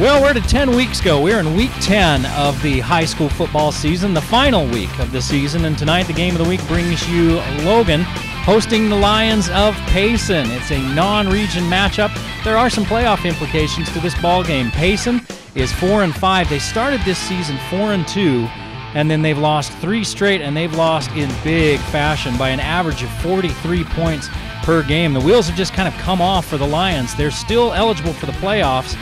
Well, where did 10 weeks go? We're in week 10 of the high school football season, the final week of the season, and tonight the game of the week brings you Logan hosting the Lions of Payson. It's a non-region matchup. There are some playoff implications to this ball game. Payson is 4-5. They started this season 4-2, and then they've lost 3 straight, and they've lost in big fashion by an average of 43 points per game. The wheels have just kind of come off for the Lions. They're still eligible for the playoffs.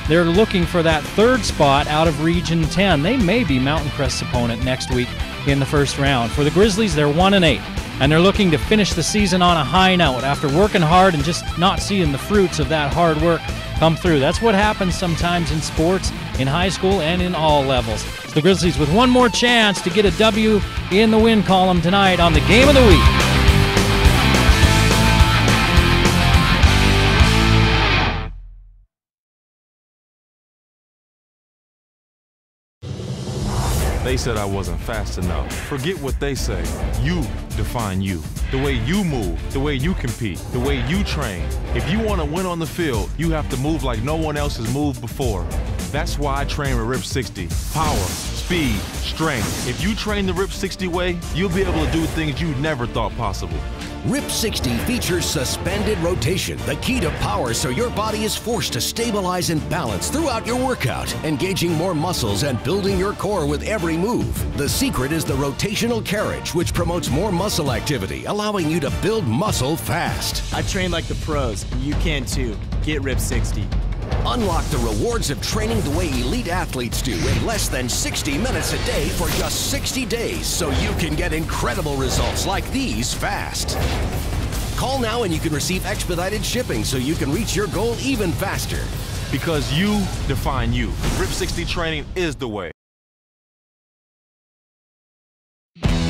They're looking for that third spot out of Region 10. They may be Mountain Crest's opponent next week in the first round. For the Grizzlies, they're 1-8, and they're looking to finish the season on a high note after working hard and just not seeing the fruits of that hard work come through. That's what happens sometimes in sports, in high school, and in all levels. So the Grizzlies with one more chance to get a W in the win column tonight on the Game of the Week. They said I wasn't fast enough. Forget what they say. You define you. The way you move, the way you compete, the way you train. If you want to win on the field, you have to move like no one else has moved before. That's why I train with Rip 60. Power, speed, strength. If you train the Rip 60 way, you'll be able to do things you never thought possible. Rip 60 features suspended rotation, the key to power so your body is forced to stabilize and balance throughout your workout, engaging more muscles and building your core with every move. The secret is the rotational carriage, which promotes more muscle activity, allowing you to build muscle fast. I train like the pros. You can too. Get Rip 60. Unlock the rewards of training the way elite athletes do in less than 60 minutes a day for just 60 days, so you can get incredible results like these fast. Call now and you can receive expedited shipping so you can reach your goal even faster. Because you define you. Rip 60 training is the way.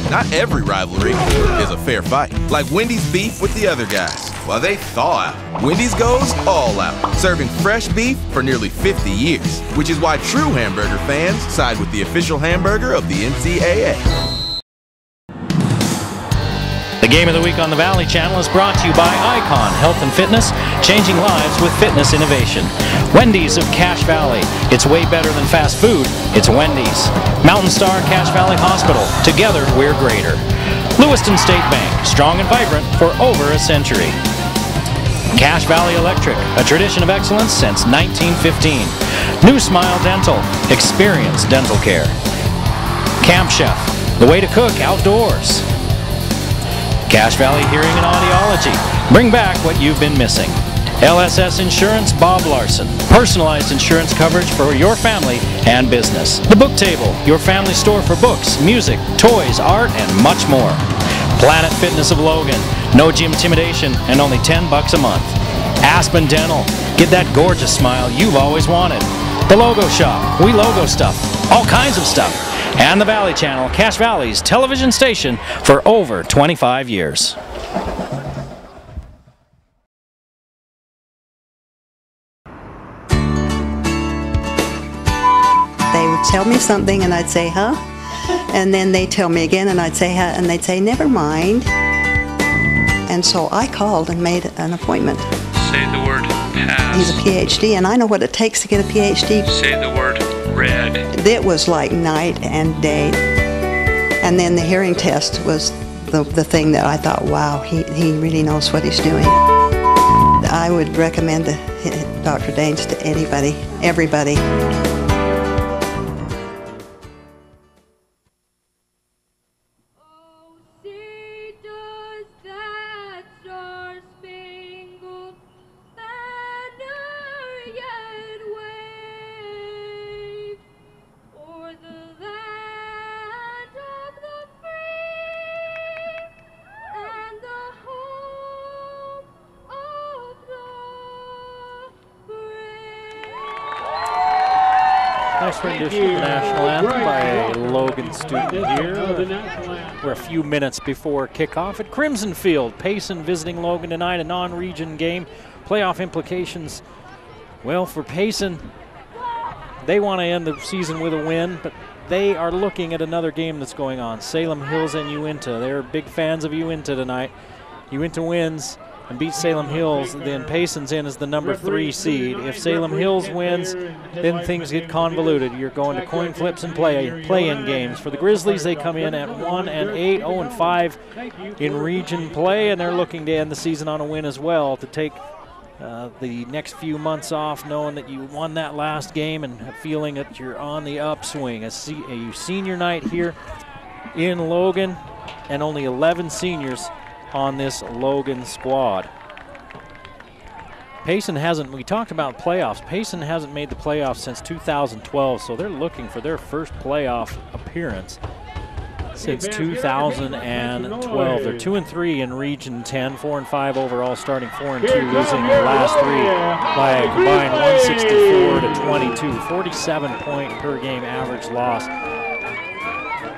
Not every rivalry is a fair fight. Like Wendy's beef with the other guys. While they thaw out, Wendy's goes all out, serving fresh beef for nearly 50 years, which is why true hamburger fans side with the official hamburger of the NCAA. The Game of the Week on the Valley Channel is brought to you by Icon Health and Fitness, changing lives with fitness innovation. Wendy's of Cache Valley. It's way better than fast food. It's Wendy's. Mountain Star Cache Valley Hospital. Together, we're greater. Lewiston State Bank. Strong and vibrant for over a century. Cache Valley Electric. A tradition of excellence since 1915. New Smile Dental. Experience dental care. Camp Chef. The way to cook outdoors. Cache Valley Hearing and Audiology. Bring back what you've been missing. LSS Insurance, Bob Larson. Personalized insurance coverage for your family and business. The Book Table, your family store for books, music, toys, art, and much more. Planet Fitness of Logan. No gym intimidation and only $10 a month. Aspen Dental. Get that gorgeous smile you've always wanted. The Logo Shop. We logo stuff. All kinds of stuff. And the Valley Channel, Cache Valley's television station for over 25 years. They would tell me something and I'd say, huh? And then they'd tell me again and I'd say, huh? And they'd say, never mind. And so I called and made an appointment. Say the word pass. He's a PhD and I know what it takes to get a PhD. Say the word red. It was like night and day. And then the hearing test was the thing that I thought, wow, he really knows what he's doing. I would recommend Dr. Daines to anybody, everybody. Nice rendition of the national anthem by a Logan student here. We're a few minutes before kickoff at Crimson Field. Payson visiting Logan tonight, a non-region game. Playoff implications, well, for Payson, they want to end the season with a win, but they are looking at another game that's going on. Salem Hills and Uinta. They're big fans of Uinta tonight. Uinta wins, and beats Salem Hills, then Payson's in as the number 3 seed. If Salem Hills wins, then things get convoluted. You're going to coin flips and play-in games. For the Grizzlies, they come in at 1-8, 0-5 in region play, and they're looking to end the season on a win as well, to take the next few months off, knowing that you won that last game and feeling that you're on the upswing. A senior night here in Logan, and only 11 seniors on this Logan squad. Payson hasn't, we talked about playoffs, Payson hasn't made the playoffs since 2012, so they're looking for their first playoff appearance since 2012. They're 2-3 in Region 10, 4-5 overall, starting 4-2, losing the last 3 by a combined 164 to 22, 47-point per game average loss.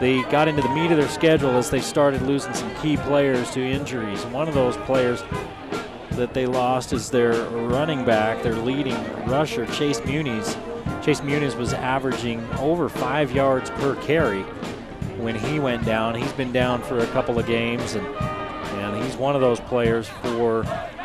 They got into the meat of their schedule as they started losing some key players to injuries. One of those players that they lost is their running back, their leading rusher, Chase Muniz. Chase Muniz was averaging over 5 yards per carry when he went down. He's been down for a couple of games, and he's one of those players for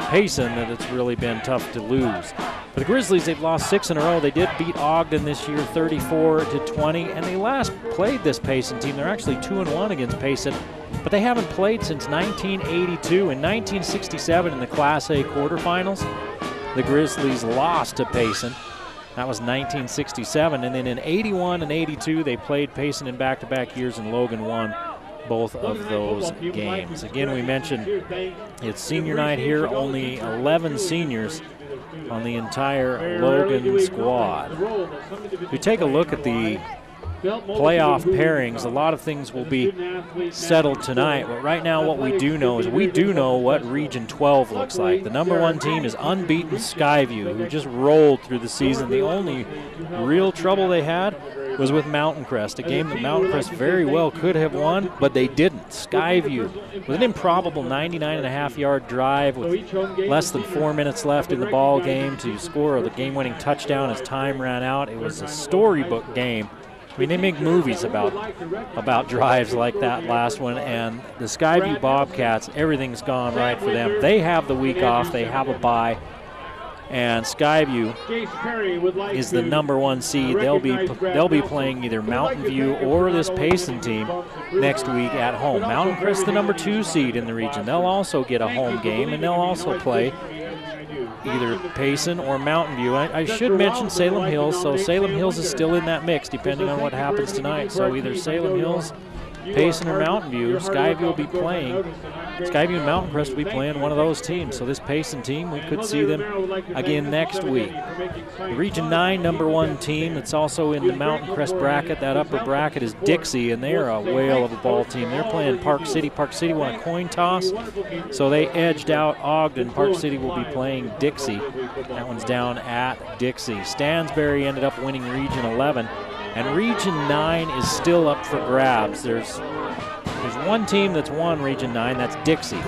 Payson that it's really been tough to lose. For the Grizzlies, they've lost 6 in a row. They did beat Ogden this year 34-20, and they last played this Payson team. They're actually 2-1 against Payson, but they haven't played since 1982. In 1967 in the Class A quarterfinals, the Grizzlies lost to Payson. That was 1967, and then in 81 and 82, they played Payson in back-to-back years, and Logan won both of those games. Again, we mentioned it's senior night here, only 11 seniors on the entire Logan squad. If you take a look at the playoff pairings, a lot of things will be settled tonight, but right now what we do know is we do know what Region 12 looks like. The number 1 team is unbeaten Skyview, who just rolled through the season. The only real trouble they had was with Mountain Crest, a game that Mountain Crest very well could have won, but they didn't. Skyview, with an improbable 99.5-yard drive with less than 4 minutes left in the ball game to score the game-winning touchdown as time ran out. It was a storybook game. I mean, they make movies about drives like that last one, and the Skyview Bobcats, everything's gone right for them. They have the week off, they have a bye, and Skyview is the number 1 seed. They'll be playing either Mountain View or this Payson team next week at home. Mountain Crest, the number 2 seed in the region. They'll also get a home game, and they'll also play either Payson or Mountain View. I should mention Salem Hills, so Salem Hills is still in that mix depending on what happens tonight. So either Salem Hills, Payson, or Mountain View. Skyview will be playing. Skyview and Mountain Crest will be playing one of those teams. So this Payson team, we could see them again next week. The Region 9 number 1 team that's also in the Mountain Crest bracket, that upper bracket, is Dixie, and they are a whale of a ball team. They're playing Park City. Park City won a coin toss, so they edged out Ogden. Park City will be playing Dixie. That one's down at Dixie. Stansbury ended up winning Region 11. And Region 9 is still up for grabs. There's one team that's won Region 9, that's Dixie.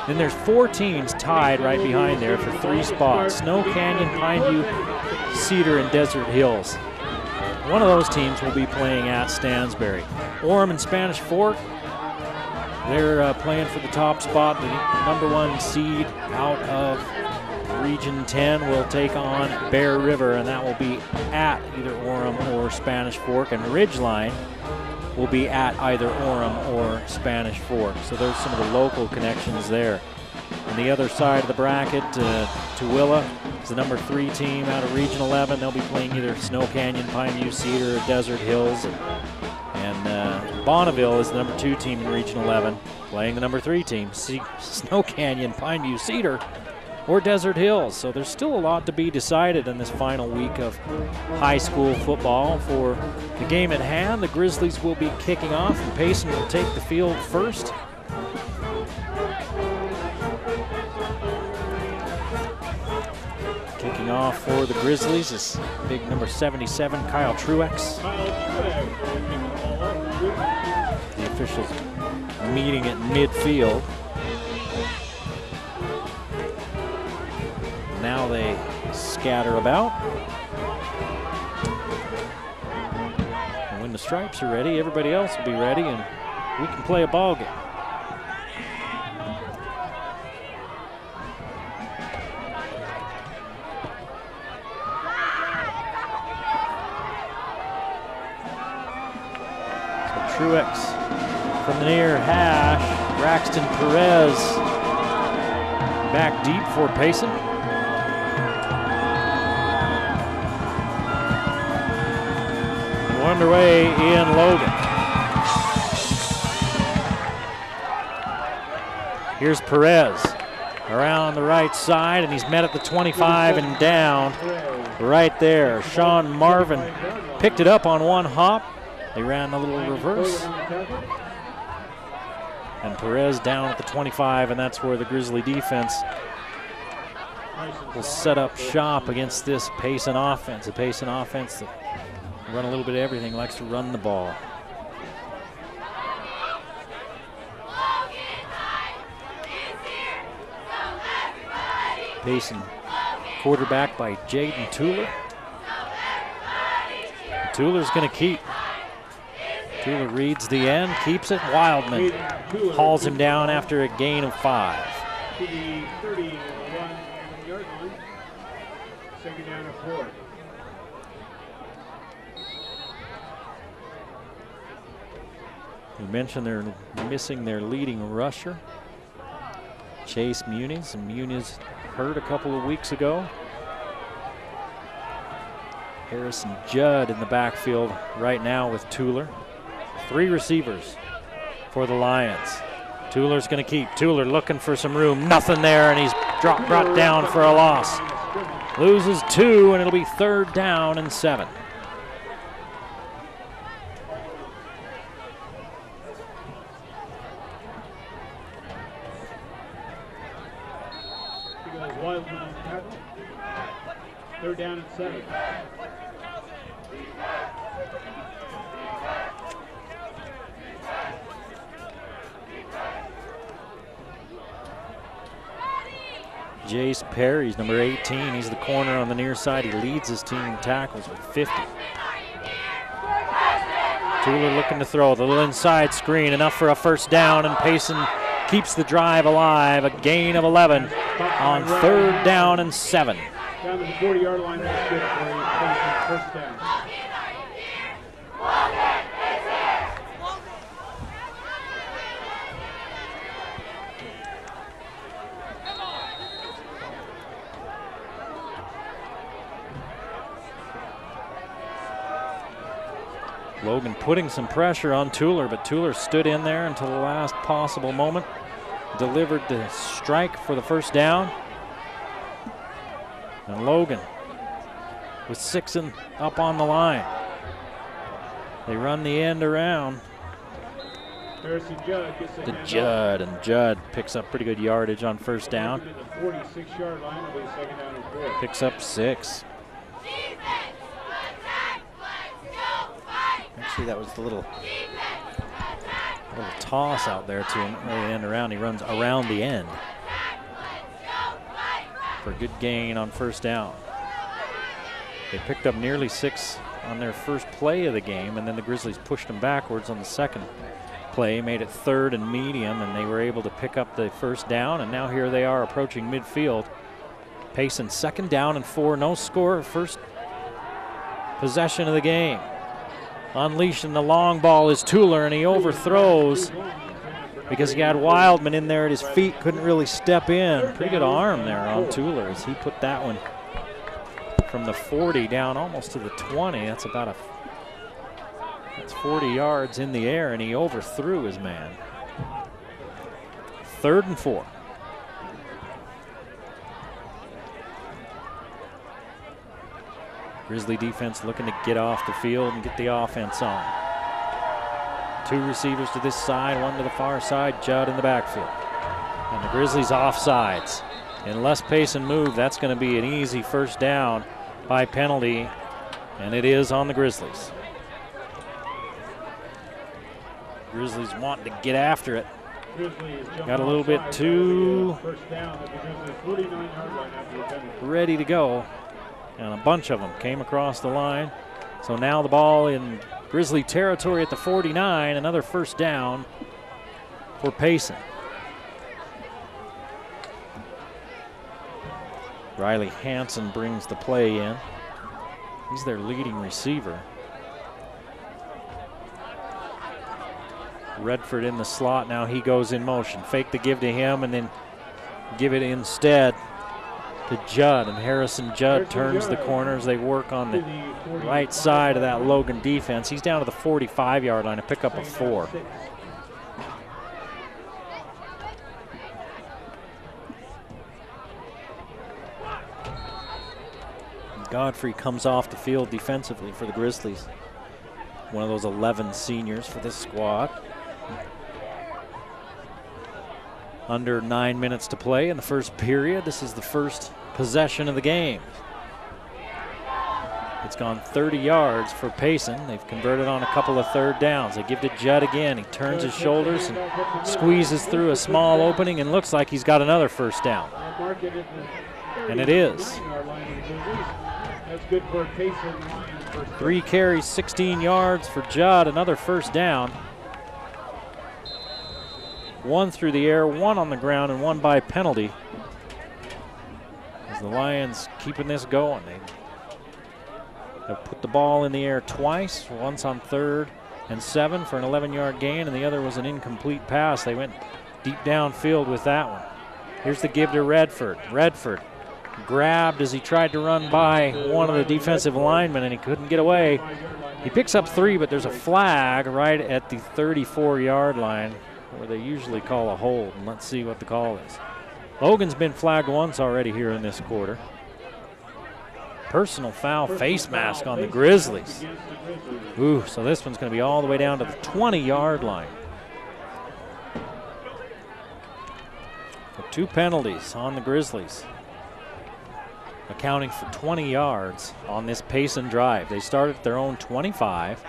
Then there's 4 teams tied right behind there for 3 spots. Snow Canyon, Pineview, Cedar, and Desert Hills. One of those teams will be playing at Stansbury. Orem and Spanish Fork, they're playing for the top spot. The number 1 seed out of Region 10 will take on Bear River, and that will be at either Orem or Spanish Fork, and Ridgeline will be at either Orem or Spanish Fork. So there's some of the local connections there. On the other side of the bracket, Tooele is the number 3 team out of Region 11. They'll be playing either Snow Canyon, Pineview, Cedar, or Desert Hills. And Bonneville is the number 2 team in Region 11, playing the number 3 team, Snow Canyon, Pineview, Cedar, or Desert Hills. So there's still a lot to be decided in this final week of high school football. For the game at hand, the Grizzlies will be kicking off, and Payson will take the field first. Kicking off for the Grizzlies is big number 77, Kyle Truex. The officials meeting at midfield. Now they scatter about. And when the stripes are ready, everybody else will be ready, and we can play a ball game. Truex from the near hash. Braxton Perez back deep for Payson. And we're underway in Logan. Here's Perez around the right side, and he's met at the 25 and down right there. Sean Marvin picked it up on one hop. They ran a little reverse. And Perez down at the 25, and that's where the Grizzly defense will set up shop against this Payson offense. A Payson offense that run a little bit of everything, likes to run the ball. Payson quarterback by Jaden Tueller. Tueller's going to keep. Tueller reads the end, keeps it. Wildman hauls him down after a gain of 5. To the 31-yard line. Second down and 4. We mentioned they're missing their leading rusher, Chase Muniz, and Muniz hurt a couple of weeks ago. Harrison Judd in the backfield right now with Tueller. 3 receivers for the Lions. Tueller's going to keep. Tueller looking for some room. Nothing there, and he's brought down for a loss. Loses 2, and it'll be 3rd down and 7. Wildman on the tackle. 3rd down and 7. Jace Perry's number 18. He's the corner on the near side. He leads his team in tackles with 50. Tueller looking to throw. The little inside screen, enough for a 1st down, and Payson keeps the drive alive. A gain of 11 on 3rd down and 7. Down to the 40-yard line, that's good for a 1st down. Logan putting some pressure on Tueller, but Tueller stood in there until the last possible moment. Delivered the strike for the 1st down. And Logan with 6 up on the line. They run the end around to Judd, and Judd picks up pretty good yardage on 1st down. 46-yard line will be 2nd down and 4. Picks up 6. Actually, that was the little toss out there to him, early end around. He runs around the end for a good gain on 1st down. They picked up nearly 6 on their first play of the game, and then the Grizzlies pushed them backwards on the second play, made it 3rd and medium, and they were able to pick up the 1st down, and now here they are approaching midfield. Payson 2nd down and 4, no score, 1st possession of the game. Unleashing the long ball is Tueller, and he overthrows because he had Wildman in there at his feet, couldn't really step in. Pretty good arm there on Tueller as he put that one from the 40 down almost to the 20. That's 40 yards in the air, and he overthrew his man. 3rd and 4. Grizzly defense looking to get off the field and get the offense on. 2 receivers to this side, 1 to the far side, Judd in the backfield. And the Grizzlies offsides. Unless Payson move, that's going to be an easy 1st down by penalty, and it is on the Grizzlies. Grizzlies wanting to get after it. Got a little bit too ready to go. And a bunch of them came across the line. So now the ball in Grizzly territory at the 49. Another 1st down for Payson. Riley Hansen brings the play in. He's their leading receiver. Redford in the slot. Now he goes in motion. Fake the give to him and then give it instead to Judd. And Harrison Judd turns the corner as they work on the right side of that Logan defense. He's down to the 45-yard line to pick up a 4. Godfrey comes off the field defensively for the Grizzlies. One of those 11 seniors for this squad. Under 9 minutes to play in the first period. This is the first possession of the game. It's gone 30 yards for Payson. They've converted on a couple of third downs. They give to Judd again. He turns his shoulders and squeezes through a small opening and looks like he's got another first down. And it is. That's good for Payson. 3 carries, 16 yards for Judd, another first down. 1 through the air, 1 on the ground, and 1 by penalty. As the Lions keeping this going. They have put the ball in the air twice, once on 3rd and 7 for an 11-yard gain, and the other was an incomplete pass. They went deep downfield with that one. Here's the give to Redford. Redford grabbed as he tried to run by one of the defensive linemen, and he couldn't get away. He picks up 3, but there's a flag right at the 34-yard line where they usually call a hold, and let's see what the call is. Logan's been flagged once already here in this quarter. Personal foul, face mask on the Grizzlies. Ooh, so this one's going to be all the way down to the 20-yard line. 2 penalties on the Grizzlies, accounting for 20 yards on this Payson drive. They started at their own 25.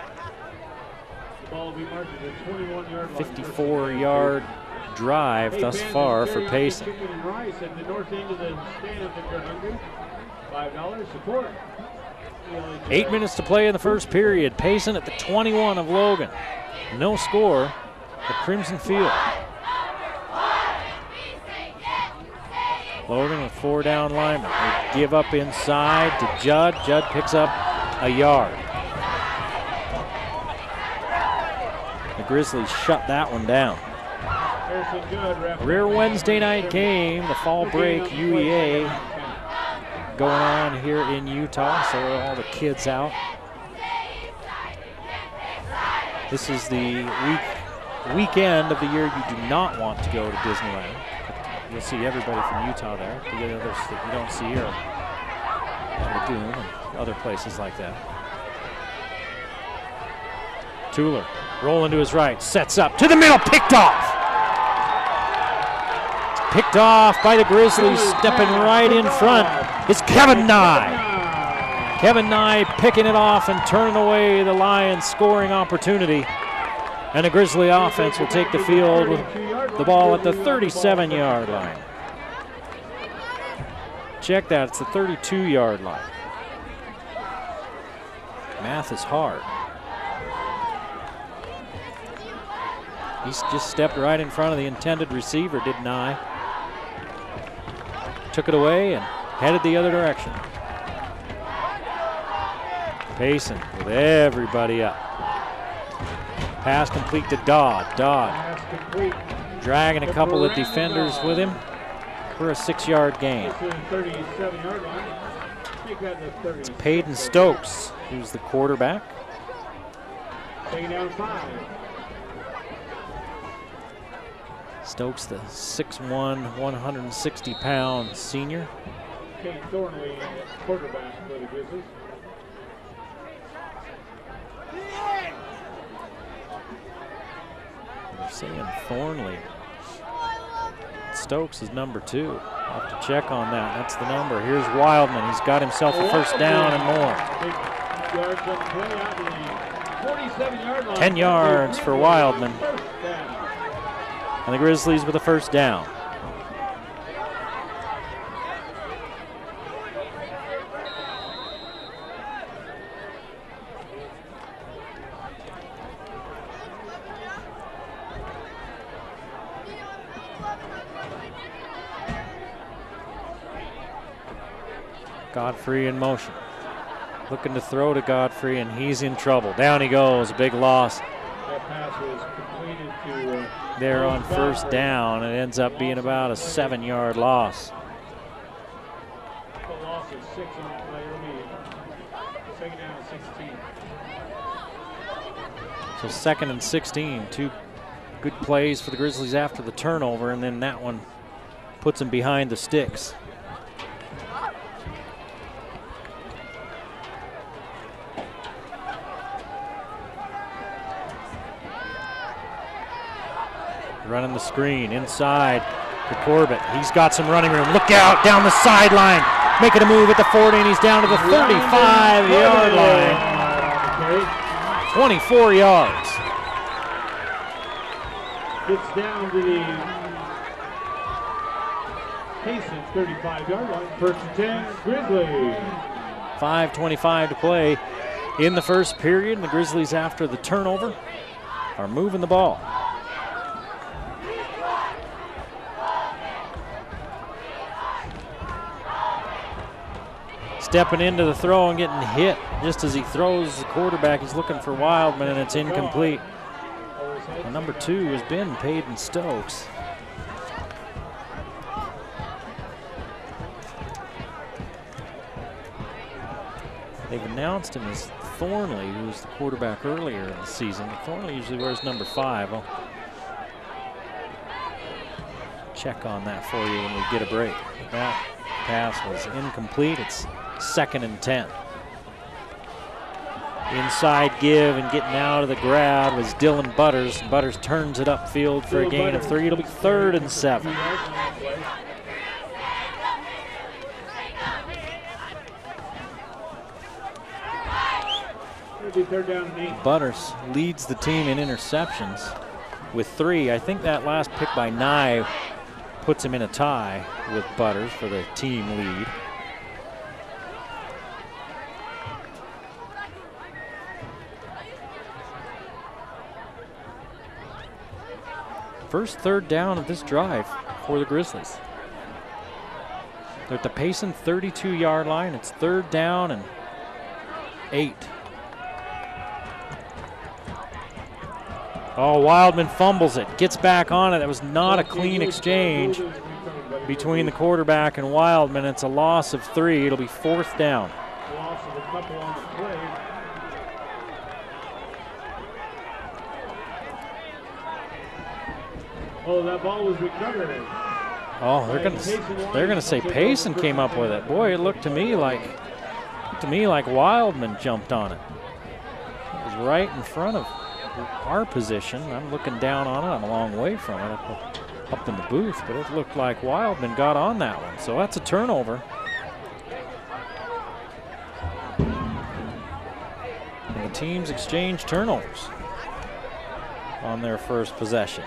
54-yard drive thus far for Payson. 8 minutes to play in the first period. Payson at the 21 of Logan. No score at Crimson Field. Logan with 4 down linemen. They give up inside to Judd. Judd picks up a yard. The Grizzlies shut that one down. Rare Wednesday night game, the fall break UEA going on here in Utah, so all the kids out. This is the weekend of the year you do not want to go to Disneyland. You'll see everybody from Utah there. The others that you don't see are Lagoon and other places like that. Tuller rolling to his right, sets up to the middle, picked off. Picked off by the Grizzlies, stepping right in front. It's Kevin Nye. Kevin Nye picking it off and turning away the Lions' scoring opportunity. And the Grizzly offense will take the field with the ball at the 37-yard line. Check that, it's the 32-yard line. Math is hard. He's just stepped right in front of the intended receiver, did Nye. Took it away and headed the other direction. Payson with everybody up. Pass complete to Dodd. Dodd dragging a couple of defenders with him for a 6-yard gain. It's Payton Stokes who's the quarterback. Stokes, the 6'1", 160-pound senior. Kate Thornley, quarterback for the Grizzlies. They're saying Thornley. Stokes is number 2. I'll have to check on that. That's the number. Here's Wildman. He's got himself a first down and more. 10 yards for Wildman. And the Grizzlies with a first down. Godfrey in motion. Looking to throw to Godfrey, and he's in trouble. Down he goes, a big loss. pass was completed to there on first down. It ends up being about a 7-yard loss. a loss of 6 on the play. It'll be second down and 16. So 2nd and 16. 2 good plays for the Grizzlies after the turnover, and then that one puts them behind the sticks. Running the screen inside to Corbett. He's got some running room. Look out down the sideline. Making a move at the 40, and he's down to the 35-yard line. 24 yards. Gets down to the Payson 35-yard line. First and 10, Grizzlies. 5:25 to play in the first period, and the Grizzlies, after the turnover, are moving the ball. Stepping into the throw and getting hit just as he throws the quarterback. He's looking for Wildman, and it's incomplete. Well, number 2 has been Payton Stokes. They've announced him as Thornley, who was the quarterback earlier in the season. Thornley usually wears number 5. I'll check on that for you when we get a break. That pass was incomplete. It's 2nd and 10. Inside give and getting out of the grab was Dylan Butters. Butters turns it upfield for a gain of 3. It'll be 3rd and 7. Butters leads the team in interceptions with 3. I think that last pick by Nye puts him in a tie with Butters for the team lead. First 3rd down of this drive for the Grizzlies. They're at the Payson 32-yard line. It's 3rd down and 8. Oh, Wildman fumbles it, gets back on it. That was not a clean exchange between the quarterback and Wildman. It's a loss of 3. It'll be 4th down. Loss of a couple on the play. Oh, that ball was recovered. Oh, they're gonna say Payson came up with it. Boy, it looked to me like Wildman jumped on it. It was right in front of our position. I'm looking down on it. I'm a long way from it, up in the booth, but it looked like Wildman got on that one. So that's a turnover. And the teams exchange turnovers on their first possession.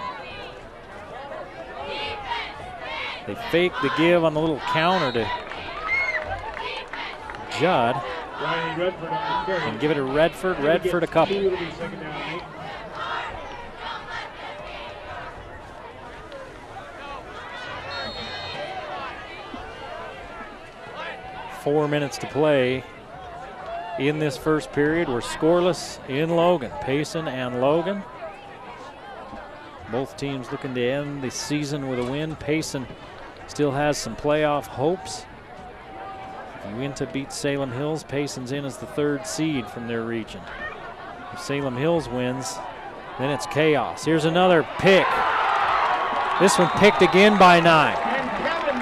They fake the give on the little counter to Judd and give it to Redford. Redford a couple. 4 minutes to play in this first period. We're scoreless in Logan. Payson and Logan. Both teams looking to end the season with a win. Payson still has some playoff hopes. If you win to beat Salem Hills, Payson's in as the 3rd seed from their region. If Salem Hills wins, then it's chaos. Here's another pick. This one picked again by Nye.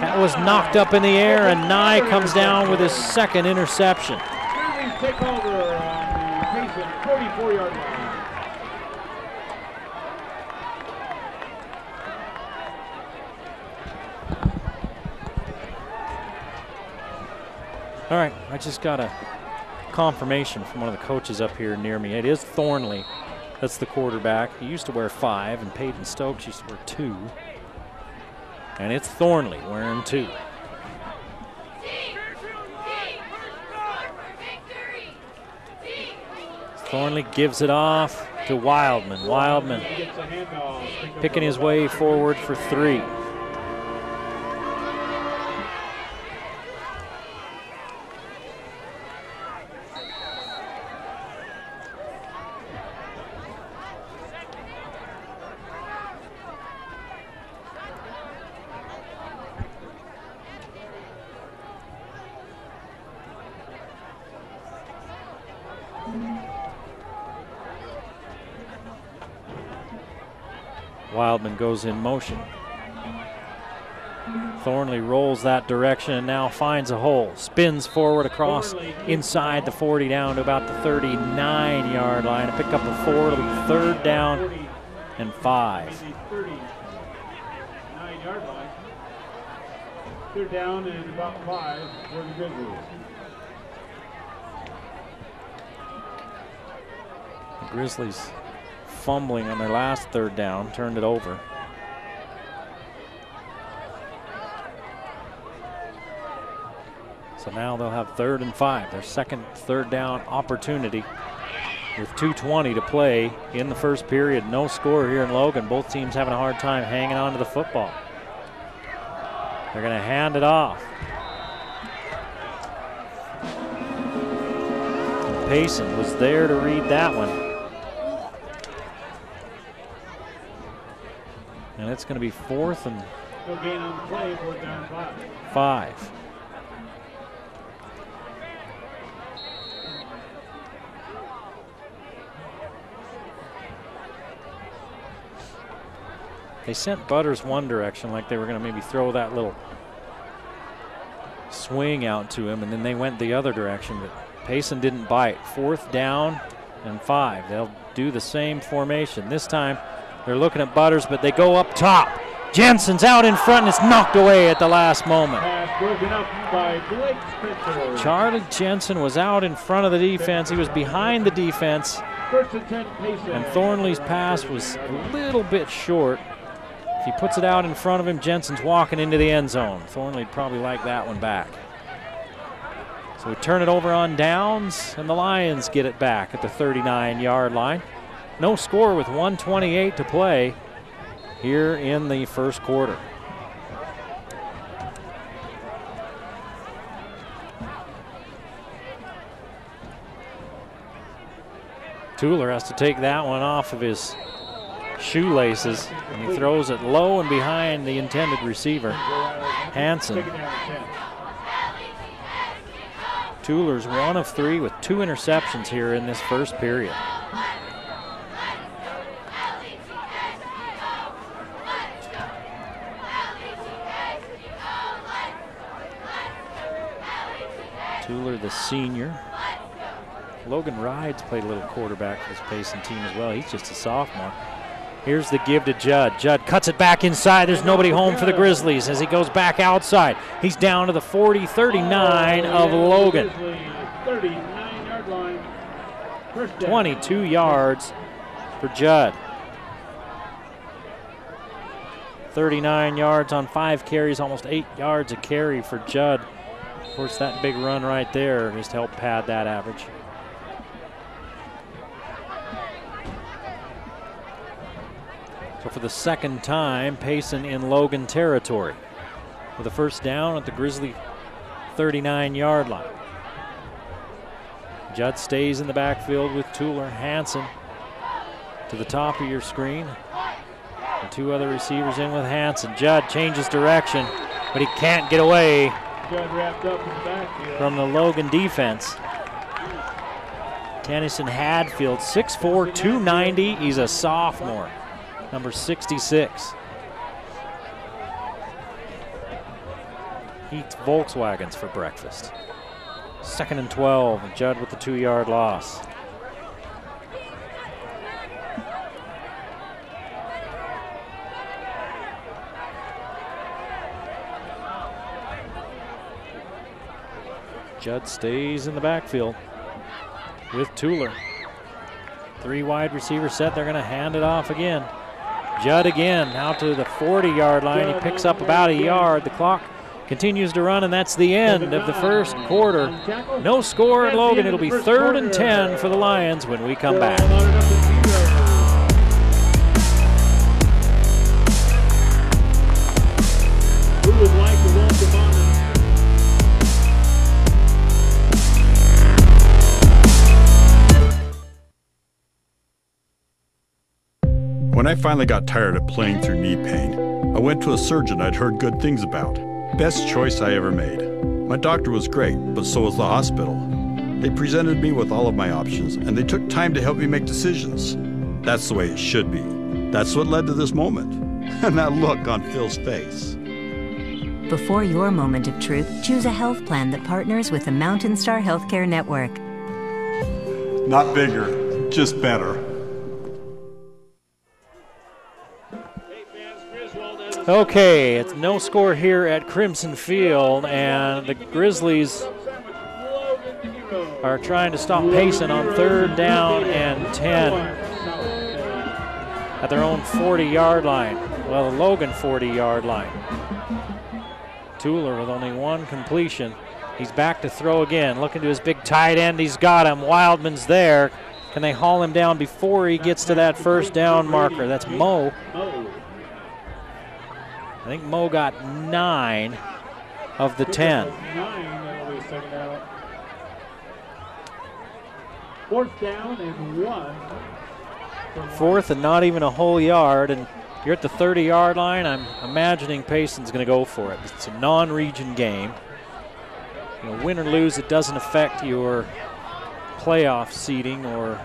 That was knocked up in the air, and Nye comes down with his 2nd interception. Take over on the Payson 44-yard line. All right, I just got a confirmation from one of the coaches up here near me. It is Thornley. That's the quarterback. He used to wear 5, and Payton Stokes used to wear 2. And it's Thornley wearing 2. Thornley gives it off to Wildman. Wildman picking his way forward for 3. Wildman goes in motion. Thornley rolls that direction and now finds a hole. Spins forward across inside the 40 down to about the 39-yard line. To pick up a 4, it'll be 3rd down and 5. 39-yard line. 3rd down and about 5 for the Grizzlies. The Grizzlies fumbling on their last 3rd down, turned it over. So now they'll have 3rd and 5, their second 3rd down opportunity with 2:20 to play in the first period. No score here in Logan. Both teams having a hard time hanging on to the football. They're going to hand it off. Payson was there to read that one. And it's going to be 4th and No gain on the play, 4th down 5. They sent Butters one direction, like they were going to maybe throw that little swing out to him, and then they went the other direction, but Payson didn't bite. 4th down and 5. They'll do the same formation. This time they're looking at Butters, but they go up top. Jensen's out in front and it's knocked away at the last moment. Pass broken up by Blake Spencer. Charlie Jensen was out in front of the defense. He was behind the defense. 1st and 10, Payson. And Thornley's pass was a little bit short. If he puts it out in front of him, Jensen's walking into the end zone. Thornley'd probably like that one back. So we turn it over on downs, and the Lions get it back at the 39-yard line. No score with 1:28 to play here in the first quarter. Tueller has to take that one off of his shoelaces, and he throws it low and behind the intended receiver, Hansen. Tueller's 1 of 3 with 2 interceptions here in this first period. Tueller, the senior. Logan Rides played a little quarterback for this Payson team as well. He's just a sophomore. Here's the give to Judd. Judd cuts it back inside. There's nobody home for the Grizzlies as he goes back outside. He's down to the 40-39 of Logan. 39-yard line. 22 yards for Judd. 39 yards on 5 carries, almost 8 yards a carry for Judd. Of course, that big run right there just helped pad that average. So for the second time, Payson in Logan territory with a first down at the Grizzly 39-yard line. Judd stays in the backfield with Tueller. Hansen to the top of your screen. And 2 other receivers in with Hansen. Judd changes direction, but he can't get away from the Logan defense. Tennyson Hadfield, 6'4", 290. He's a sophomore. Number 66. Eats Volkswagens for breakfast. 2nd and 12, and Judd with the 2-yard loss. Judd stays in the backfield with Tueller. 3 wide receiver set. They're going to hand it off again. Judd again out to the 40-yard line. He picks up about a yard. The clock continues to run, and that's the end of the first quarter. No score at Logan. It'll be 3rd and 10 for the Lions when we come back. Who would like to welcome on When I finally got tired of playing through knee pain, I went to a surgeon I'd heard good things about. Best choice I ever made. My doctor was great, but so was the hospital. They presented me with all of my options, and they took time to help me make decisions. That's the way it should be. That's what led to this moment. And that look on Phil's face. Before your moment of truth, choose a health plan that partners with the Mountain Star Healthcare Network. Not bigger, just better. Okay, it's no score here at Crimson Field, and the Grizzlies are trying to stop Payson on 3rd down and 10 at their own 40-yard line. Well, the Logan 40-yard line. Tueller with only 1 completion. He's back to throw again, looking to his big tight end. He's got him. Wildman's there. Can they haul him down before he gets to that 1st down marker? That's Mo. I think Mo got 9 of the 10. 4th down and 1. 4th and not even a whole yard, and you're at the 30-yard line. I'm imagining Payson's going to go for it. It's a non-region game. You know, win or lose, it doesn't affect your playoff seeding or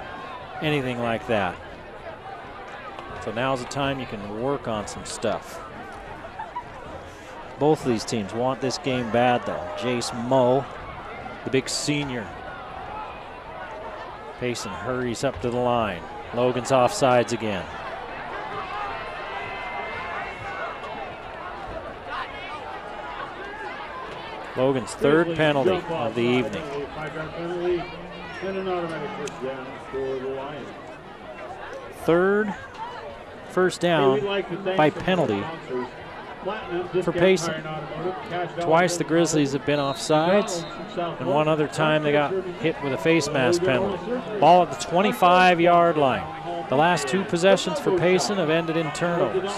anything like that. So now's the time you can work on some stuff. Both of these teams want this game bad, though. Jace Moe, the big senior. Payson hurries up to the line. Logan's offsides again. Logan's 3rd penalty of the evening. 3rd first down by penalty for Payson. Twice the Grizzlies have been offsides, and one other time they got hit with a face mask penalty. Ball at the 25-yard line. The last 2 possessions for Payson have ended in turnovers.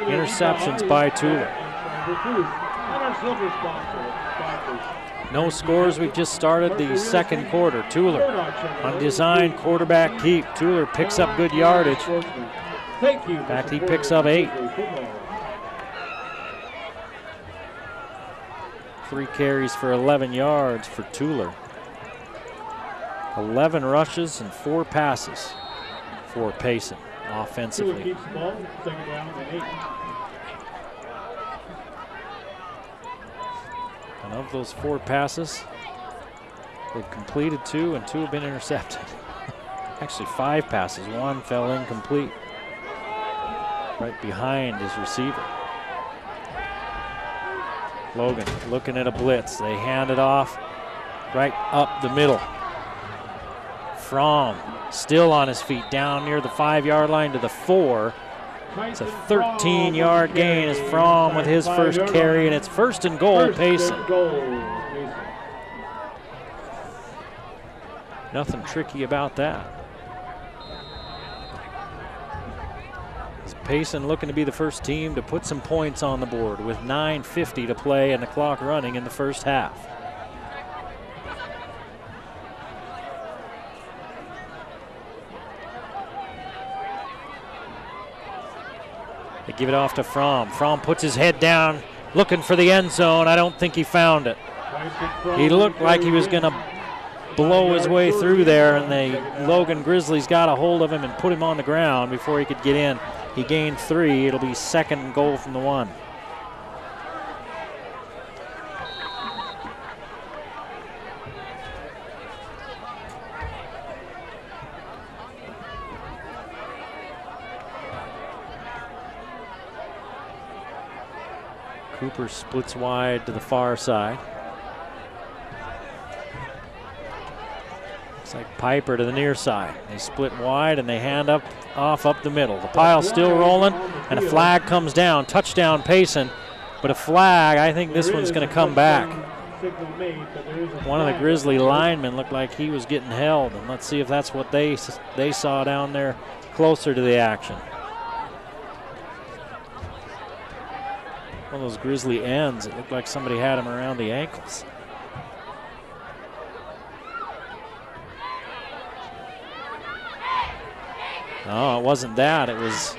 Interceptions by Tueller. No scores. We've just started the 2nd quarter. Tueller on design quarterback keep. Tueller picks up good yardage. In fact, he picks up 8. 3 carries for 11 yards for Tueller. 11 rushes and 4 passes for Payson offensively. And of those 4 passes, they've completed 2 and 2 have been intercepted. Actually 5 passes, 1 fell incomplete. Right behind his receiver. Logan looking at a blitz. They hand it off right up the middle. Fromm still on his feet down near the 5-yard line to the 4. It's a 13-yard gain as Fromm with his first carry, and it's 1st and goal, Payson. Nothing tricky about that. Payson looking to be the first team to put some points on the board with 9:50 to play and the clock running in the 1st half. They give it off to Fromm. Fromm puts his head down looking for the end zone. I don't think he found it. He looked like he was going to blow his way through there, and the Logan Grizzlies got a hold of him and put him on the ground before he could get in. He gained 3. It'll be 2nd and goal from the 1. Cooper splits wide to the far side. Looks like Piper to the near side. They split wide and they hand off up the middle. The pile's still rolling and a flag comes down. Touchdown Payson, but a flag, I think this one's going to come back. One of the Grizzly linemen looked like he was getting held, and let's see if that's what they saw down there closer to the action. One of those Grizzly ends, it looked like somebody had him around the ankles. No, it wasn't that. It was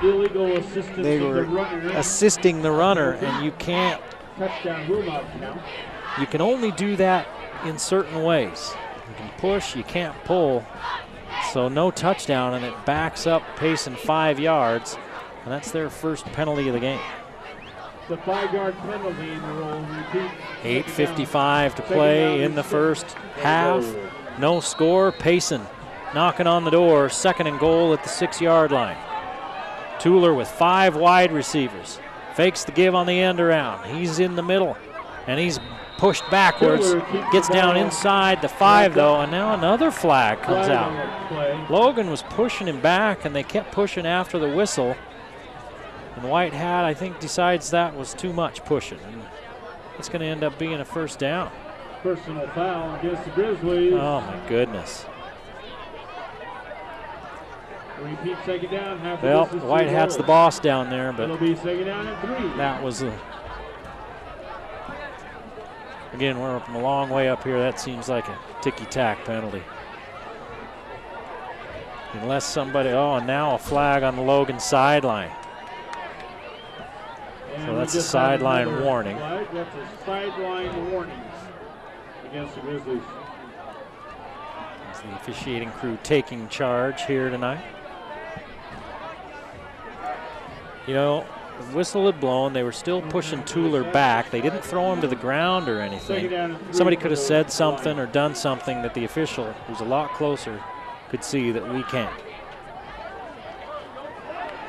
illegal assistance. They were assisting the runner, and you can't. Touchdown will not count. You can only do that in certain ways. You can push, you can't pull. So no touchdown, and it backs up Payson 5 yards, and that's their first penalty of the game. The 5-yard penalty in the roll. 8:55 to play in the first half. No score. Payson knocking on the door. 2nd and goal at the 6-yard line. Tueller with 5 wide receivers. Fakes the give on the end around. He's in the middle, and he's pushed backwards. Gets down inside the 5, though, and now another flag comes out. Logan was pushing him back, and they kept pushing after the whistle. And White Hat, I think, decides that was too much pushing. And it's going to end up being a first down. Personal foul against the Grizzlies. Oh, my goodness. Repeat 2nd down. Well, White Hat's the boss down there, but it'll be 2nd down and 3. That was again, we're from a long way up here. That seems like a ticky-tack penalty. Unless somebody, and now a flag on the Logan sideline. So that's a sideline warning. That's a sideline warning against the Grizzlies. It's the officiating crew taking charge here tonight. You know, the whistle had blown. They were still pushing Tueller back. They didn't throw him to the ground or anything. Somebody could have said something or done something that the official, who's a lot closer, could see that we can't.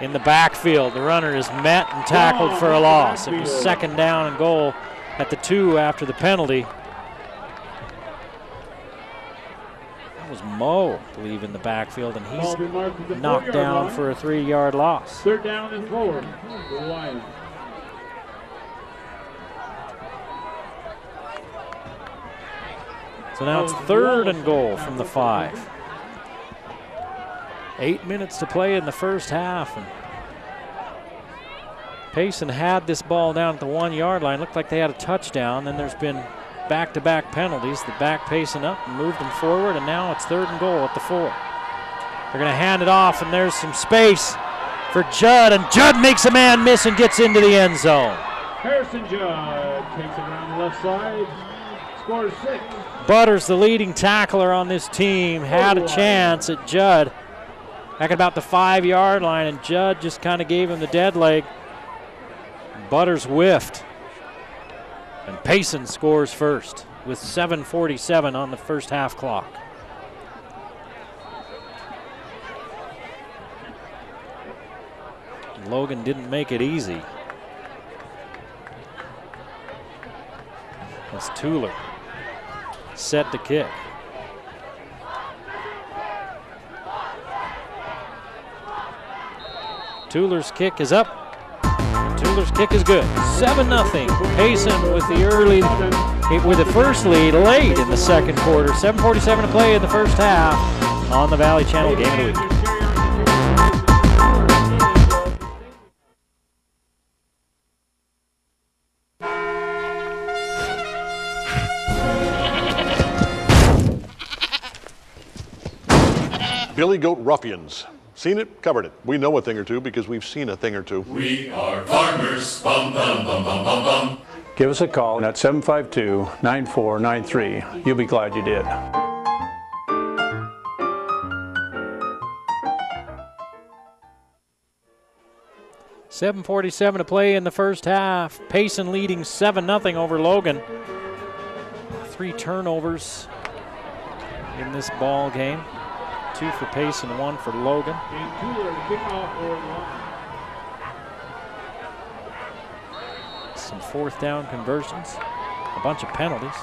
In the backfield, the runner is met and tackled for a loss. It was 2nd down and goal at the 2 after the penalty. That was Moe, I believe, in the backfield, and he's knocked down for a 3-yard loss. 3rd down and 4 for the Lions. So now it's 3rd and goal from the 5. 8 minutes to play in the first half. And Payson had this ball down at the 1-yard line. Looked like they had a touchdown. Then there's been back-to-back penalties that back Payson up and moved him forward, and now it's 3rd and goal at the 4. They're going to hand it off, and there's some space for Judd, and Judd makes a man miss and gets into the end zone. Harrison Judd takes it around the left side, scores 6. Butters, the leading tackler on this team, had a chance at Judd back at about the 5-yard line, and Judd just kind of gave him the dead leg. Butters whiffed, and Payson scores first with 7:47 on the first half clock. Logan didn't make it easy. It's Tueller set to kick. Tueller's kick is up. Tueller's kick is good. 7-0. Payson with the with the first lead late in the second quarter. 7:47 to play in the first half on the Valley Channel Game of the Week. Billy Goat Ruffians. Seen it, covered it. We know a thing or two because we've seen a thing or two. We are farmers. Bum, bum, bum, bum, bum, bum. Give us a call at 752-9493. You'll be glad you did. $7:47 to play in the first half. Payson leading 7-0 over Logan. 3 turnovers in this ball game. 2 for Payson, 1 for Logan. Some 4th down conversions, a bunch of penalties.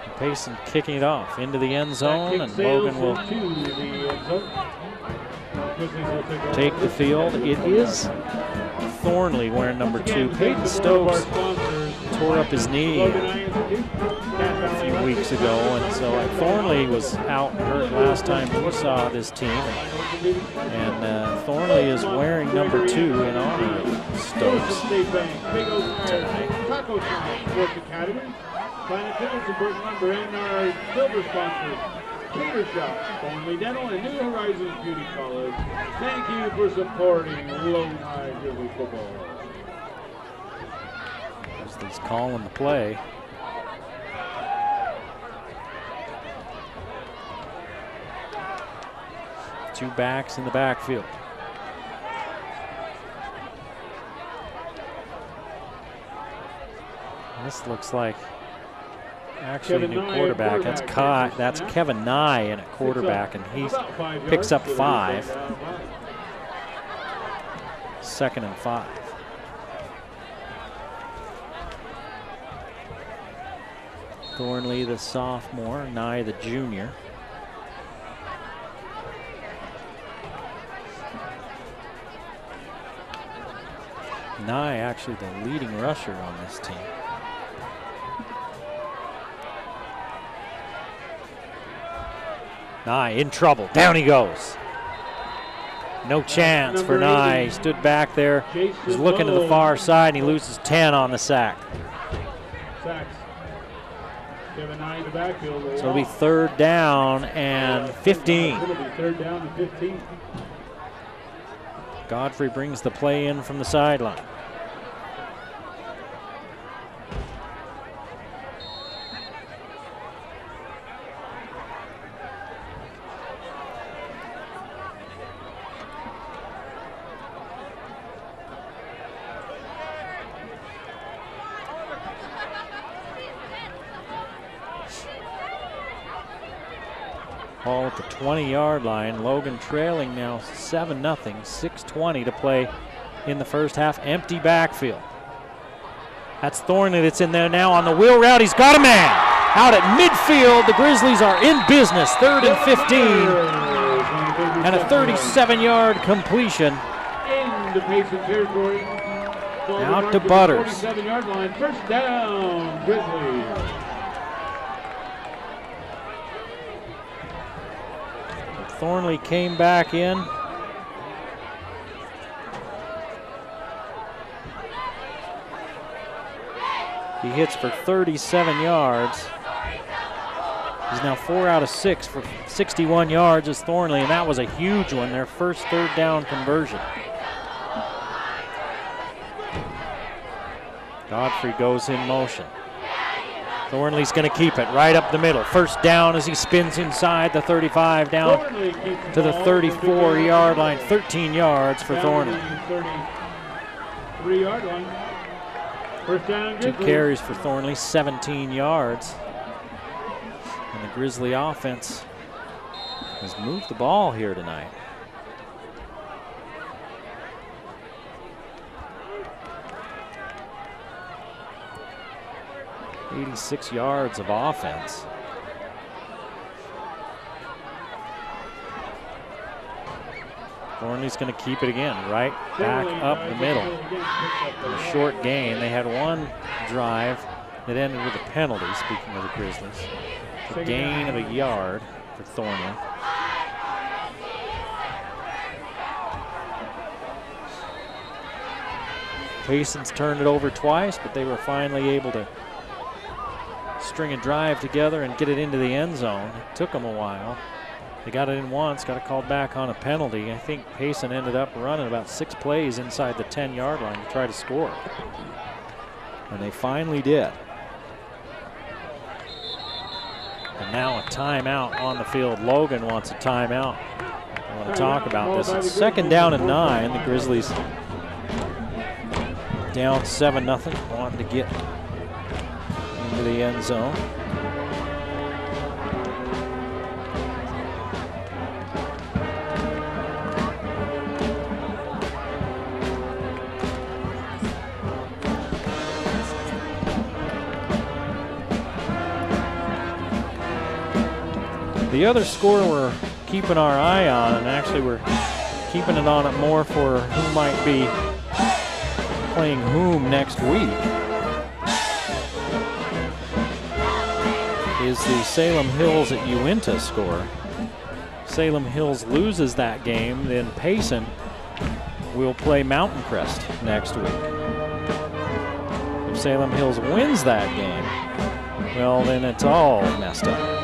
And Payson kicking it off into the end zone, and Logan will take the field. It is Thornley wearing number 2. Peyton Stokes tore up his knee a few weeks ago, and so Thornley was out and hurt last time we saw this team. And Thornley is wearing number 2 in honor of Stokes tonight. Planet Fitness and Burton Lumber and our silver sponsors, Cater Shop, Thornley Dental, and New Horizons Beauty College. Thank you for supporting Logan High Grizzly football. He's calling the play. Two backs in the backfield. This looks like actually a new quarterback. That's Kevin Nye in at quarterback, and he picks up 5. 2nd and 5. Thornley, the sophomore, Nye, the junior. Nye actually the leading rusher on this team. Nye in trouble. Down he goes. No chance for Nye. He stood back there. He's looking to the far side, and he loses 10 on the sack. So it'll be 3rd down and 15. It'll be 3rd down and 15. Godfrey brings the play in from the sideline. Ball at the 20-yard line. Logan trailing now 7-0. 6:20 to play in the first half. Empty backfield. That's Thornley that's in there now on the wheel route. He's got a man out at midfield. The Grizzlies are in business. 3rd and 15. And a 37-yard completion. Into Payson territory. Out to Butters. 47-yard line. 1st down, Grizzlies. Thornley came back in. He hits for 37 yards. He's now 4 out of 6 for 61 yards as Thornley, and that was a huge one, their first 3rd down conversion. Godfrey goes in motion. Thornley's going to keep it right up the middle. 1st down as he spins inside the 35 down to the 34-yard line. 13 yards for Thornley. 33-yard line. 1st down. 2 carries for Thornley, 17 yards. And the Grizzly offense has moved the ball here tonight. 86 yards of offense. Thornley's going to keep it again, right back up the middle. In a short gain. They had one drive that ended with a penalty, speaking of the Grizzlies. A gain of a yard for Thornley. Payson's turned it over twice, but they were finally able to string a drive together and get it into the end zone. It took them a while. They got it in once, got it called back on a penalty. I think Payson ended up running about 6 plays inside the 10-yard line to try to score. And they finally did. And now a timeout on the field. Logan wants a timeout. I want to talk about this. It's 2nd down and 9. The Grizzlies down 7-0, wanting to get into the end zone. The other score we're keeping our eye on, and actually we're keeping it on it more for who might be playing whom next week, is the Salem Hills at Uinta score. Salem Hills loses that game, then Payson will play Mountain Crest next week. If Salem Hills wins that game, well, then it's all messed up.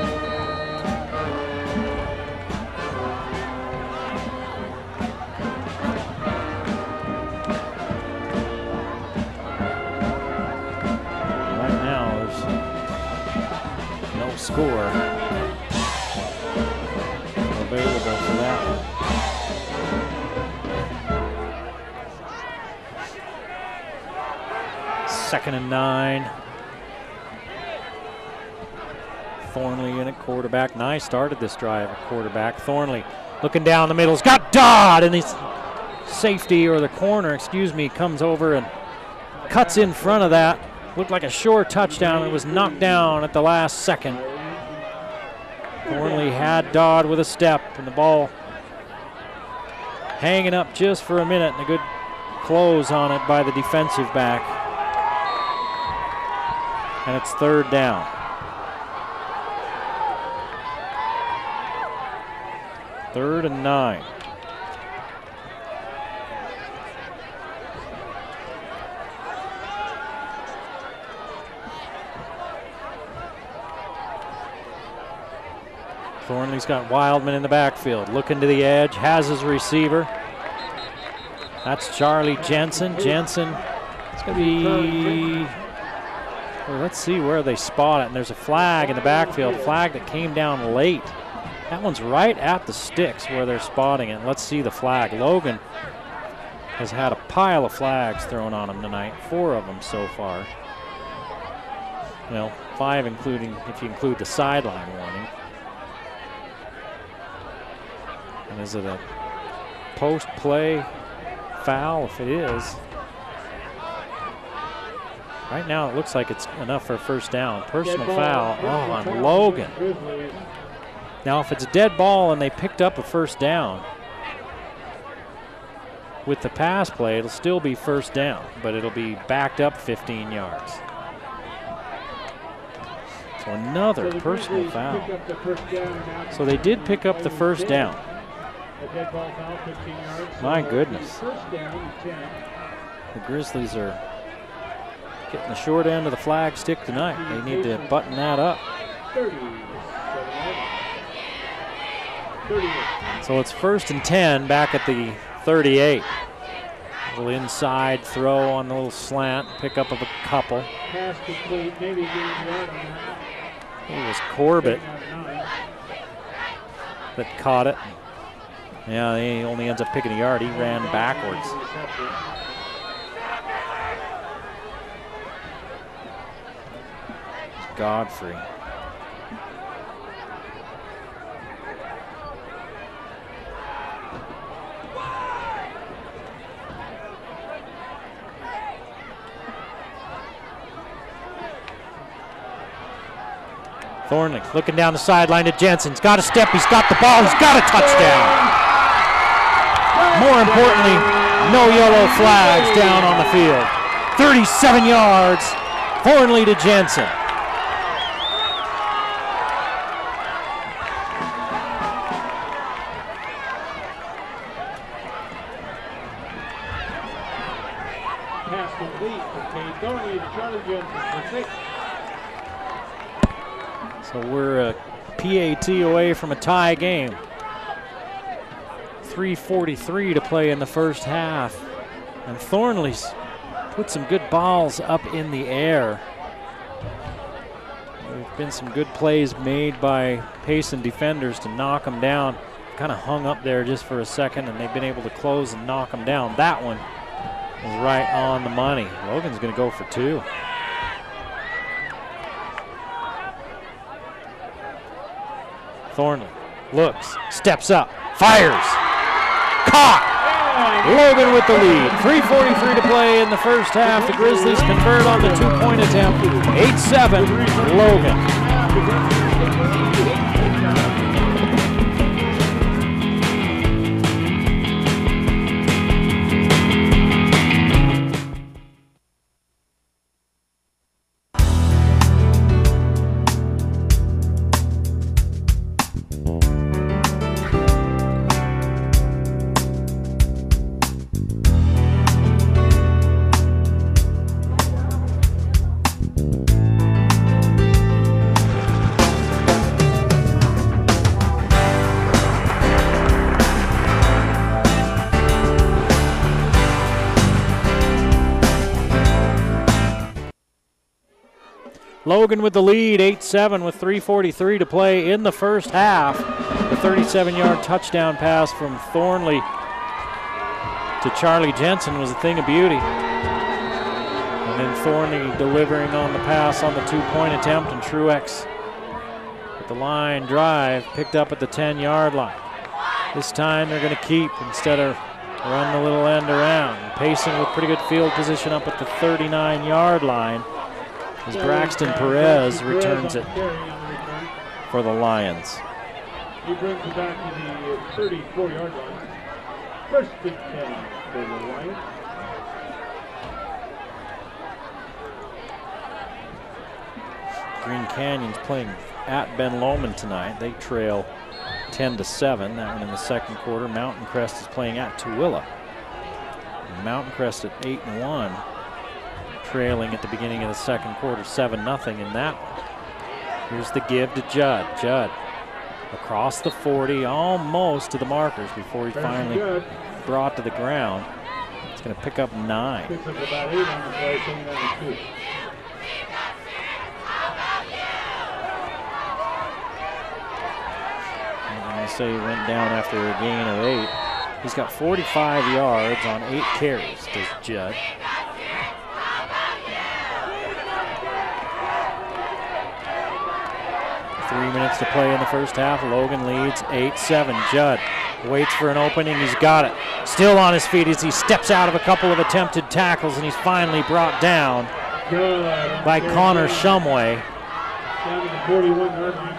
Score available for that one. 2nd and 9. Thornley in at quarterback. Nye started this drive at quarterback. Thornley looking down the middle. He's got Dodd, and his safety, or the corner, excuse me, comes over and cuts in front of that. Looked like a sure touchdown. It was knocked down at the last second. Thornley had Dodd with a step, and the ball hanging up just for a minute, and a good close on it by the defensive back. And it's 3rd down. Third and 9. Thornley's got Wildman in the backfield, looking to the edge, has his receiver. That's Charlie Jensen. Jensen, it's going to be, well, let's see where they spot it. And there's a flag in the backfield, flag that came down late. That one's right at the sticks where they're spotting it. Let's see the flag. Logan has had a pile of flags thrown on him tonight, 4 of them so far. Well, 5 including, if you include the sideline warning. And is it a post-play foul? If it is, right now it looks like it's enough for a 1st down. Personal foul on Logan. Now if it's a dead ball and they picked up a 1st down, with the pass play it'll still be 1st down, but it'll be backed up 15 yards. So another personal foul. So they did pick up the 1st down. My goodness. The Grizzlies are getting the short end of the flag stick tonight. They need to button that up. So it's 1st and 10 back at the 38. A little inside throw on the little slant, pick up of a couple. It was Corbett that caught it. Yeah, he only ends up picking a yard. He ran backwards. Godfrey. Thornley looking down the sideline to Jensen. He's got a step, he's got the ball, he's got a touchdown. More importantly, no yellow flags down on the field. 37 yards, Thornley to Jensen. Pass complete to Thornley to Charlie Jensen for 6. So we're a PAT away from a tie game. 3:43 to play in the 1st half. And Thornley's put some good balls up in the air. There's been some good plays made by Payson defenders to knock them down. Kind of hung up there just for a second, and they've been able to close and knock them down. That one was right on the money. Logan's going to go for 2. Thornley looks, steps up, fires, caught. Logan with the lead. 3:43 to play in the 1st half. The Grizzlies convert on the 2-point attempt. 8-7, Logan. Logan with the lead, 8-7 with 3:43 to play in the 1st half. The 37-yard touchdown pass from Thornley to Charlie Jensen was a thing of beauty. And then Thornley delivering on the pass on the 2-point attempt, and Truex with the line drive picked up at the 10-yard line. This time they're going to keep instead of run the little end around. Payson with pretty good field position up at the 39-yard line as Braxton Perez returns it for the Lions. He brings it back to the 34-yard line. First and 10 for the Lions. Green Canyon's playing at Ben Lomond tonight. They trail 10-7. That one in the second quarter. Mountain Crest is playing at Tooele. And Mountain Crest at 8-1, trailing at the beginning of the second quarter 7-0 in that one. Here's the give to Judd. Judd across the 40, almost to the markers before he finally brought to the ground. It's going to pick up 9. Picks up about 8 on the play, taking down to 2. I say he went down after a gain of 8. He's got 45 yards on 8 carries, does Judd. Three minutes to play in the first half. Logan leads 8-7. Judd waits for an opening. He's got it. Still on his feet as he steps out of a couple of attempted tackles, and he's finally brought down by Connor Shumway. Down to the 41-yard line.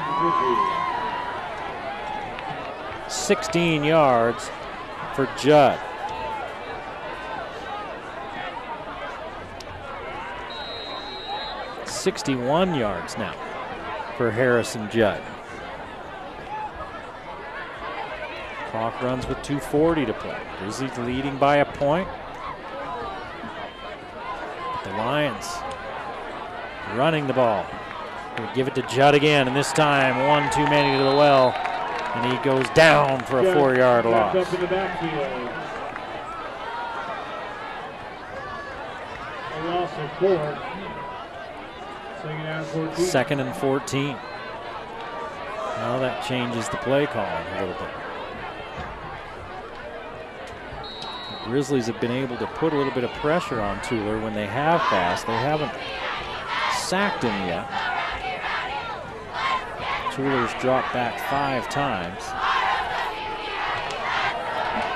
16 yards for Judd. $61 yards now for Harrison Judd. Clock runs with 2:40 to play. Grizzlies leading by a point. The Lions running the ball. They give it to Judd again, and this time one too many to the well. And he goes down for a 4-yard loss. Up in the backfield. A loss of 4. Second down 14. Second and 14. Now that changes the play calling a little bit. The Grizzlies have been able to put a little bit of pressure on Tueller when they have passed. They haven't sacked him yet. Tueller's dropped back 5 times.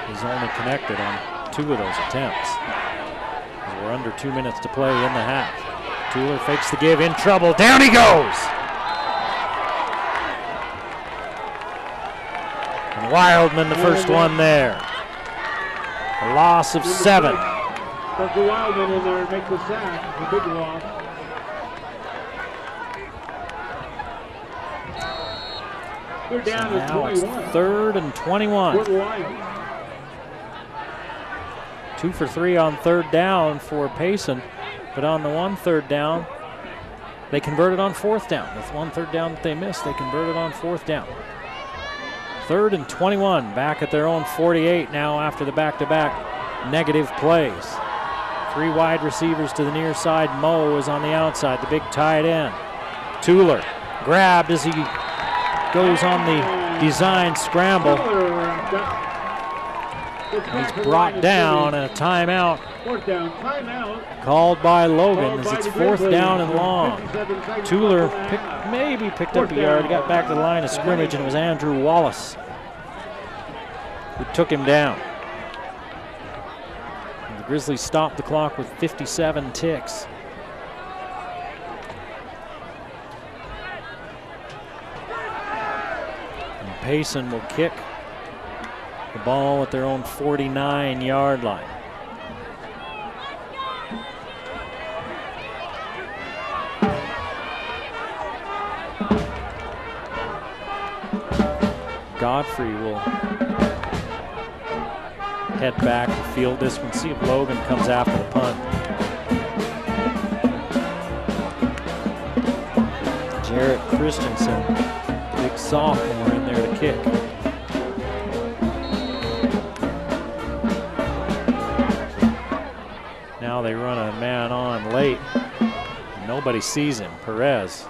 He's only connected on 2 of those attempts. We're under 2 minutes to play in the half. Tueller fakes the give, in trouble, down he goes! And Wildman the first one there. A loss of 7. Dr. Wildman in there and makes the sack. It's a big loss. They're down So to now 21. it's 3rd and 21. 2 for 3 on 3rd down for Payson, but on the 1 3rd down, they converted on 4th down. That's 1 3rd down that they missed. They converted on 4th down. 3rd and 21, back at their own 48 now after the back-to-back negative plays. 3 wide receivers to the near side. Moe is on the outside, the big tight end. Tueller grabbed as he goes on the design scramble. He's brought down, and a timeout called by Logan as it's 4th down and long. Tueller maybe picked up a yard, got back to the line of scrimmage, and it was Andrew Wallace who took him down. And the Grizzlies stopped the clock with 57 ticks. Payson will kick the ball at their own 49-yard line. Godfrey will head back to field this one, see if Logan comes after the punt. Jarrett Christensen, big sophomore, in there to kick. Now they run a man on late. Nobody sees him. Perez.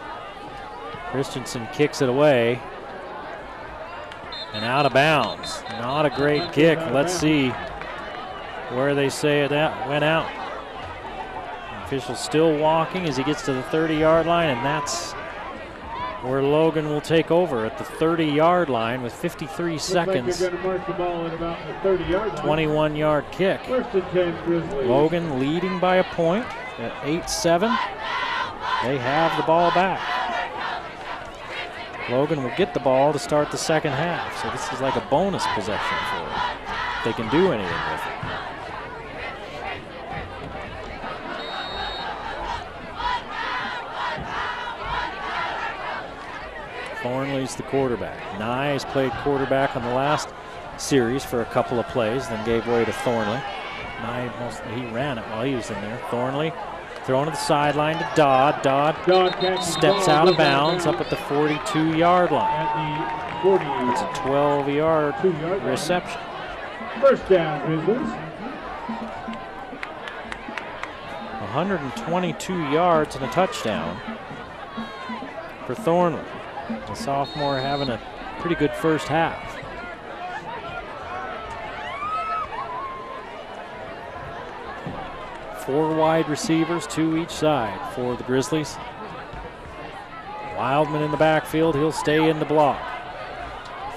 Christensen kicks it away. And out of bounds. Not a great kick. Let's see where they say it went out. Official still walking as he gets to the 30-yard line, and that's where Logan will take over at the 30-yard line with 53 seconds. Like they're going to mark the ball at about the 30-yard line. 21-yard kick. First and 10, Grizzlies. Logan leading by a point at 8-7. They have the ball back. Logan will get the ball to start the second half, so this is like a bonus possession for them. They can do anything with it. Thornley's the quarterback. Nye played quarterback on the last series for a couple of plays, then gave way to Thornley. Nye, he ran it while he was in there. Thornley throwing to the sideline to Dodd. Dodd steps out of bounds up at the 42-yard line. At the 40. It's a 12-yard reception. First down, Grizzlies. 122 yards and a touchdown for Thornley. The sophomore having a pretty good first half. Four wide receivers, two each side for the Grizzlies. Wildman in the backfield, he'll stay in the block.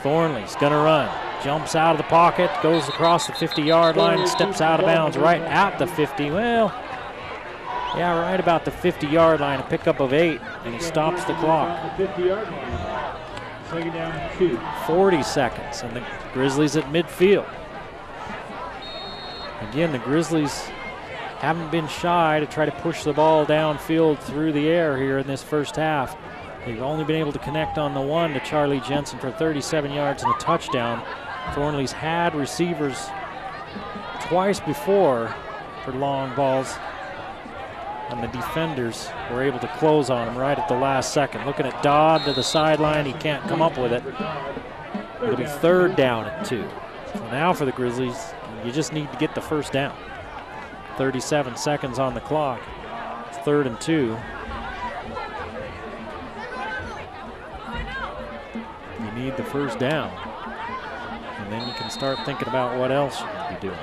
Thornley's gonna run, jumps out of the pocket, goes across the 50-yard line and steps out of bounds right at the 50. Well, yeah, right about the 50-yard line, a pickup of 8, and he stops the clock. 40 seconds, and the Grizzlies at midfield. Again, the Grizzlies haven't been shy to try to push the ball downfield through the air here in this first half. They've only been able to connect on the one to Charlie Jensen for 37 yards and a touchdown. Thornley's had receivers twice before for long balls, and the defenders were able to close on him right at the last second. Looking at Dodd to the sideline, he can't come up with it. It'll be third down at 2. So now for the Grizzlies, you just need to get the first down. 37 seconds on the clock. It's 3rd and 2. You need the first down, and then you can start thinking about what else you could be doing.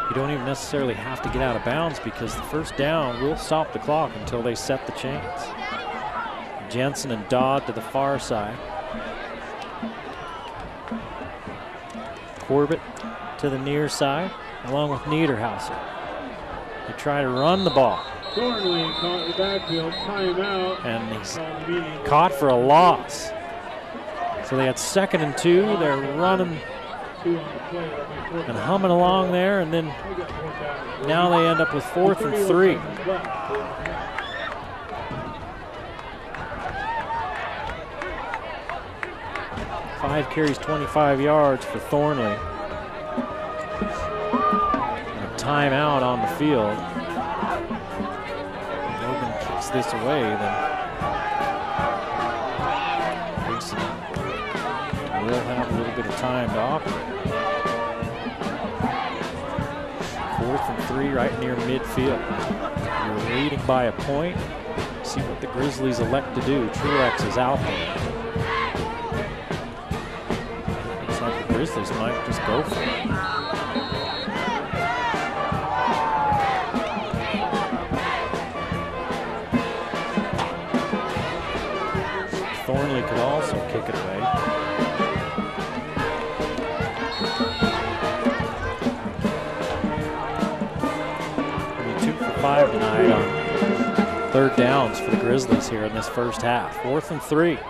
You don't even necessarily have to get out of bounds because the first down will stop the clock until they set the chains. Jensen and Dodd to the far side. Corbett to the near side, along with Niederhauser. They try to run the ball. Thornley caught the backfield, timeout. And he's caught for a loss. So they had 2nd and 2. They're running and humming along there, and then now they end up with 4th and 3. Five carries, 25 yards for Thornley. And a timeout on the field. Logan kicks this away, then Payson will have a little bit of time to operate. 4th and 3 right near midfield. You're leading by a point. See what the Grizzlies elect to do. Truex is out there. Looks like the Grizzlies might just go for it. Thornley could also kick it away. 5 tonight on 3rd downs for the Grizzlies here in this first half. 4th and 3. The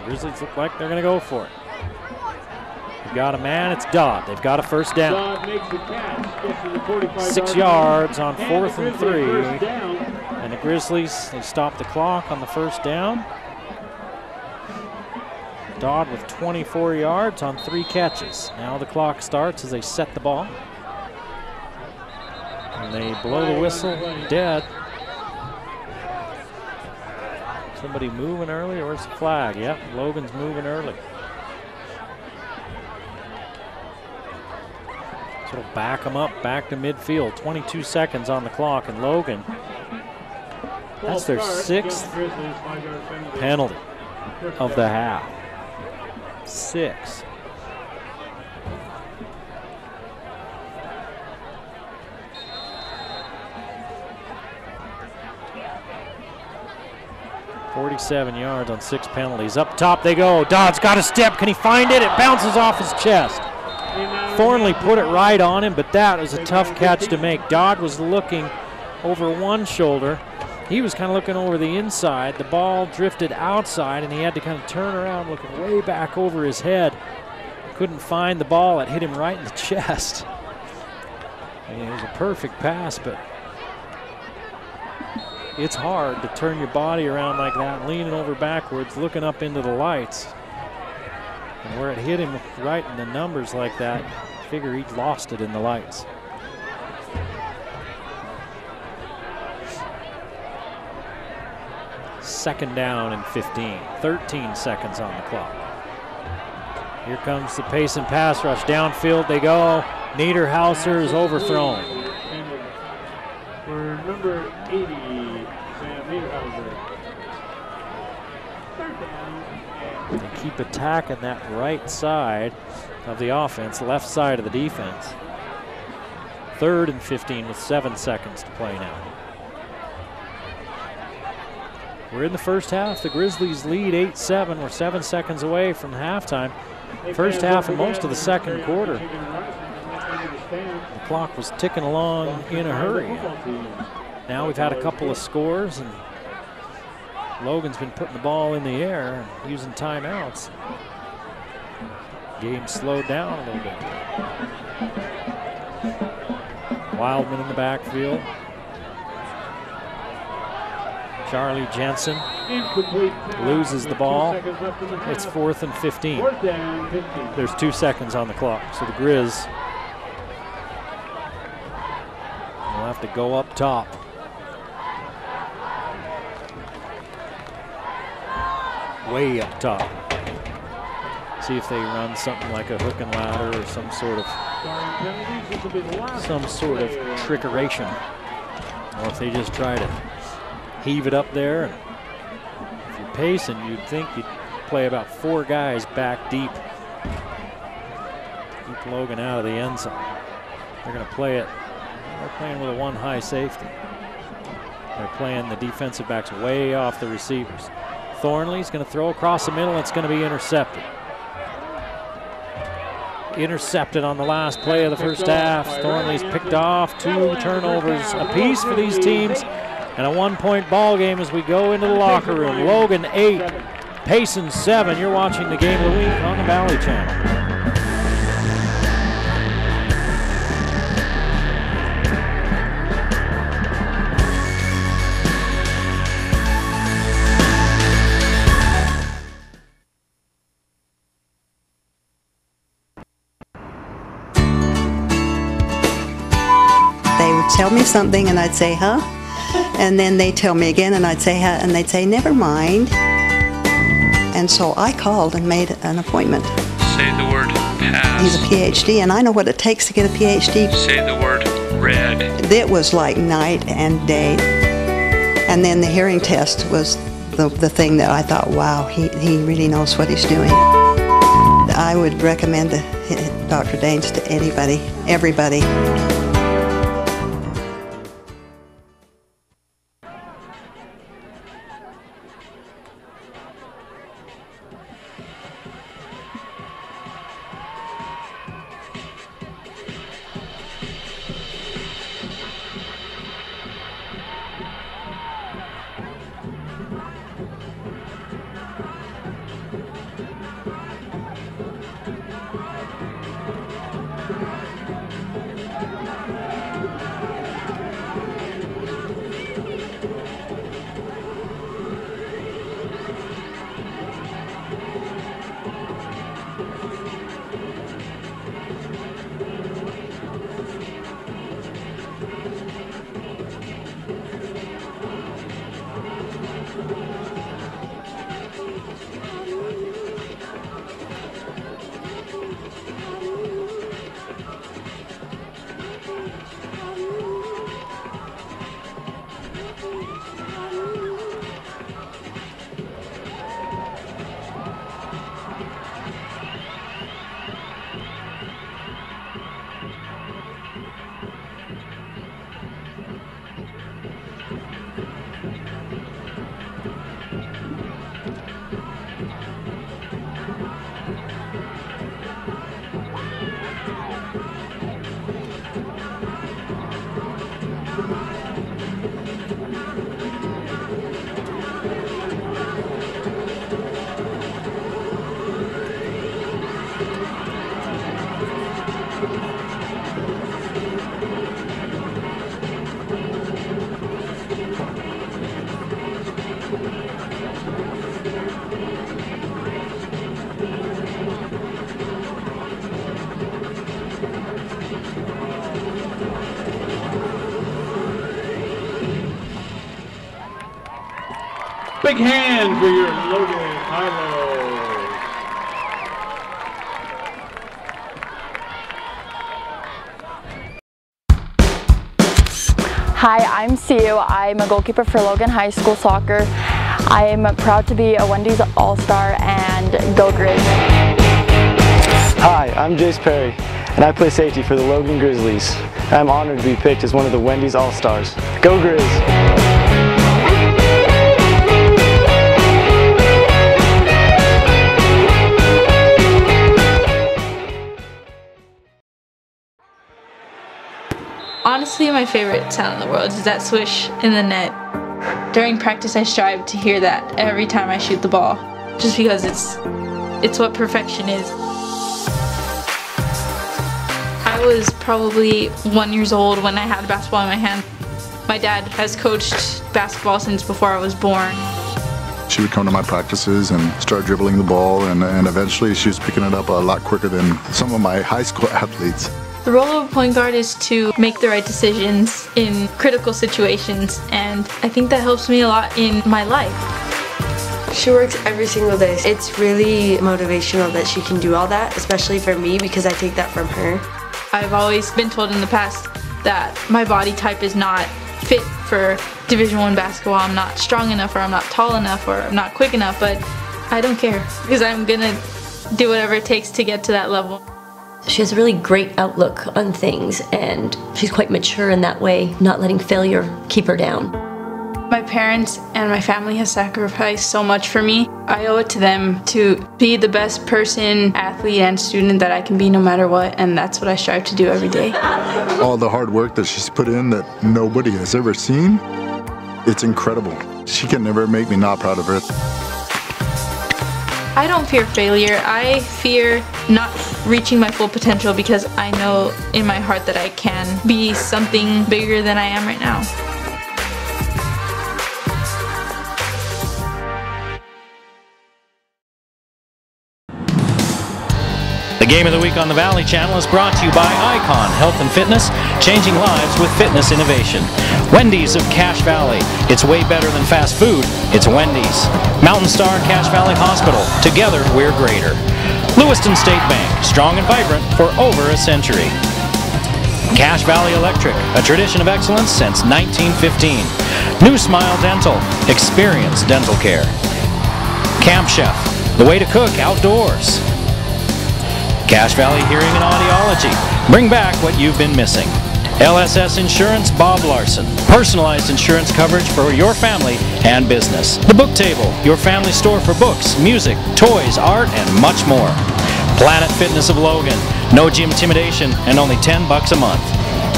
Grizzlies look like they're going to go for it. They've got a man, it's Dodd. They've got a first down. Dodd makes the catch, gets to the 45-yard 6 yards on 4th and 3. And the Grizzlies, they stop the clock on the first down. Dodd with 24 yards on 3 catches. Now the clock starts as they set the ball. And they blow the whistle, dead. Somebody moving early, or where's the flag? Yep, Logan's moving early. So it'll back them up, back to midfield. 22 seconds on the clock, and Logan, that's their 6th penalty of the half. 6. 47 yards on 6 penalties. Up top they go. Dodd's got a step. Can he find it? It bounces off his chest. Thornley put it right on him, but that was a tough catch to make. Dodd was looking over one shoulder. He was kind of looking over the inside. The ball drifted outside, and he had to kind of turn around looking way back over his head. Couldn't find the ball. It hit him right in the chest. I mean, it was a perfect pass, but it's hard to turn your body around like that, leaning over backwards, looking up into the lights. And where it hit him right in the numbers like that, figure he lost it in the lights. Second down and 15, 13 seconds on the clock. Here comes the Payson pass rush. Downfield they go. Niederhauser is overthrown. For number 80, Sam Niederhauser. They keep attacking that right side of the offense, left side of the defense. 3rd and 15 with 7 seconds to play now. We're in the first half. The Grizzlies lead 8-7. We're 7 seconds away from halftime. First half and most of the second quarter. The clock was ticking along in a hurry. Now we've had a couple of scores, and Logan's been putting the ball in the air and using timeouts. Game slowed down a little bit. Wildman in the backfield. Charlie Jensen loses the ball. It's 4th and 15. There's 2 seconds on the clock, so the Grizz will have to go up top. Way up top. See if they run something like a hook and ladder or some sort of trickeration, or if they just try to heave it up there. And if you're Payson, you'd think you'd play about 4 guys back deep. Keep Logan out of the end zone. They're going to play it. They're playing with a 1 high safety. They're playing the defensive backs way off the receivers. Thornley's going to throw across the middle. It's going to be intercepted. Intercepted on the last play of the first half. Thornley's picked off. 2 turnovers apiece for these teams. And a 1-point ball game as we go into the locker room. Logan 8, Payson 7. You're watching the Game of the Week on the Valley Channel. They would tell me something and I'd say, huh? And then they tell me again and I'd say, huh? And they'd say, never mind. And so I called and made an appointment. Say the word pass. He's a PhD, and I know what it takes to get a PhD. Say the word red. It was like night and day. And then the hearing test was the thing that I thought, wow, he really knows what he's doing. I would recommend Dr. Daines to anybody, everybody. big hand for your Logan High. Hi, I'm Sue. I'm a goalkeeper for Logan High School soccer. I am proud to be a Wendy's All-Star and go Grizz. Hi, I'm Jace Perry, and I play safety for the Logan Grizzlies. I'm honored to be picked as one of the Wendy's All-Stars. Go Grizz! Honestly, my favorite sound in the world is that swish in the net. During practice, I strive to hear that every time I shoot the ball, just because it's what perfection is. I was probably 1 year old when I had a basketball in my hand. My dad has coached basketball since before I was born. She would come to my practices and start dribbling the ball, and eventually she was picking it up a lot quicker than some of my high school athletes. The role of a point guard is to make the right decisions in critical situations, and I think that helps me a lot in my life. She works every single day. It's really motivational that she can do all that, especially for me because I take that from her. I've always been told in the past that my body type is not fit for Division I basketball. I'm not strong enough, or I'm not tall enough, or I'm not quick enough, but I don't care because I'm gonna do whatever it takes to get to that level. She has a really great outlook on things, and she's quite mature in that way, not letting failure keep her down. My parents and my family have sacrificed so much for me. I owe it to them to be the best person, athlete, and student that I can be no matter what, and that's what I strive to do every day. All the hard work that she's put in that nobody has ever seen, it's incredible. She can never make me not proud of her. I don't fear failure. I fear not reaching my full potential because I know in my heart that I can be something bigger than I am right now. The Game of the Week on the Valley Channel is brought to you by Icon Health and Fitness, changing lives with fitness innovation. Wendy's of Cache Valley. It's way better than fast food. It's Wendy's. Mountain Star Cache Valley Hospital. Together, we're greater. Lewiston State Bank. Strong and vibrant for over a century. Cache Valley Electric. A tradition of excellence since 1915. New Smile Dental. Experience dental care. Camp Chef. The way to cook outdoors. Cache Valley Hearing and Audiology. Bring back what you've been missing. LSS Insurance, Bob Larson. Personalized insurance coverage for your family and business. The Book Table, your family store for books, music, toys, art, and much more. Planet Fitness of Logan. No gym intimidation and only $10 a month.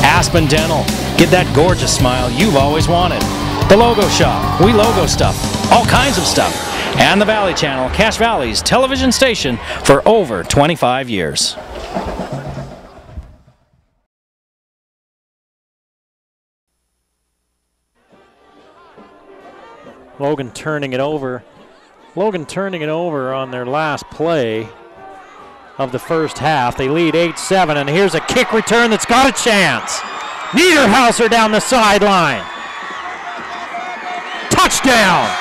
Aspen Dental. Get that gorgeous smile you've always wanted. The Logo Shop. We logo stuff. All kinds of stuff. And the Valley Channel, Cache Valley's television station for over 25 years. Logan turning it over. Logan turning it over on their last play of the first half. They lead 8-7, and here's a kick return that's got a chance. Niederhauser down the sideline. Touchdown!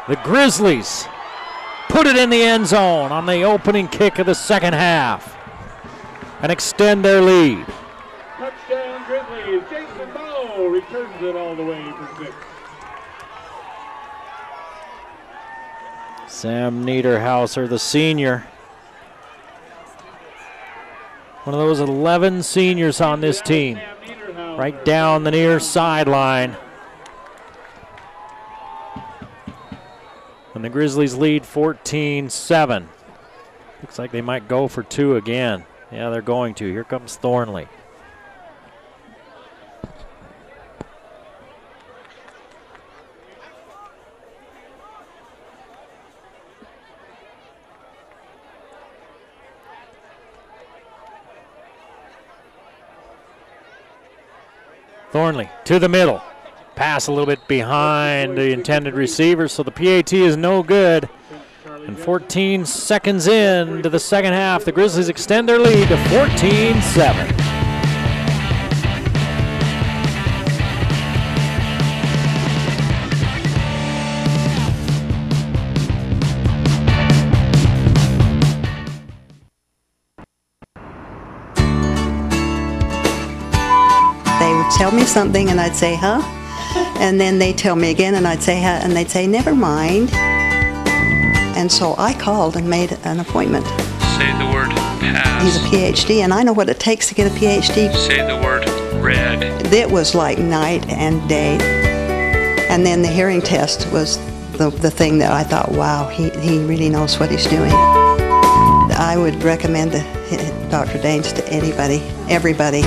The Grizzlies put it in the end zone on the opening kick of the second half and extend their lead. Touchdown Grizzlies. Jason Bowe returns it all the way for 6. Sam Niederhauser, the senior. One of those 11 seniors on this team. Right down the near sideline. And the Grizzlies lead 14-7. Looks like they might go for 2 again. Yeah, they're going to. Here comes Thornley. Thornley to the middle. Pass a little bit behind the intended receiver, so the PAT is no good. And 14 seconds into the second half, the Grizzlies extend their lead to 14-7. They would tell me something and I'd say, huh? And then they'd tell me again and I'd say, huh? And they'd say, never mind. And so I called and made an appointment. Say the word pass. He's a PhD, and I know what it takes to get a PhD. Say the word red. It was like night and day. And then the hearing test was the thing that I thought, wow, he really knows what he's doing. I would recommend Dr. Daines to anybody, everybody.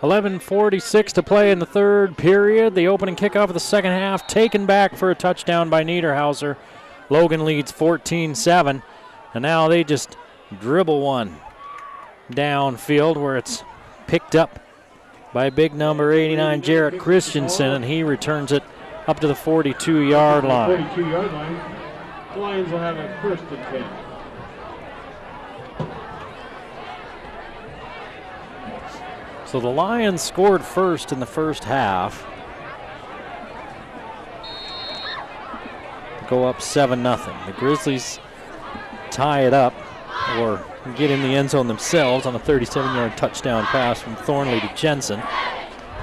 11:46 to play in the third period. The opening kickoff of the second half taken back for a touchdown by Niederhauser. Logan leads 14-7, and now they just dribble one downfield where it's picked up by big number 89 Jarrett Christensen, and he returns it up to the 42-yard line. 42-yard line. The Lions will have a 1st and 10. So the Lions scored first in the first half. Go up 7-0. The Grizzlies tie it up or get in the end zone themselves on a 37-yard touchdown pass from Thornley to Jensen.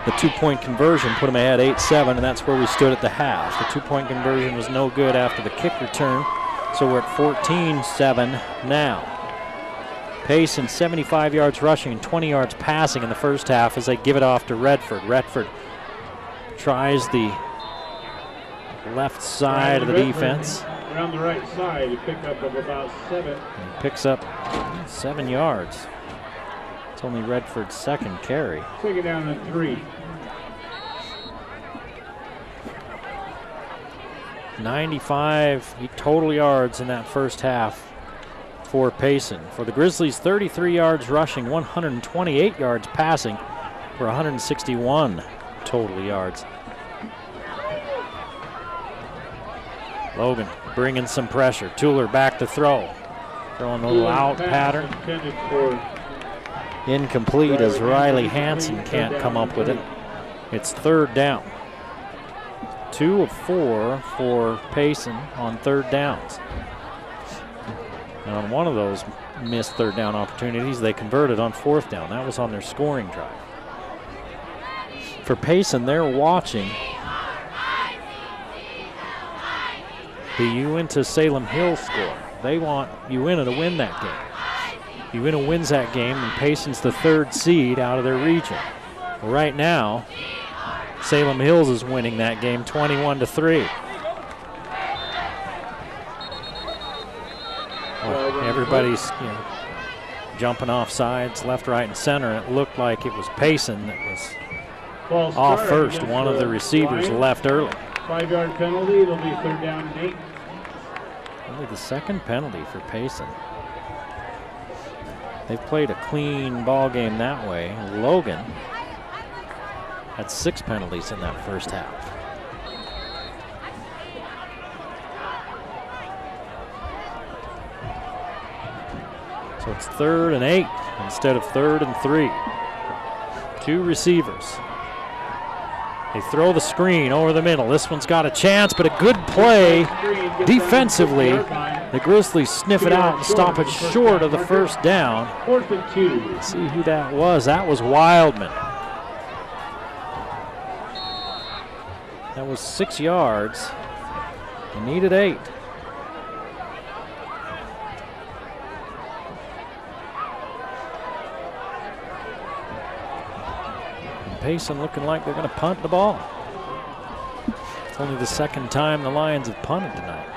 The 2-point conversion put them ahead 8-7, and that's where we stood at the half. The 2-point conversion was no good after the kick return, so we're at 14-7 now. Payson 75 yards rushing and 20 yards passing in the first half as they give it off to Redford. Redford tries the left side of the defense. Around the right side, a pickup of about 7. And picks up 7 yards. It's only Redford's second carry. Take it down to 3. 95 total yards in that first half for Payson. For the Grizzlies, 33 yards rushing, 128 yards passing for 161 total yards. Logan bringing some pressure. Tueller back to throw. Throwing a little out pattern. Incomplete as Riley Hansen can't come up with it. It's 3rd down. 2 of 4 for Payson on 3rd downs. And on one of those missed 3rd down opportunities, they converted on 4th down. That was on their scoring drive. For Payson, they're watching the Uinta Salem Hill score. They want Uinta to win that game. Uinta wins that game, and Payson's the 3rd seed out of their region. Well, right now, Salem Hills is winning that game 21-3. Well, everybody's jumping off sides, left, right, and center. It looked like it was Payson that was off first. One of the receivers left early. 5-yard penalty. It'll be 3rd down and 8. Only the 2nd penalty for Payson. They've played a clean ball game that way. Logan had 6 penalties in that first half. So it's 3rd and 8 instead of 3rd and 3. 2 receivers. They throw the screen over the middle. This one's got a chance, but a good play defensively. The Grizzlies sniff it out and stop it short of the 1st down. 4th and 2. Let's see who that was. That was Wildman. That was 6 yards. They needed 8. Payson looking like they're going to punt the ball. It's only the 2nd time the Lions have punted tonight.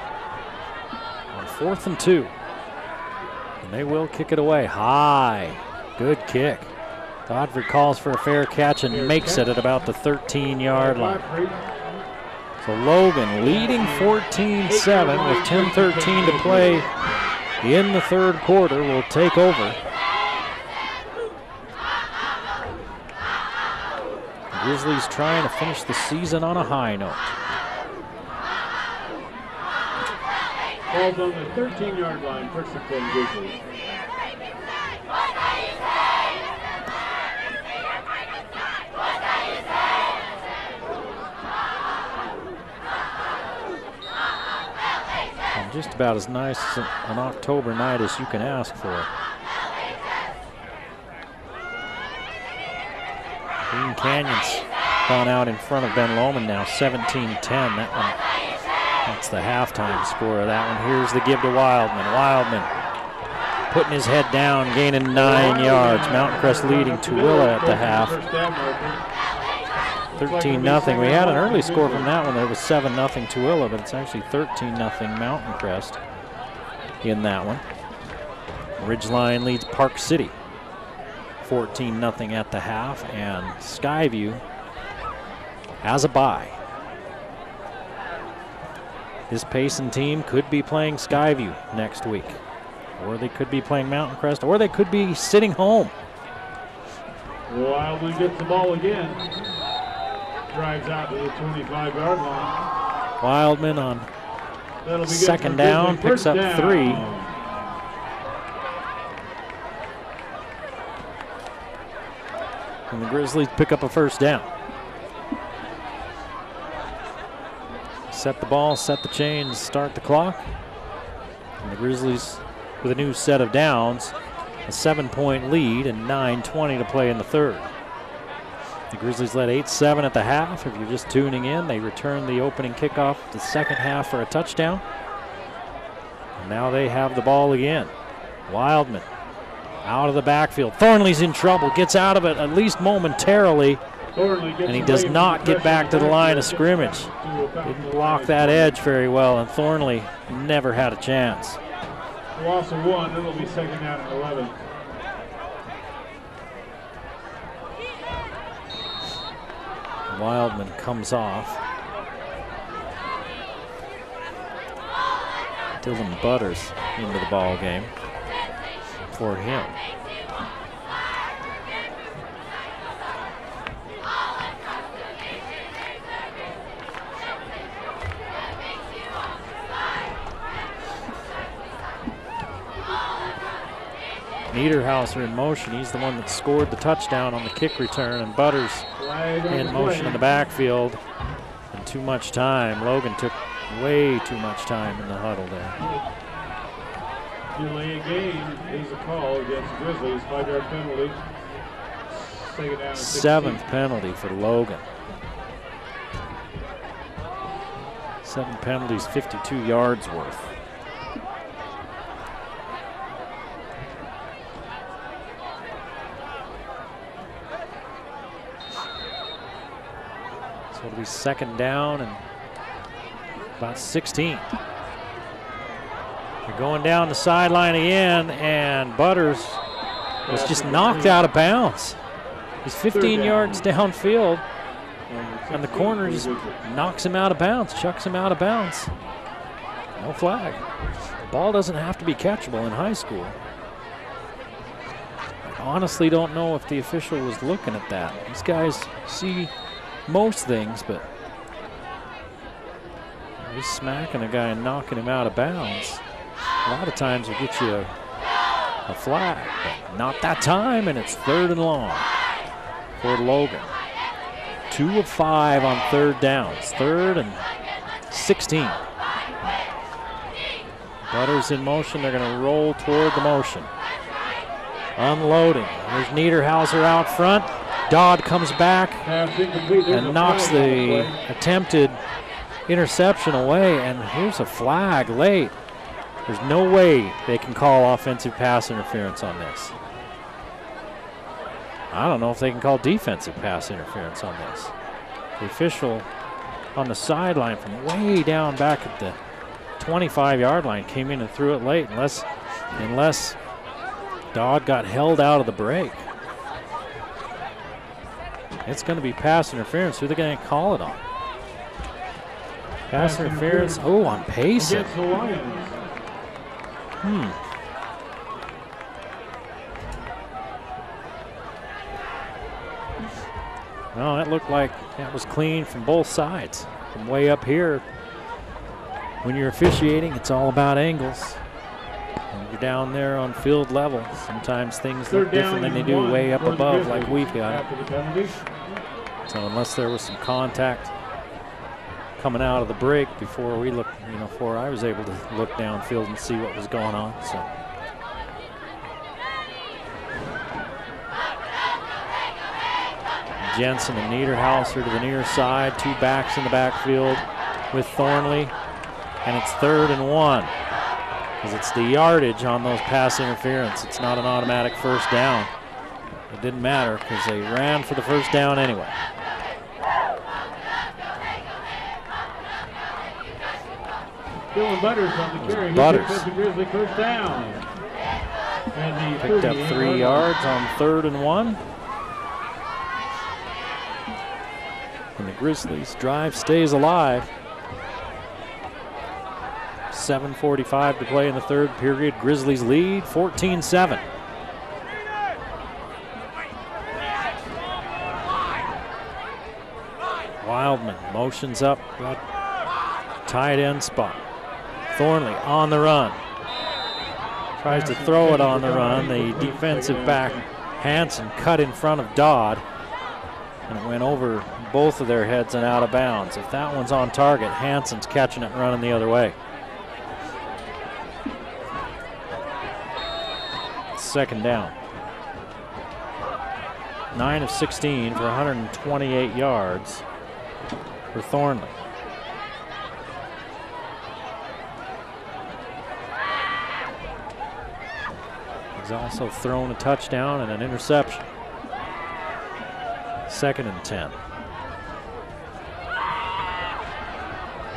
On 4th and 2. And they will kick it away. High. Good kick. Godfrey calls for a fair catch and makes it at about the 13-yard line. So Logan leading 14-7 with 10:13 to play in the 3rd quarter will take over. Grizzlies trying to finish the season on a high note. Ball's on the 13-yard line, first and 10 Grizzlies. Just about as nice an October night as you can ask for. Green Canyon's gone out in front of Ben Lomond now, 17-10. That's the halftime score of that one. Here's the give to Wildman. Wildman putting his head down, gaining 9 yards. Mountain Crest leading Tooele at the half. 13-0. We had an early score from that one. It was 7-0 Tooele, but it's actually 13-0 Mountain Crest in that one. Ridgeline leads Park City 14-0 at the half, and Skyview has a bye. This Payson team could be playing Skyview next week, or they could be playing Mountain Crest, or they could be sitting home. Wildman gets the ball again. Drives out to the 25-yard line. Wildman on second down, picks up 3. And the Grizzlies pick up a first down. Set the ball, set the chains, start the clock. And the Grizzlies with a new set of downs, a 7-point lead and 9:20 to play in the third. The Grizzlies led 8-7 at the half. If you're just tuning in, they returned the opening kickoff the second half for a touchdown. And now they have the ball again. Wildman out of the backfield. Thornley's in trouble, gets out of it at least momentarily, and he does not get back to the line of scrimmage. Didn't block that edge very well, and Thornley never had a chance. Loss of 1, it'll be second down and 11. Wildman comes off. Dylan Butters into the ball game for him. Niederhauser in motion. He's the one that scored the touchdown on the kick return, and Butters in motion in the backfield. And too much time. Logan took way too much time in the huddle there. Delay a game is a call against the Grizzlies. 5-yard penalty. Take it down to 16. 7th penalty for Logan. 7 penalties, 52 yards worth. So it'll be second down and about 16. They're going down the sideline again, and Butters was just knocked out of bounds. He's 15 yards downfield, and the corner just knocks him out of bounds, chucks him out of bounds. No flag. The ball doesn't have to be catchable in high school. I honestly don't know if the official was looking at that. These guys see most things, but he's smacking a guy and knocking him out of bounds. A lot of times will get you a flag, but not that time, and it's 3rd and long for Logan. 2 of 5 on 3rd downs, 3rd and 16. Butters in motion. They're going to roll toward the motion. Unloading. There's Niederhauser out front. Dodd comes back and knocks the attempted interception away, and here's a flag late. There's no way they can call offensive pass interference on this. I don't know if they can call defensive pass interference on this. The official on the sideline from way down back at the 25-yard line came in and threw it late, unless Dodd got held out of the break. It's going to be pass interference. Who are they going to call it on? Pass interference. Oh, on Payson. No, it looked like that was clean from both sides. From way up here, when you're officiating, it's all about angles. When you're down there on field level, sometimes things look different than they do way up above like we've got it. So unless there was some contact coming out of the break before we looked, before I was able to look downfield and see what was going on. So. Jensen and Niederhauser to the near side, 2 backs in the backfield with Thornley, and it's 3rd and 1. Because it's the yardage on those pass interference. It's not an automatic first down. It didn't matter because they ran for the first down anyway. Dylan Butters on the carry. Butters. He picks up the Grizzly first down. And the picked up 3 yards on 3rd and 1. And the Grizzlies' drive stays alive. 7:45 to play in the 3rd period. Grizzlies lead 14-7. Wildman motions up, tight end spot. Thornley on the run. Tries to throw it on the run. The defensive back, Hansen, cut in front of Dodd. And it went over both of their heads and out of bounds. If that one's on target, Hansen's catching it and running the other way. 2nd down. 9 of 16 for 128 yards for Thornley. He's also thrown a touchdown and an interception. 2nd and 10.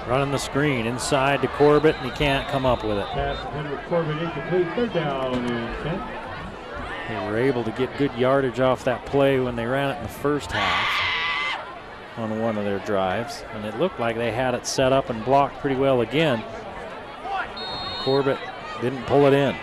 Running the screen inside to Corbett, and he can't come up with it. Pass to Corbett incomplete. 3rd down and 10. They were able to get good yardage off that play when they ran it in the first half on one of their drives, and it looked like they had it set up and blocked pretty well again. Corbett didn't pull it in.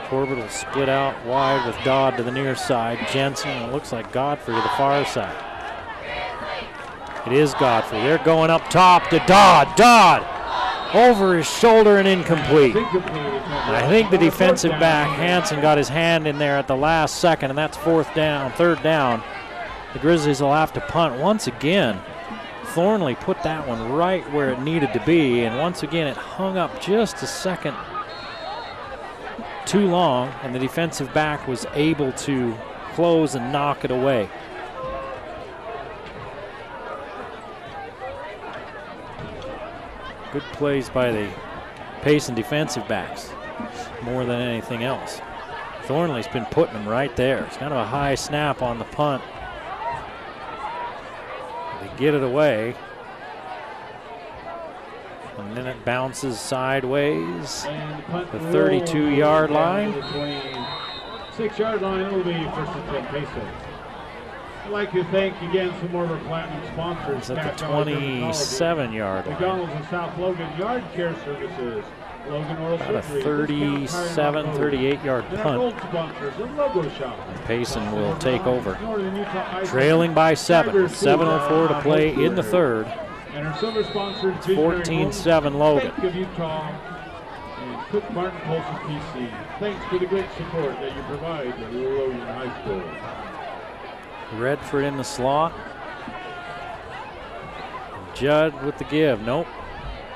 Corbett will split out wide with Dodd to the near side. Jensen, and it looks like Godfrey to the far side. It is Godfrey. They're going up top to Dodd. Dodd over his shoulder and incomplete. And I think the defensive back, Hansen, got his hand in there at the last second, and that's 3rd down. The Grizzlies will have to punt once again. Thornley put that one right where it needed to be, and once again it hung up just a second too long, and the defensive back was able to close and knock it away. Good plays by the Payson defensive backs more than anything else. Thornley's been putting them right there. It's kind of a high snap on the punt. They get it away. And then it bounces sideways. The 32-yard line. 6-yard line, it'll be 1st and 10 Payson. I'd like to thank again some more of our platinum sponsors. It's at the 27-yard line. McDonald's and South Logan Yard Care Services. Logan Oral About a Surgery. 37, 38-yard punt. Sponsors, the Logo Shop. Payson will take over. Trailing by 7. 7:04 to play in the 3rd. And our silver sponsors, 14-7 Logan. Bank of Utah and Cook Martin Colson PC. Thanks for the great support that you provide to Logan High School. Redford in the slot. Judd with the give. Nope.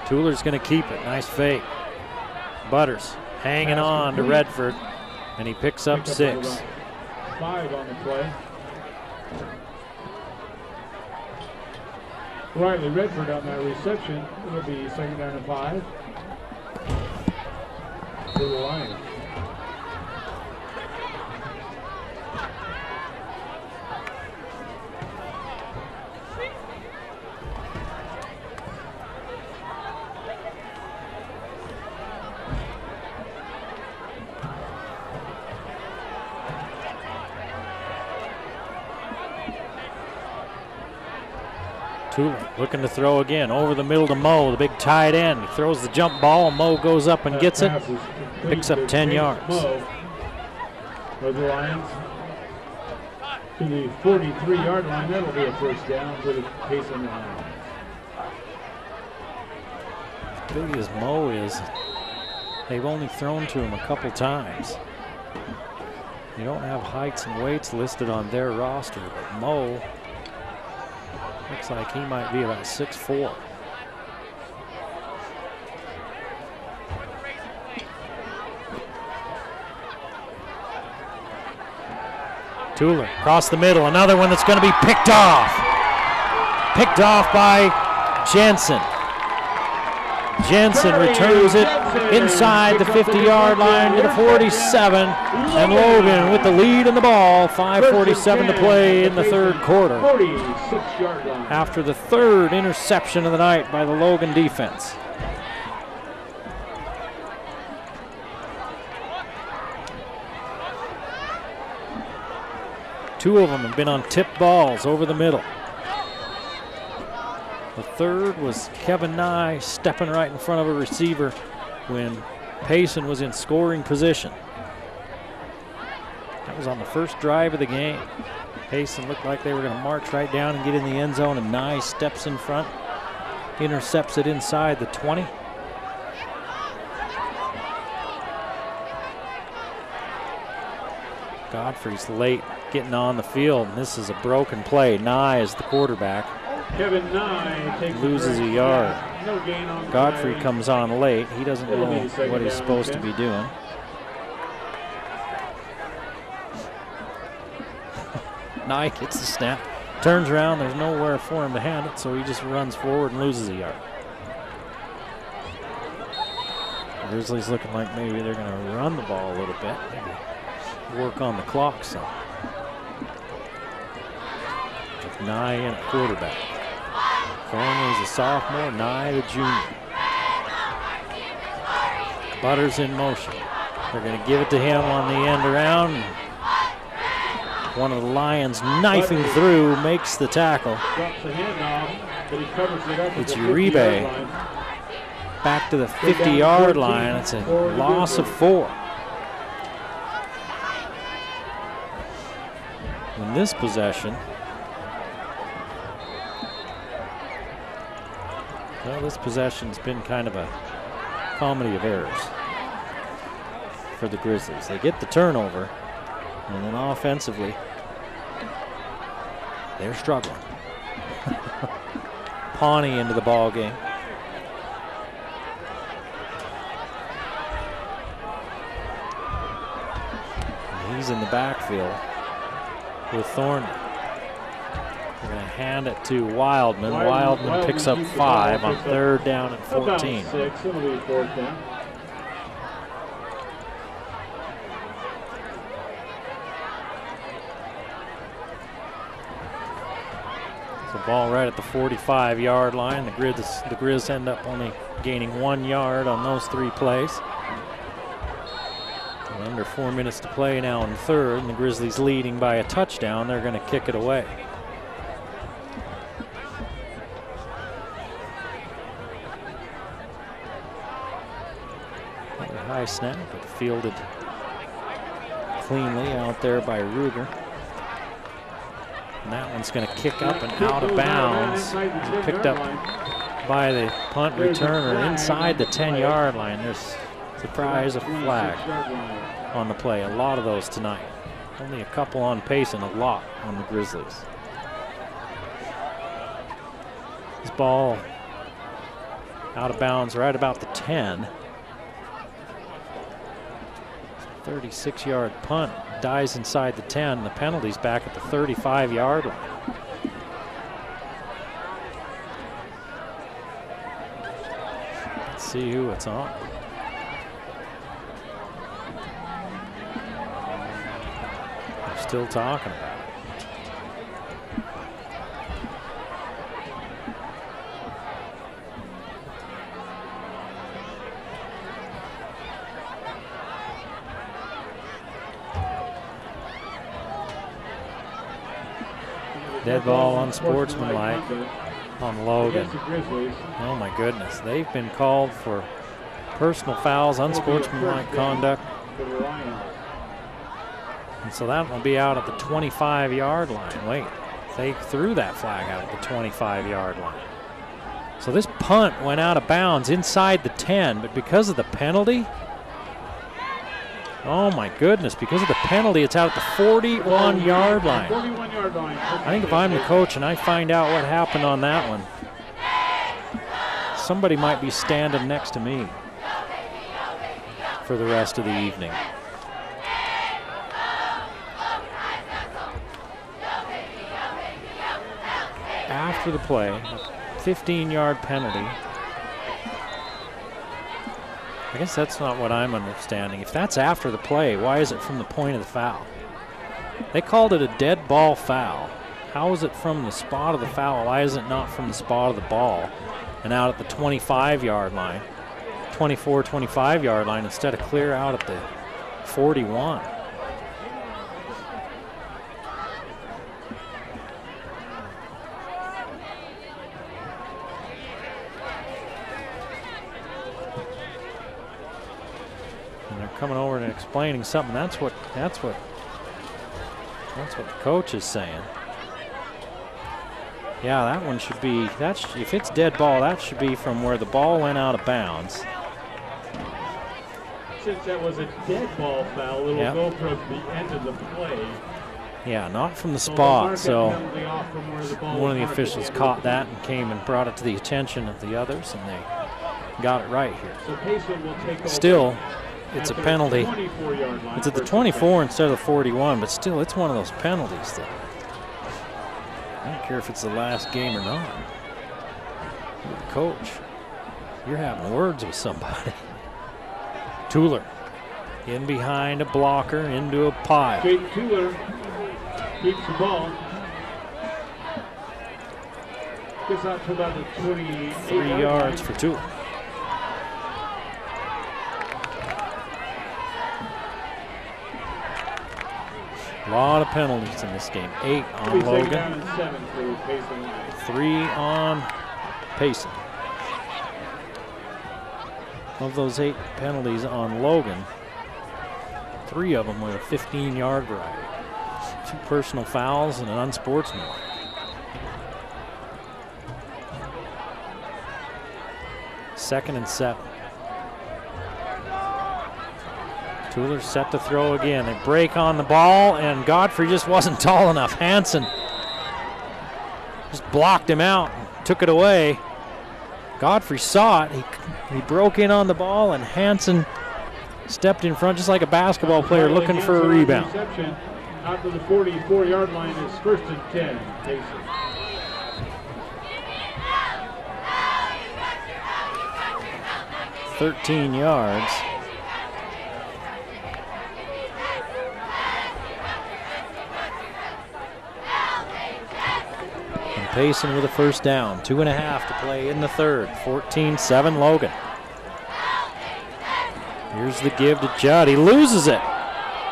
Tooler's going to keep it. Nice fake. Butters hanging on to Redford, and he picks up 6. 5 on the play. Riley Redford on that reception. It'll be 2nd down and 5 for the Lions. Tulin looking to throw again. Over the middle to Mo, the big tight end. He throws the jump ball. Mo goes up and gets it. Picks up 10 yards. For the Lions to the 43-yard line. That'll be a first down for the Payson Lions. As big as Mo is, they've only thrown to him a couple times. They don't have heights and weights listed on their roster, but Mo looks like he might be about 6'4". Tuller across the middle, another one that's going to be picked off. Picked off by Jensen. Jensen returns it inside the 50-yard line to the 47, and Logan with the lead in the ball. 5:47 to play in the third quarter. After the third interception of the night by the Logan defense. Two of them have been on tipped balls over the middle. The third was Kevin Nye stepping right in front of a receiver when Payson was in scoring position. That was on the first drive of the game. Payson looked like they were going to march right down and get in the end zone, and Nye steps in front, intercepts it inside the 20. Godfrey's late getting on the field, and this is a broken play. Nye is the quarterback. Kevin Nye takes loses a yard. No gain on Godfrey play. comes on late. He doesn't know what he's supposed to be doing. Nye gets the snap, turns around, there's nowhere for him to hand it, so he just runs forward and loses a yard. The Grizzlies looking like maybe they're going to run the ball a little bit, maybe work on the clock some. With Nye in at quarterback. Thornley's a sophomore, Nye the junior. Butters in motion. They're going to give it to him on the end around. One of the Lions knifing through, makes the tackle. It's Uribe back to the 50-yard line. It's a loss of 4. In this possession, well, this possession's been kind of a comedy of errors for the Grizzlies. They get the turnover, and then offensively, they're struggling. Pawnee into the ball game. And he's in the backfield with Thornley. They're going to hand it to Wildman. Wildman picks up 5 on 3rd down and 14. About 6, it'll be 4th down. The ball right at the 45-yard line. The Grizz end up only gaining 1 yard on those 3 plays. And under 4 minutes to play now in 3rd, and the Grizzlies leading by a touchdown. They're going to kick it away. Another high snap, but fielded cleanly out there by Ruger. And that one's going to kick up and out of bounds. Picked up by the punt returner inside the 10-yard line. There's surprise, a flag on the play. A lot of those tonight. Only a couple on Payson, a lot on the Grizzlies. This ball out of bounds right about the 10. 36-yard punt dies inside the 10. The penalty's back at the 35-yard line. Let's see who it's on. They're still talking about it. Dead ball unsportsmanlike. on Logan. Oh my goodness, they've been called for personal fouls, unsportsmanlike conduct. And so that will be out at the 25-yard line. Wait, they threw that flag out at the 25-yard line. So this punt went out of bounds inside the 10, but because of the penalty, oh my goodness, because of the penalty, it's out at the 41-yard line. I think if I'm the coach and I find out what happened on that one, somebody might be standing next to me for the rest of the evening. After the play, a 15-yard penalty. I guess that's not what I'm understanding. If that's after the play, why is it from the point of the foul? They called it a dead ball foul. How is it from the spot of the foul? Why is it not from the spot of the ball and out at the 25-yard line, 24, 25-yard line instead of clear out at the 41? Coming over and explaining something. That's what the coach is saying. Yeah, that one should be. If it's dead ball, that should be from where the ball went out of bounds. Since that was a dead ball foul, it'll go from the end of the play. Yeah, not from the spot. So one of the officials caught that and came and brought it to the attention of the others, and they got it right here. So Payson will take still. It's a penalty. It's at the 24 instead of the 41, but still, it's one of those penalties that I don't care if it's the last game or not. You're the coach. You're having words with somebody. Tuller in behind a blocker into a pile. Jake Tuller keeps the ball. Gets out to about the 28. 3 yards for Tuller. A lot of penalties in this game. 8 on Logan. 3 on Payson. Of those 8 penalties on Logan, 3 of them were a 15-yard variety. 2 personal fouls and an unsportsmanlike. Second and 7. Tuller set to throw again. They break on the ball, and Godfrey just wasn't tall enough. Hansen just blocked him out and took it away. Godfrey saw it. He broke in on the ball, and Hansen stepped in front just like a basketball player looking for a rebound. Out to the 44-yard line is 1st and 10. Payson. $13 yards. Payson with a first down. 2.5 to play in the third. 14-7 Logan. Here's the give to Judd. He loses it.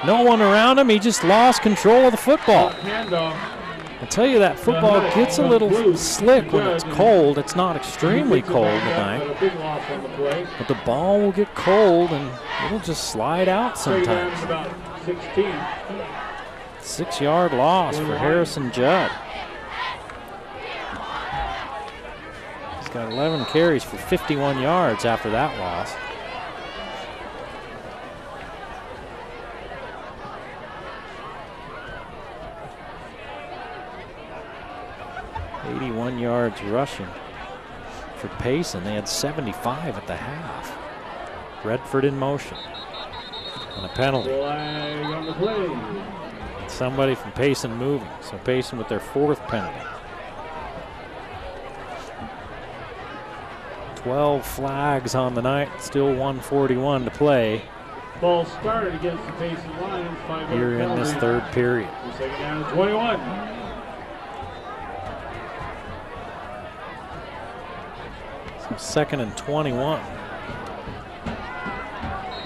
No one around him. He just lost control of the football. I tell you, that football gets a little slick when it's cold. It's not extremely cold tonight. But the ball will get cold and it'll just slide out sometimes. 6-yard loss for Harrison Judd. Got 11 carries for 51 yards after that loss. $81 yards rushing for Payson. They had 75 at the half. Redford in motion. And a penalty. Somebody from Payson moving. So Payson with their 4th penalty. 12 flags on the night, still 1:41 to play. Ball started against the Payson Lions. Here in this third period. Second down to 21. So 2nd and 21.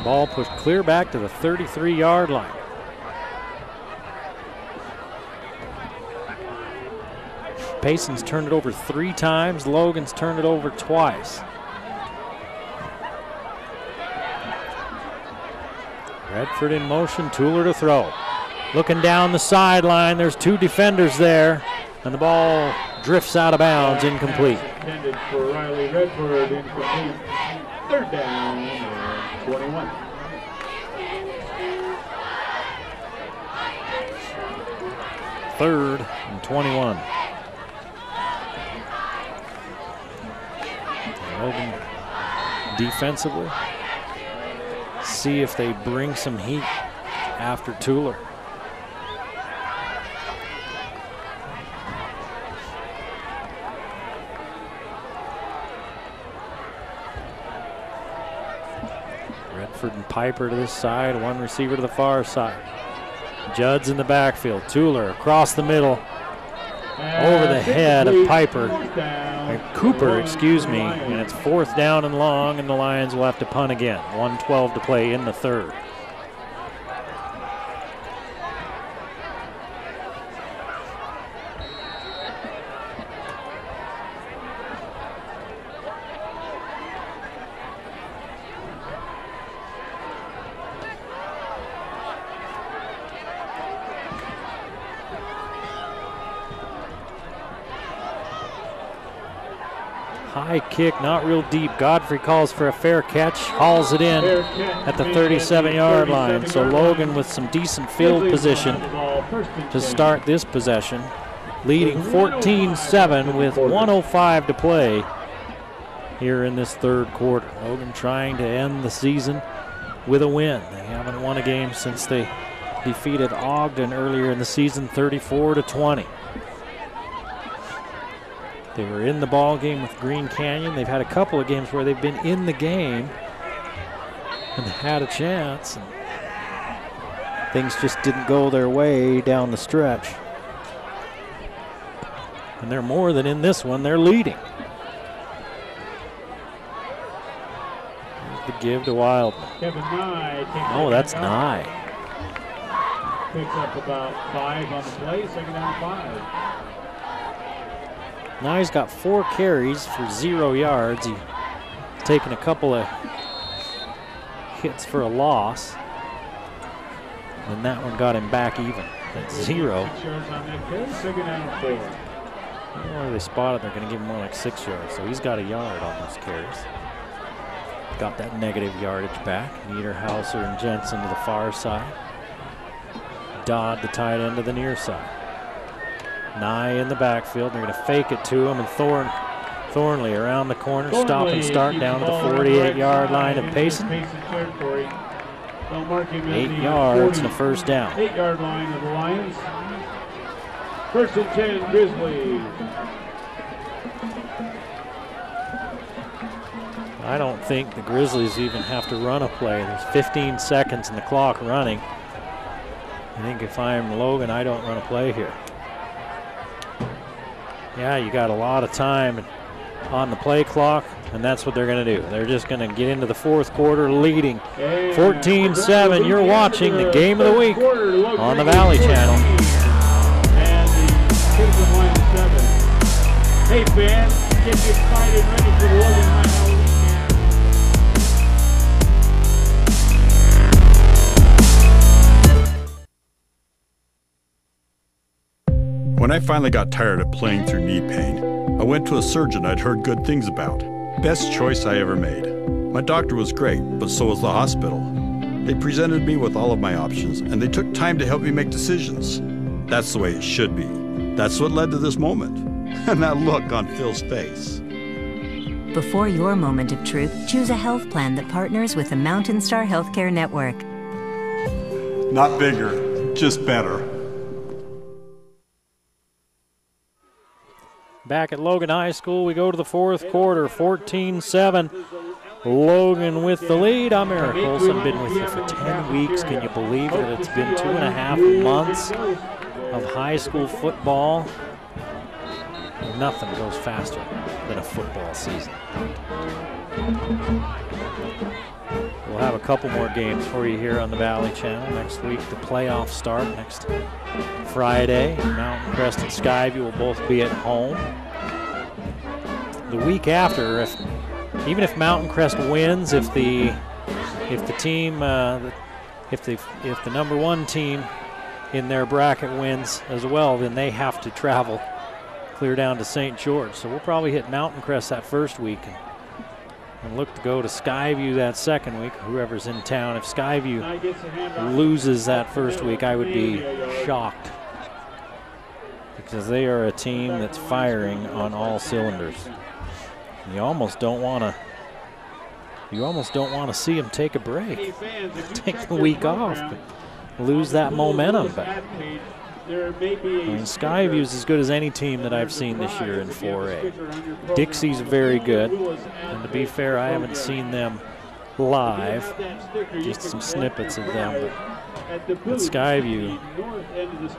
Ball pushed clear back to the 33-yard line. Payson's turned it over 3 times. Logan's turned it over twice. Redford in motion, Tueller to throw. Looking down the sideline, there's 2 defenders there, and the ball drifts out of bounds, incomplete. Intended for Riley Redford, incomplete. 3rd down and 21. Third and 21. Logan defensively. See if they bring some heat after Tueller. Redford and Piper to this side, 1 receiver to the far side. Judd's in the backfield. Tueller across the middle, over the head of Piper. Cooper, excuse me, and it's 4th down and long, and the Lions will have to punt again. 1:12 to play in the 3rd. High kick, not real deep. Godfrey calls for a fair catch, hauls it in at the 37-yard line. So Logan with some decent field position to start this possession, leading 14-7 with 1:05 to play here in this 3rd quarter. Logan trying to end the season with a win. They haven't won a game since they defeated Ogden earlier in the season, 34-20. They were in the ball game with Green Canyon. They've had a couple of games where they've been in the game and had a chance, and things just didn't go their way down the stretch. And they're more than in this one, they're leading. The give to Wildman. Oh, that's Nye. Picks up about 5 on the play, 2nd down 5. Now he's got 4 carries for 0 yards. He's taken a couple of hits for a loss, and that one got him back even at 0. Where they spotted, they're going to give him more like 6 yards, so he's got a yard on those carries. Got that negative yardage back. Niederhauser and Jensen to the far side. Dodd, the tight end, to the near side. Nye in the backfield. They're going to fake it to him, and Thornley around the corner. Stop and start down to the 48-yard line of Payson. 8 yards and a 1st down. 8-yard line of the Lions. 1st and 10, Grizzlies. I don't think the Grizzlies even have to run a play. There's 15 seconds in the clock running. I think if I'm Logan, I don't run a play here. Yeah, you got a lot of time on the play clock, and that's what they're going to do. They're just going to get into the 4th quarter leading 14-7. You're watching the game of the week on the Valley Channel. And the Citizen line is 7. Hey fans, get you excited and ready for the Logan High School weekend. When I finally got tired of playing through knee pain, I went to a surgeon I'd heard good things about. Best choice I ever made. My doctor was great, but so was the hospital. They presented me with all of my options, and they took time to help me make decisions. That's the way it should be. That's what led to this moment. And that look on Phil's face. Before your moment of truth, choose a health plan that partners with the Mountain Star Healthcare Network. Not bigger, just better. Back at Logan High School, we go to the 4th quarter, 14-7. Logan with the lead. I'm Eric Olson, been with you for 10 weeks. Can you believe that it's been 2.5 months of high school football? Nothing goes faster than a football season. We'll have a couple more games for you here on the Valley Channel. Next week, the playoffs start next Friday. Mountain Crest and Skyview will both be at home. The week after, even if Mountain Crest wins, if the number one team in their bracket wins as well, then they have to travel clear down to St. George. So we'll probably hit Mountain Crest that first week and look to go to Skyview that second week, whoever's in town. If Skyview loses that first week, I would be shocked, because they are a team that's firing on all cylinders. You almost don't want to see them take a break, take the week off, lose that momentum. But Skyview's as good as any team that I've seen this year in 4A. Dixie's very good, and to be fair, I haven't seen them live, just some snippets of them. But Skyview,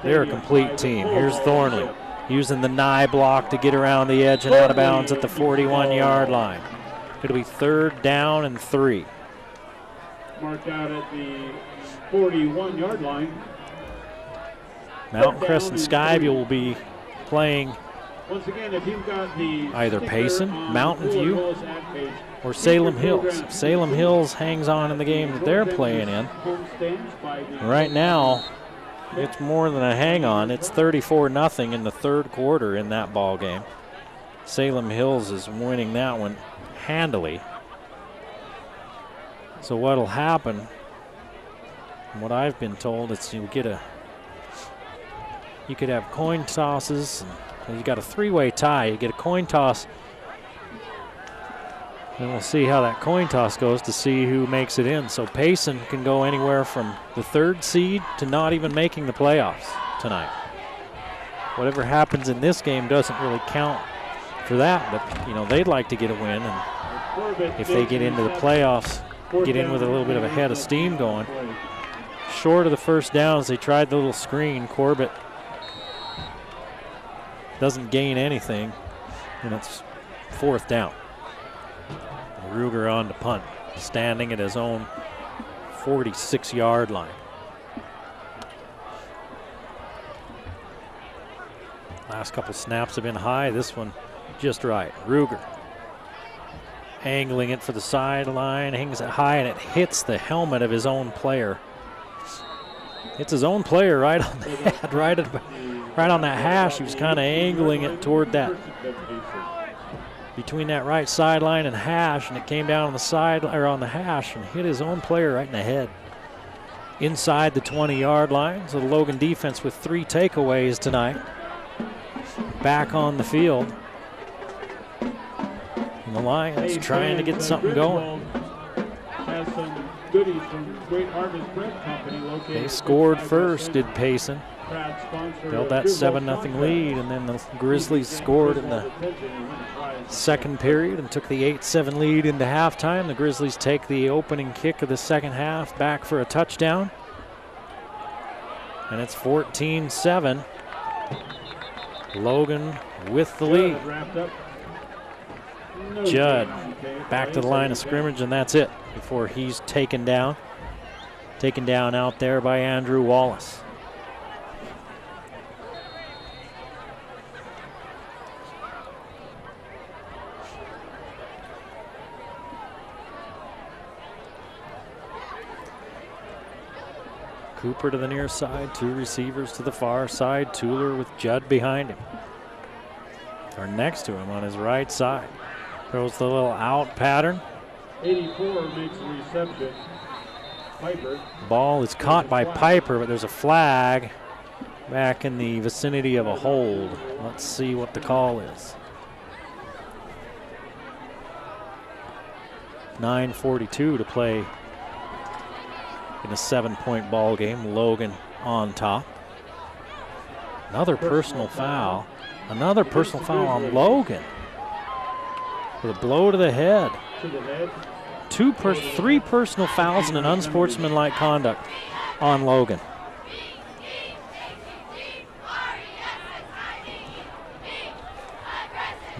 they're a complete team. Here's Thornley using the nigh block to get around the edge and out of bounds at the 41-yard line. It'll be 3rd down and 3. Marked out at the 41-yard line. Mountain Crest and Skyview will be playing once again, if you've got the either Payson, Mountain View, or Salem Hills. If Salem Hills hangs on in the game that they're playing in, right now it's more than a hang on. It's 34-0 in the 3rd quarter in that ball game. Salem Hills is winning that one handily. So what'll happen, from what I've been told, is you could have coin tosses. And you got a 3-way tie. You get a coin toss, and we'll see how that coin toss goes to see who makes it in. So Payson can go anywhere from the 3rd seed to not even making the playoffs tonight. Whatever happens in this game doesn't really count for that, but you know, they'd like to get a win, and if they get into the playoffs, get in with a little bit of a head of steam going. Short of the first downs, they tried the little screen. Corbett doesn't gain anything, and it's 4th down. Ruger on to punt, standing at his own 46-yard line. Last couple snaps have been high. This one just right. Ruger angling it for the sideline, hangs it high, and it hits the helmet of his own player. Hits his own player right on the head, right on that hash. He was kind of angling it toward that, between that right sideline and hash, and it came down on the side, or on the hash, and hit his own player right in the head. Inside the 20-yard line. So the Logan defense with 3 takeaways tonight. Back on the field. And the Lions trying to get something going. They scored first, did Payson. Built that 7-0 lead, and then the Grizzlies scored in the 2nd period and took the 8-7 lead into halftime. The Grizzlies take the opening kick of the 2nd half back for a touchdown. And it's 14-7. Logan with the lead. Judd back to the line of scrimmage, and that's it before he's taken down. Taken down out there by Andrew Wallace. Cooper to the near side, 2 receivers to the far side, Tueller with Judd behind him. Or next to him on his right side. Throws the little out pattern. 84 makes the reception. Piper. Ball is caught by Piper, but there's a flag back in the vicinity of a hold. Let's see what the call is. 9:42 to play in a 7-point ball game. Logan on top. Another personal foul. Another personal foul on Logan. With a blow to the head. 3 personal fouls and an unsportsmanlike conduct on Logan.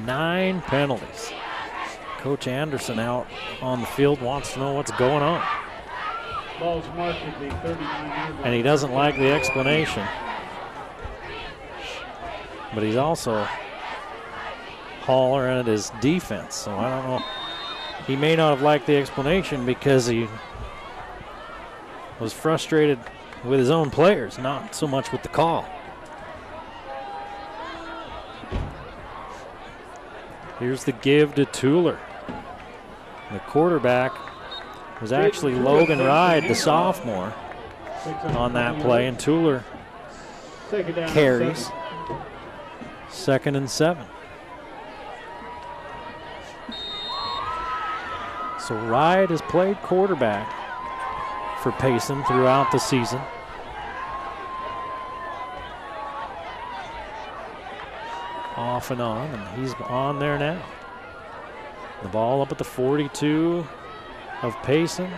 Nine penalties. Coach Anderson out on the field wants to know what's going on. Ball's marked at the 39-yard line. And he doesn't like the explanation. But he's also hollering at his defense, so I don't know. He may not have liked the explanation because he was frustrated with his own players, not so much with the call. Here's the give to Tueller. The quarterback was actually Logan Ride, the sophomore, on that play, and Tueller carries. 2nd and 7. So Ride has played quarterback for Payson throughout the season. Off and on, and he's on there now. The ball up at the 42 of Payson.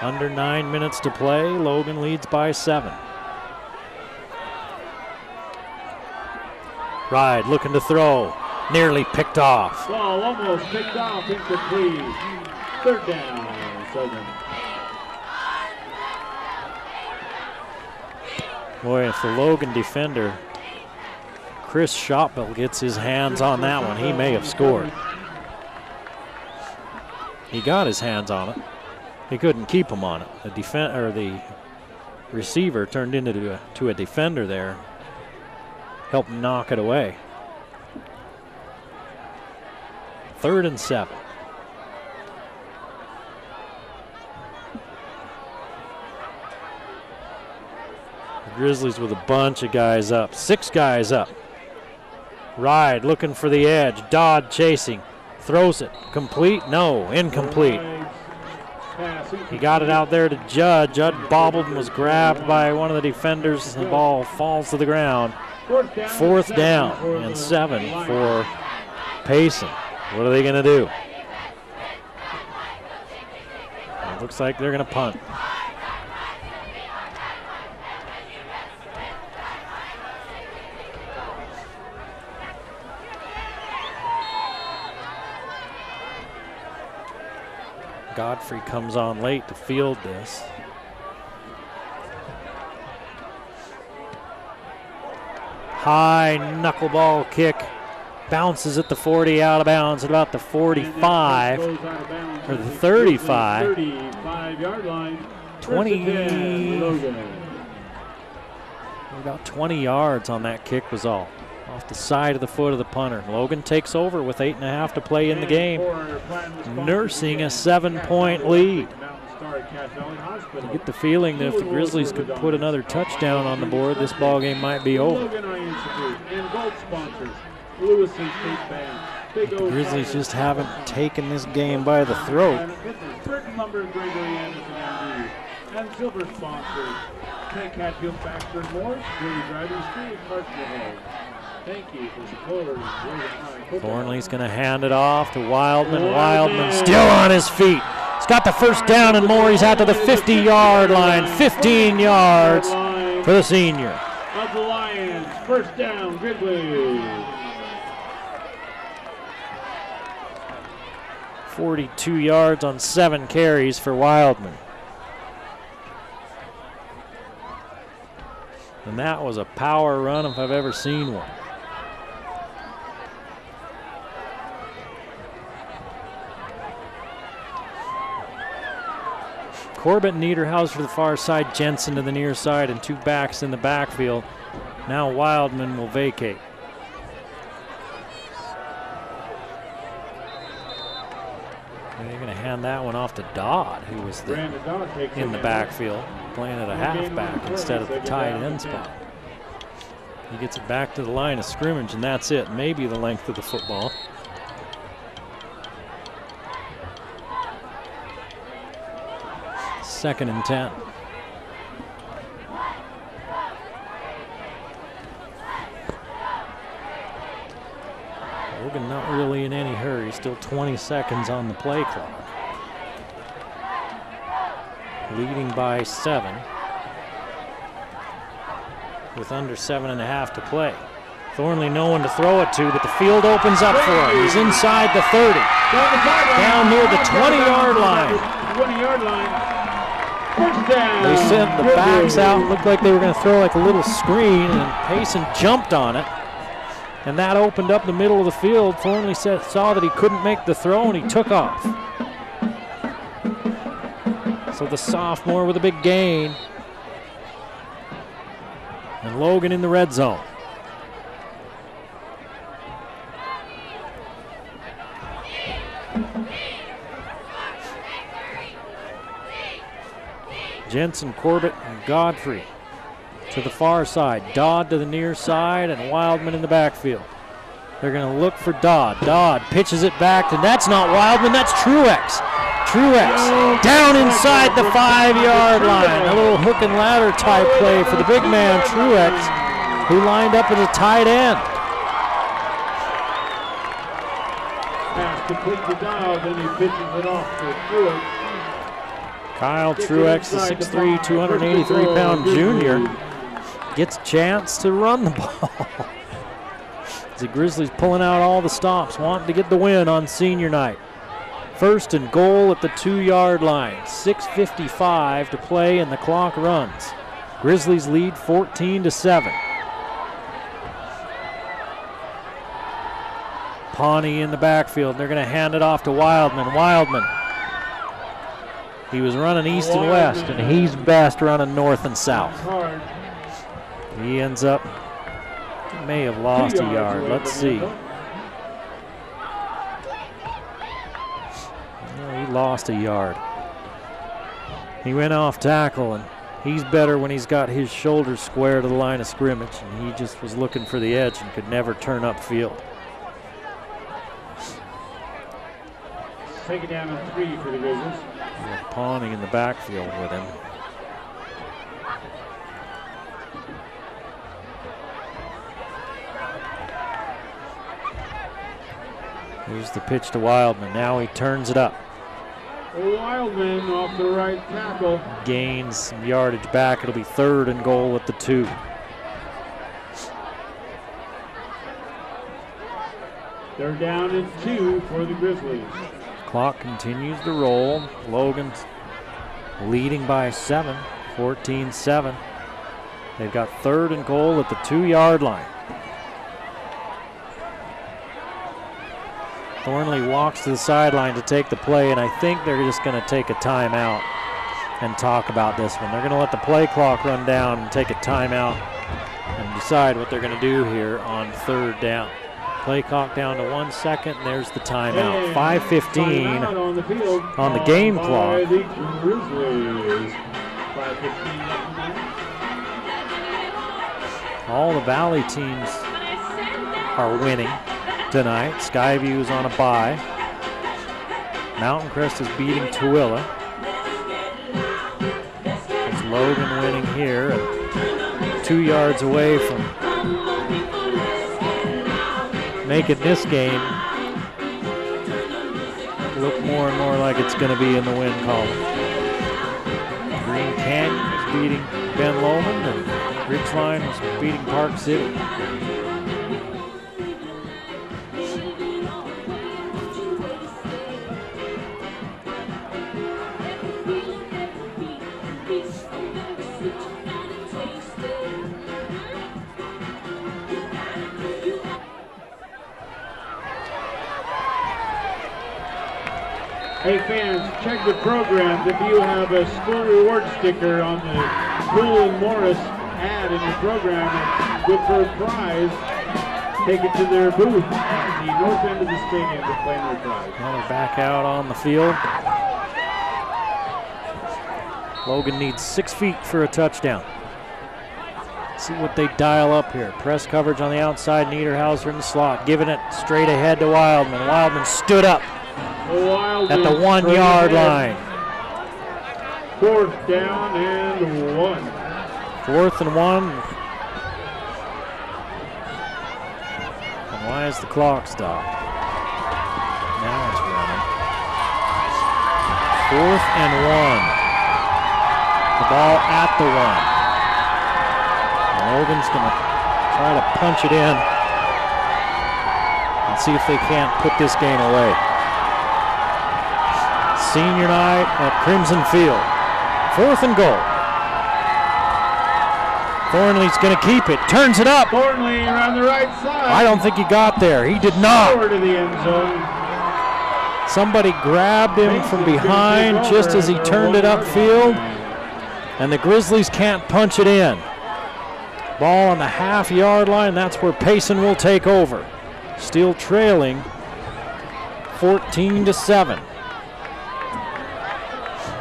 Under 9 minutes to play. Logan leads by 7. Ride looking to throw. Nearly picked off. Ball almost picked off, incomplete. 3rd down, 7. Boy, if the Logan defender, Chris Shotbill, gets his hands on that one, he may have scored. He got his hands on it. He couldn't keep him on it. The receiver turned into a defender there. Helped knock it away. 3rd and 7. The Grizzlies with a bunch of guys up. 6 guys up. Ride looking for the edge. Dodd chasing. Throws it. Complete? No. Incomplete. He got it out there to Judd. Judd bobbled and was grabbed by one of the defenders. The ball falls to the ground. 4th down and 7 for Payson. What are they going to do? It looks like they're going to punt. Godfrey comes on late to field this. High knuckleball kick. Bounces at the 40, out of bounds at about the 45 or the 35. 35-yard line. 20. About 20 yards on that kick was all. Off the side of the foot of the punter. Logan takes over with 8.5 to play in the game, nursing a 7-point lead. You get the feeling that if the Grizzlies could put another touchdown on the board, this ball game might be over. But the Grizzlies just haven't taken this game by the throat. And silver sponsors, St. Catfield, Baxter & Morris, Grady Driving Street, Parkville. Thank you for supporters. Thornley's going to hand it off to Wildman. Wildman still on his feet. He's got the first down and more. He's out to the 50-yard line. 15 yards for the senior. Of the Lions, first down, Grizzlies. 42 yards on 7 carries for Wildman. And that was a power run if I've ever seen one. Corbett and Niederhaus for the far side, Jensen to the near side, and 2 backs in the backfield. Now Wildman will vacate. And they're going to hand that one off to Dodd, who was in the backfield, playing at a halfback instead of the tight end spot. He gets it back to the line of scrimmage, and that's it. Maybe the length of the football. Second and 10. Logan not really in any hurry. Still 20 seconds on the play clock. Leading by 7. With under 7.5 to play. Thornley no one to throw it to, but the field opens up for him. He's inside the 30, down near the 20-yard line. 20-yard line. First down. They sent the backs out, looked like they were going to throw like a little screen, and Payson jumped on it. And that opened up the middle of the field. Thornley saw that he couldn't make the throw, and he took off. So the sophomore with a big gain. And Logan in the red zone. Jensen, Corbett, and Godfrey to the far side. Dodd to the near side, and Wildman in the backfield. They're going to look for Dodd. Dodd pitches it back, and that's not Wildman, that's Truex. Truex down inside the 5-yard line. A little hook and ladder type play for the big man, Truex, who lined up as a tight end. Pass complete to Dodd, then he pitches it off to Truex. Kyle Truex, the 6'3", 283-pound junior, gets a chance to run the ball. The Grizzlies pulling out all the stops, wanting to get the win on senior night. First and goal at the 2-yard line. 6:55 to play and the clock runs. Grizzlies lead 14-7. Pawnee in the backfield. They're going to hand it off to Wildman. Wildman. He was running east and west, and he's best running north and south. He ends up, may have lost a yard. Let's see. No, he lost a yard. He went off tackle, and he's better when he's got his shoulders square to the line of scrimmage, and he just was looking for the edge and could never turn upfield. Take it down on 3 for the Grizzlies. Pawnee in the backfield with him. Here's the pitch to Wildman. Now he turns it up. Wildman off the right tackle. Gains some yardage back. It'll be 3rd and goal at the 2. They're down at 2 for the Grizzlies. Clock continues to roll. Logan's leading by 7, 14-7. They've got 3rd and goal at the 2-yard line. Thornley walks to the sideline to take the play, and I think they're just going to take a timeout and talk about this one. They're going to let the play clock run down and take a timeout and decide what they're going to do here on 3rd down. Play clock down to 1 second, and there's the timeout. 5:15 on the game clock. All the Valley teams are winning tonight. Skyview's on a bye. Mountain Crest is beating Tooele. It's Logan winning here, and 2 yards away from making this game look more and more like it's going to be in the win column. Green Canyon is beating Ben Lomond, and Ridgeline is beating Park City. Hey fans, check the programs. If you have a school reward sticker on the Poole and Morris ad in your program, it's good for a prize. Take it to their booth at the north end of the stadium to claim their prize. Now they're back out on the field. Logan needs 6 feet for a touchdown. See what they dial up here. Press coverage on the outside. Niederhauser in the slot, giving it straight ahead to Wildman. Wildman stood up at the 1 yard line. 4th down and 1. 4th and 1. And why is the clock stopped? Now it's running. 4th and 1. The ball at the 1. And Logan's going to try to punch it in. and see if they can't put this game away. Senior night at Crimson Field. 4th and goal. Thornley's going to keep it. Turns it up. Thornley around the right side. I don't think he got there. He did not. Forward to the end zone. Somebody grabbed him from behind just as he turned it upfield, and the Grizzlies can't punch it in. Ball on the half-yard line. That's where Payson will take over. Still trailing 14-7.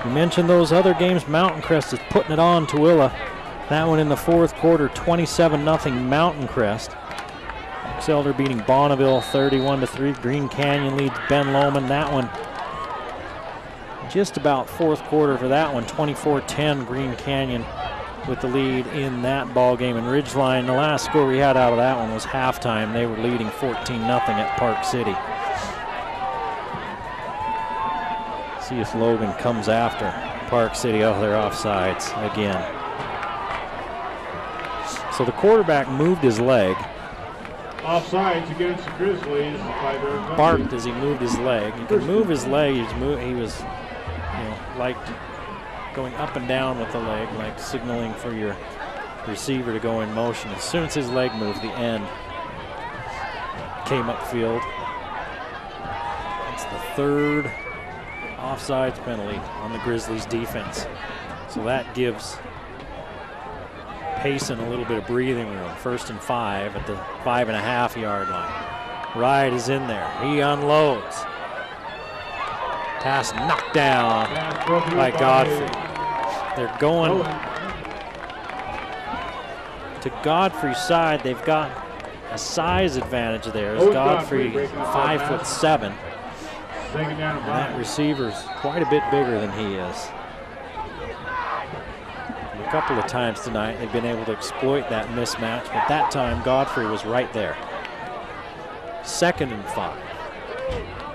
You mentioned those other games. Mountain Crest is putting it on Tooele. That one in the 4th quarter, 27-0 Mountain Crest. Excelder beating Bonneville 31-3. Green Canyon leads Ben Lomond. That one just about 4th quarter for that one. 24-10 Green Canyon with the lead in that ball game. And Ridgeline, the last score we had out of that one was halftime. They were leading 14-0 at Park City. See if Logan comes after Park City. Oh, they're offsides again. So the quarterback moved his leg. Offsides against the Grizzlies. Barked as he moved his leg. He could move his leg. He was, like going up and down with the leg, like signaling for your receiver to go in motion. As soon as his leg moved, the end came upfield. That's the 3rd offsides penalty on the Grizzlies defense. So that gives Payson a little bit of breathing room. 1st and 5 at the 5.5-yard line. Ride is in there. He unloads. Pass knocked down by Godfrey. They're going to Godfrey's side. They've got a size advantage there. As Godfrey, 5'7". And that receiver's quite a bit bigger than he is. And a couple of times tonight they've been able to exploit that mismatch, but that time Godfrey was right there. 2nd and 5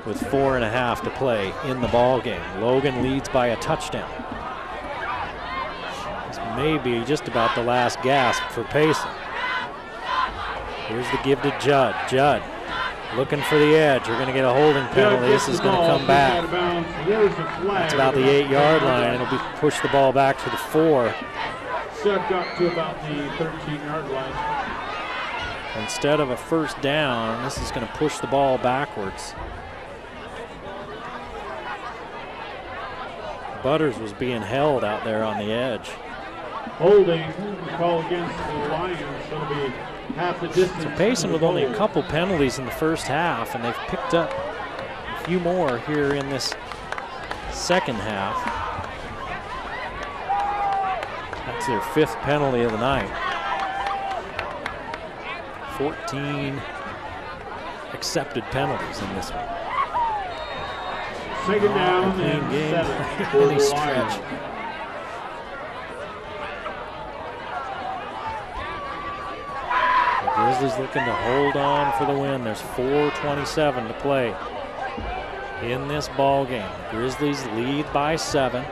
with 4.5 to play in the ball game. Logan leads by a touchdown. This may be just about the last gasp for Payson. Here's the give to Judd. Judd looking for the edge. We're going to get a holding penalty. This is going to come back. That's about the 8-yard line. It'll be push the ball back to the 4. Seth got to about the 13-yard line. Instead of a 1st down, this is going to push the ball backwards. Butters was being held out there on the edge. Holding call against the Lions. It'll be half the distance. So Payson with only a couple penalties in the 1st half, and they've picked up a few more here in this 2nd half. That's their 5th penalty of the night. 14 accepted penalties in this one. 2nd down, clean game. 7 Any stretch. The Grizzlies looking to hold on for the win. There's 4:27 to play in this ball game. Grizzlies lead by 7.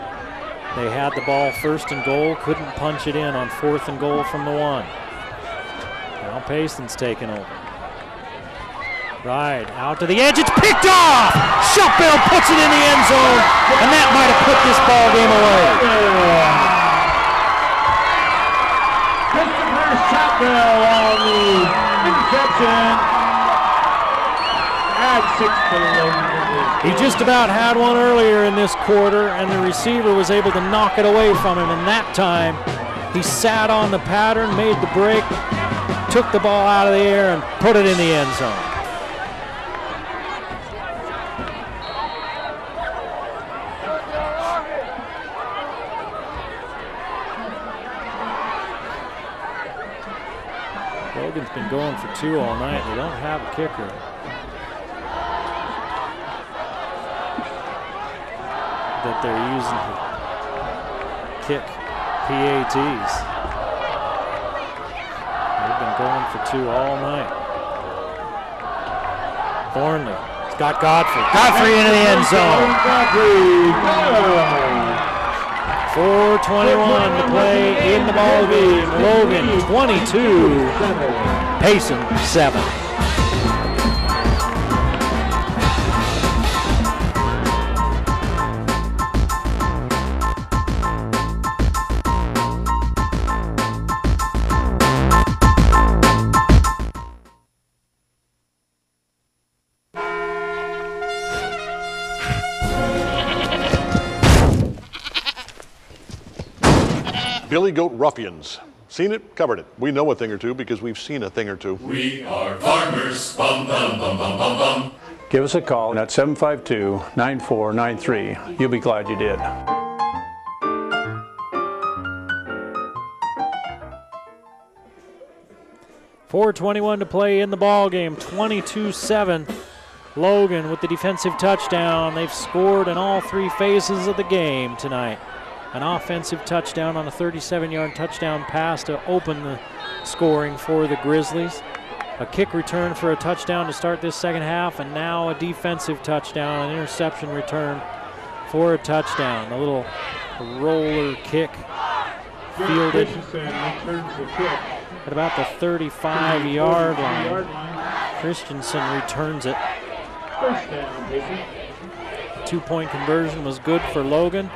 They had the ball 1st and goal, couldn't punch it in on 4th and goal from the 1. Now Payson's taking over. Right, out to the edge, it's picked off! Shotbell puts it in the end zone, and that might have put this ball game away. Christopher Shotbell on the interception. Add 6 to the Logan. He just about had one earlier in this quarter, and the receiver was able to knock it away from him, and that time he sat on the pattern, made the break, took the ball out of the air, and put it in the end zone. Logan's been going for 2 all night. They don't have a kicker. That they're using to kick PATs. They've been going for 2 all night. Thornley, it's got Godfrey. Godfrey into the end zone. 4:21 to play in the ball game. Logan 22, Payson 7. Billy Goat Ruffians. Seen it, covered it. We know a thing or two because we've seen a thing or two. We are farmers. Bum, bum, bum, bum, bum, bum. Give us a call at 752-9493. You'll be glad you did. .4:21 to play in the ball game. 22-7. Logan with the defensive touchdown. They've scored in all three phases of the game tonight. An offensive touchdown on a 37-yard touchdown pass to open the scoring for the Grizzlies. A kick return for a touchdown to start this second half, and now a defensive touchdown, an interception return for a touchdown. A little roller kick fielded at about the 35-yard line. Christensen returns it. Two-point conversion was good for Logan,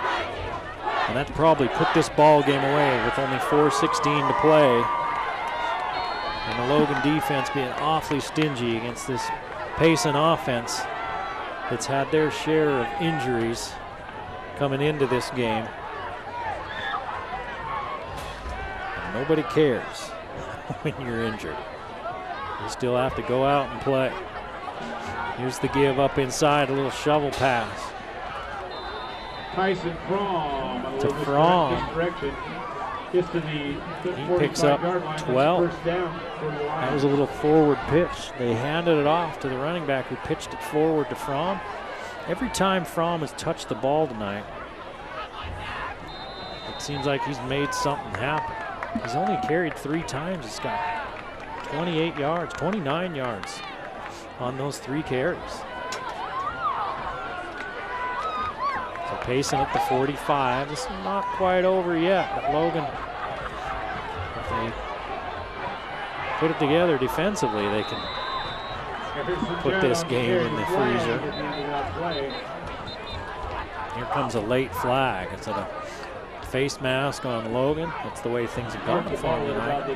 and that probably put this ball game away with only 4:16 to play. And the Logan defense being awfully stingy against this Payson offense that's had their share of injuries coming into this game. And nobody cares when you're injured. You still have to go out and play. Here's the give up inside, a little shovel pass. Payson to Fromm. He picks up 12. That was a little forward pitch. They handed it off to the running back who pitched it forward to Fromm. Every time Fromm has touched the ball tonight, it seems like he's made something happen. He's only carried 3 times. He's got 28 yards, 29 yards on those 3 carries. So Payson at the 45. This is not quite over yet, but Logan, if they put it together defensively, they can put this game in the freezer. Here comes a late flag. It's a face mask on Logan. That's the way things have gone for him tonight.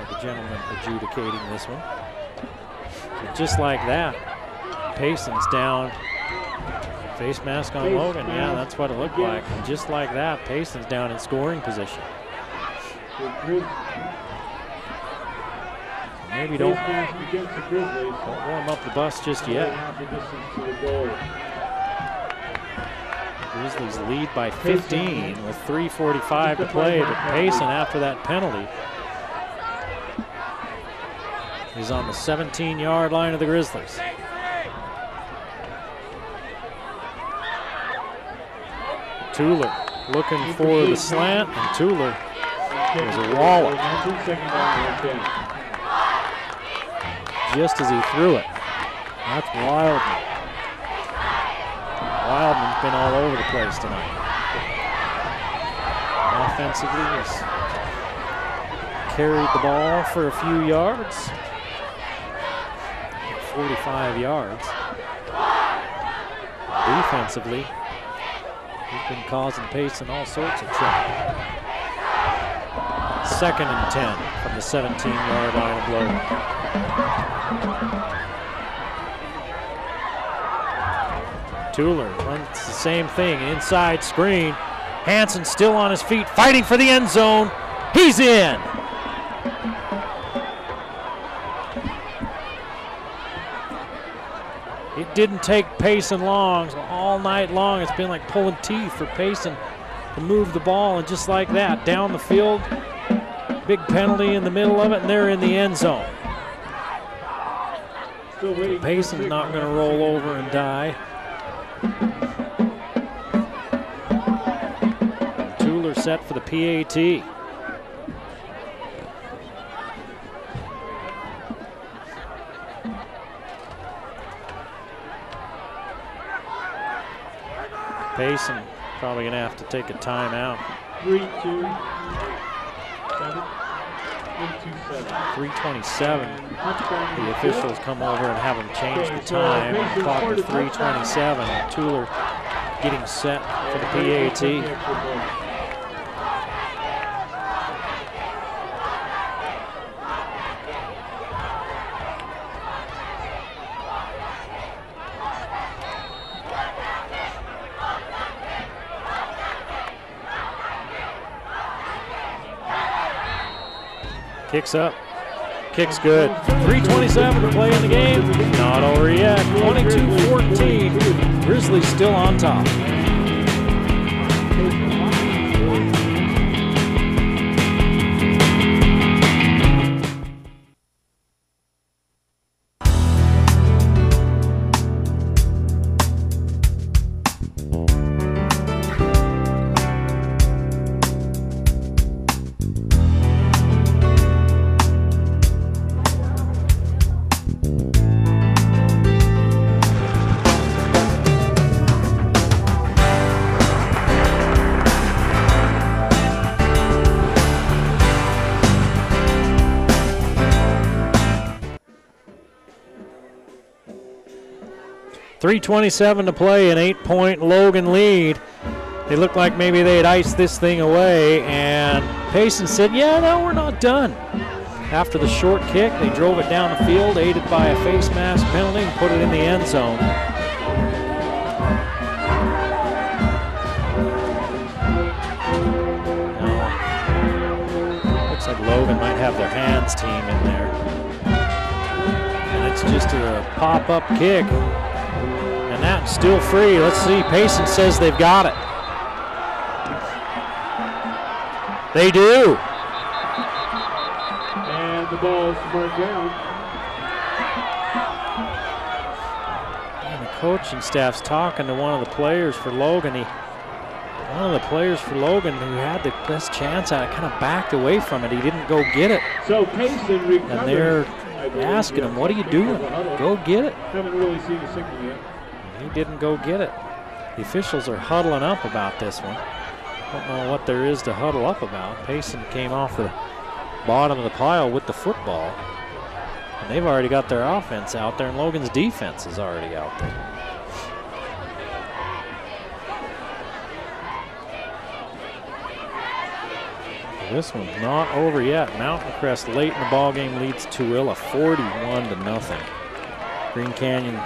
The gentleman adjudicating this one. So just like that, Payson's down. Face mask on Logan. Yeah, that's what it looked like. And just like that, Payson's down in scoring position. Maybe don't warm up the bus just yet. Grizzlies lead by 15 with 3:45 to play, but Payson, after that penalty, is on the 17-yard line of the Grizzlies. Tuller looking for the slant, and Tuller was a wallop just as he threw it. That's Wildman. Wildman's been all over the place tonight. Offensively, he's carried the ball for a few yards. 45 yards. Defensively, he's been causing Payson all sorts of trouble. 2nd and 10 from the 17-yard line of Logan. Tuller runs the same thing, an inside screen. Hansen still on his feet, fighting for the end zone. He's in. It didn't take Payson long. So all night long, it's been like pulling teeth for Payson to move the ball, and just like that, down the field, big penalty in the middle of it, and they're in the end zone. Payson's not going to roll over and die. Tuller set for the PAT. Payson probably going to have to take a timeout. 3:27. The officials come over and have them change the time. The clock to 3:27. Tuller getting set for the PAT. Kicks up. Kick's good. 3:27 to play in the game. Not over yet. 22-14. Grizzlies still on top. .327 to play, an 8-point Logan lead. They looked like maybe they had iced this thing away, and Payson said, yeah, no, we're not done. After the short kick, they drove it down the field, aided by a face mask penalty, and put it in the end zone. Now, looks like Logan might have their hands team in there. And it's just a pop-up kick. And that's still free. Let's see. Payson says they've got it. They do. And the ball's marked down. And the coaching staff's talking to one of the players for Logan. One of the players for Logan who had the best chance at it kind of backed away from it. He didn't go get it. So Payson recovered. And they're asking him, what are you doing? Go get it. Haven't really seen a signal yet. He didn't go get it. The officials are huddling up about this one. Don't know what there is to huddle up about. Payson came off the bottom of the pile with the football. And they've already got their offense out there, and Logan's defense is already out there. This one's not over yet. Mountain Crest late in the ball game leads Tooele 41-0. Green Canyon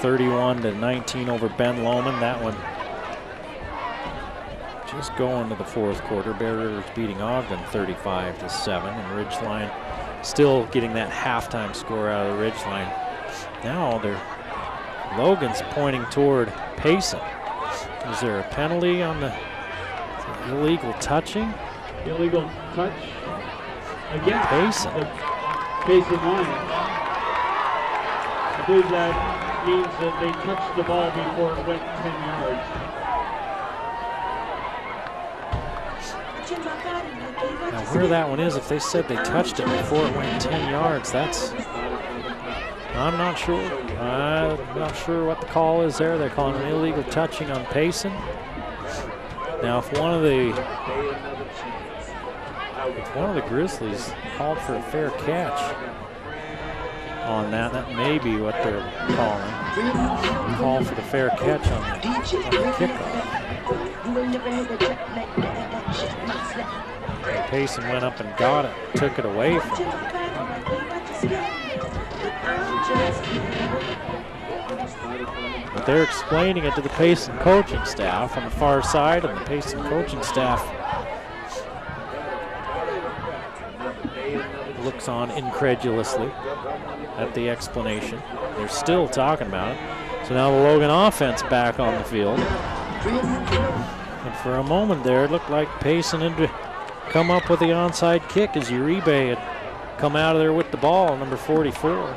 31-19 over Ben Lomond. That one just going to the fourth quarter. Bear River's beating Ogden 35-7, and Ridgeline still getting that halftime score out of the Ridgeline. Now Logan's pointing toward Payson. Is there a penalty on the illegal touching? Illegal touch against Payson. The Payson line. I believe that means that they touched the ball before it went 10 yards. Now where that one is, if they said they touched it before it went 10 yards, I'm not sure. I'm not sure what the call is there. They're calling an illegal touching on Payson. Now if one of the Grizzlies called for a fair catch on that may be what they're calling. Call for the fair catch on the kickoff. Payson went up and got it, took it away from him. But they're explaining it to the Payson coaching staff on the far side, and the Payson coaching staff looks on incredulously at the explanation. They're still talking about it. So now the Logan offense back on the field. And for a moment there, it looked like Payson had come up with the onside kick as Uribe had come out of there with the ball, number 44.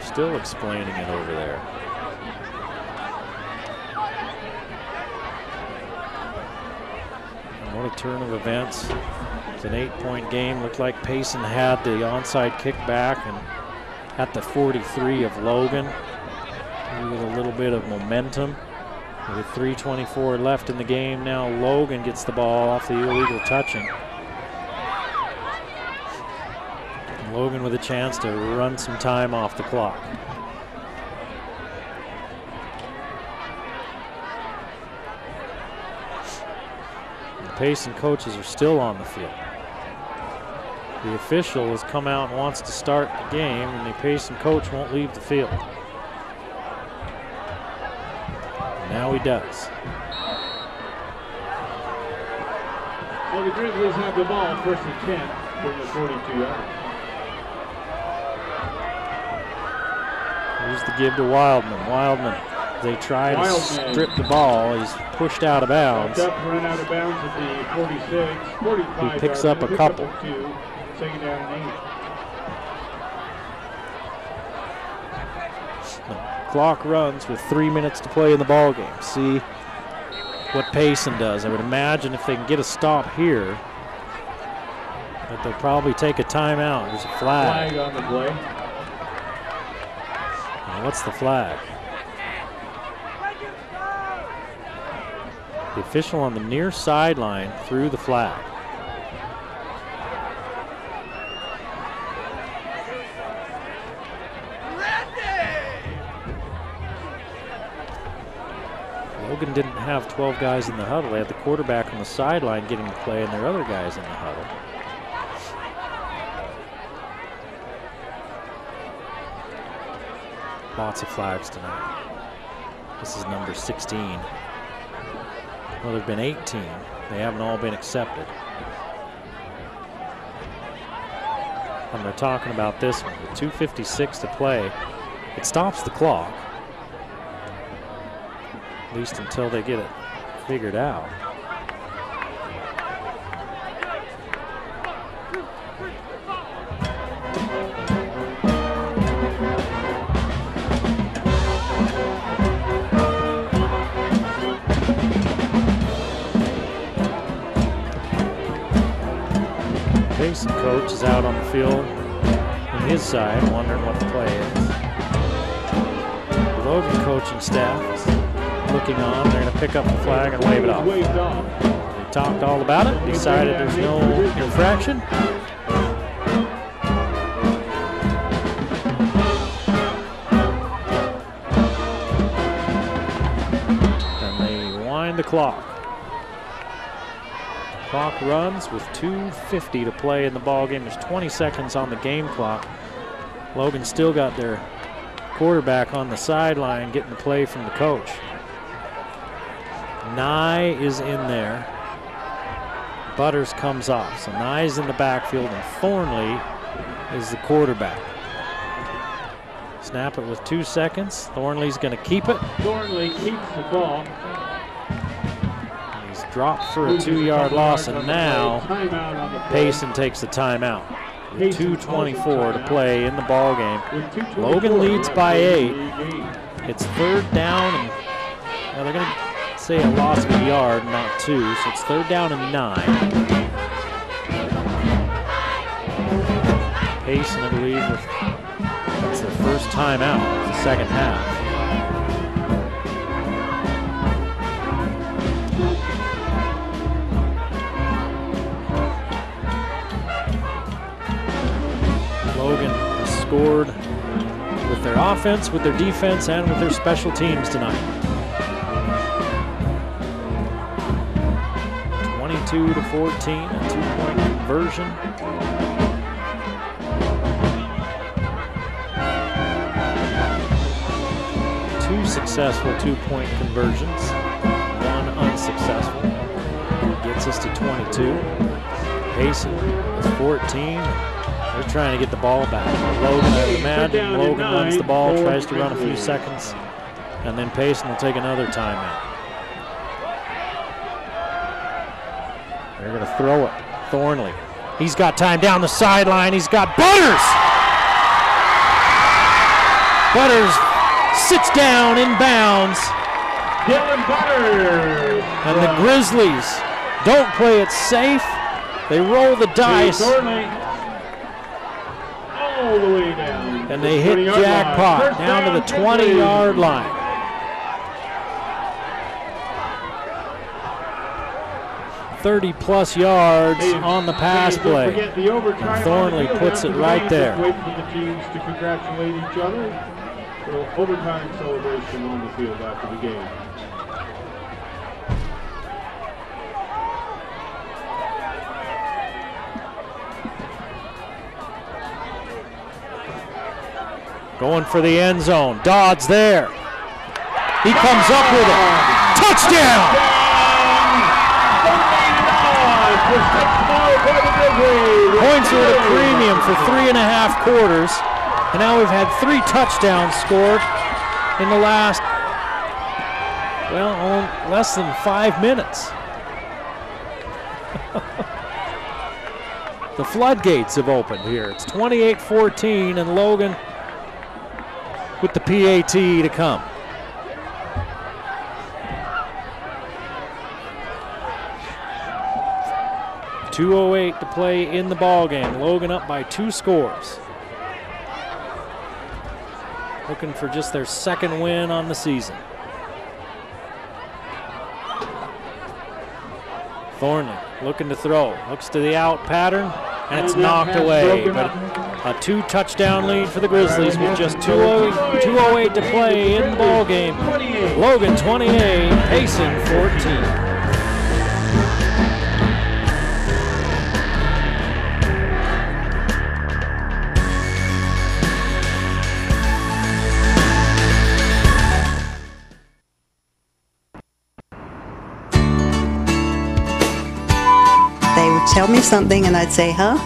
Still explaining it over there. And what a turn of events. It's an 8-point game. Looked like Payson had the onside kick back and at the 43 of Logan with a little bit of momentum. With 3:24 left in the game, now Logan gets the ball off the illegal touching. Logan with a chance to run some time off the clock. The Payson coaches are still on the field. The official has come out and wants to start the game, and the Payson coach won't leave the field. Now he does. Well, the Grizzlies have the ball, first and 10 from the 42-yard. Here's the give to Wildman. Wildman, they try to strip the ball. He's pushed out of bounds. Run out of bounds at the 46, 45. He picks up a couple. Second down and 8. The clock runs with 3 minutes to play in the ball game. See what Payson does. I would imagine if they can get a stop here, that they'll probably take a timeout. There's a flag. Flag on the play. Now what's the flag? The official on the near sideline threw the flag. Logan didn't have 12 guys in the huddle. They had the quarterback on the sideline getting the play and their other guys in the huddle. Lots of flags tonight. This is number 16. Well, there have been 18. They haven't all been accepted. And they're talking about this one. With 2:56 to play, it stops the clock. At least until they get it figured out. Payson coach is out on the field on his side, wondering what the play is. The Logan coaching staff is looking on. They're going to pick up the flag and wave it off. They talked all about it, decided there's no infraction. And they wind the clock. Clock runs with 2:50 to play in the ball game. There's 20 seconds on the game clock. Logan still got their quarterback on the sideline getting the play from the coach. Nye is in there. Butters comes off. So Nye's in the backfield and Thornley is the quarterback. Snap it with 2 seconds. Thornley's going to keep it. Thornley keeps the ball. He's dropped for a 2-yard loss, and now Payson takes the timeout. With 2:24 to play in the ball game. Logan leads by 8. It's third down, and well, they're going to say a loss of a yard, not 2, so it's third down and 9. Payson, I believe, that's their first timeout of the second half. Logan has scored with their offense, with their defense, and with their special teams tonight. 22-14, a 2-point conversion. Two successful 2-point conversions, one unsuccessful. Gets us to 22. Payson is 14. They're trying to get the ball back. Logan, I would imagine, Logan runs the ball, tries to run a few seconds, and then Payson will take another timeout. They're going to throw it. Thornley. He's got time down the sideline. He's got Butters. Butters sits down in bounds. Dylan Butters. And the Grizzlies don't play it safe. They roll the dice. Thornley all the way down. And they hit jackpot down to the 20-yard line. 30-plus yards on the pass play. And Thornley puts it right there. Wait for the teams to congratulate each other. So overtime celebration on the field after the game. Going for the end zone. Dodd's there. He comes up with it. Touchdown! Points are at a premium for 3.5 quarters. And now we've had 3 touchdowns scored in the last, well, less than 5 minutes. The floodgates have opened here. It's 28-14 and Logan with the PAT to come. .208 to play in the ball game. Logan up by 2 scores. Looking for just their 2nd win on the season. Thornley looking to throw. Looks to the out pattern, and it's knocked away. But a 2 touchdown lead for the Grizzlies with just 2:08 to play in the ball game. Logan 28, Payson 14. Tell me something and I'd say, huh?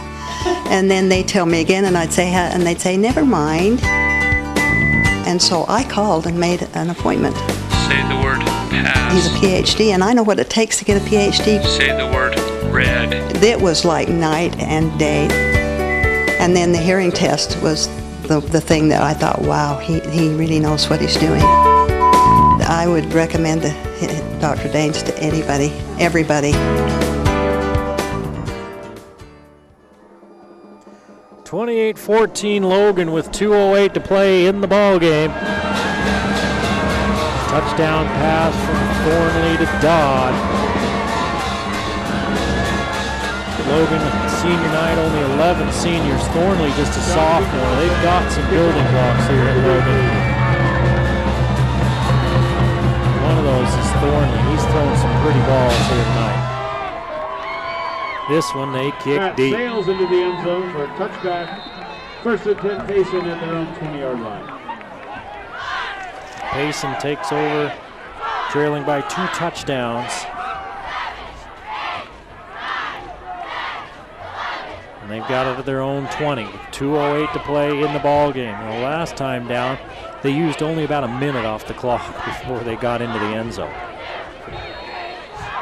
And then they tell me again and I'd say, huh? And they'd say, never mind. And so I called and made an appointment. Say the word pass. He's a PhD and I know what it takes to get a PhD. Say the word red. It was like night and day. And then the hearing test was the thing that I thought, wow, he really knows what he's doing. I would recommend Dr. Daines to anybody, everybody. 28-14 Logan with 2:08 to play in the ball game. Touchdown pass from Thornley to Dodd. Logan senior night, only 11 seniors. Thornley just a sophomore. They've got some building blocks here at Logan. One of those is Thornley. He's throwing some pretty balls here tonight. This one they kick deep. Sails into the end zone for a touchback. First and 10, Payson at their own 20-yard line. Payson takes over, trailing by 2 touchdowns. And they've got it at their own 20. 2:08 to play in the ball game. The last time down, they used only about a minute off the clock before they got into the end zone.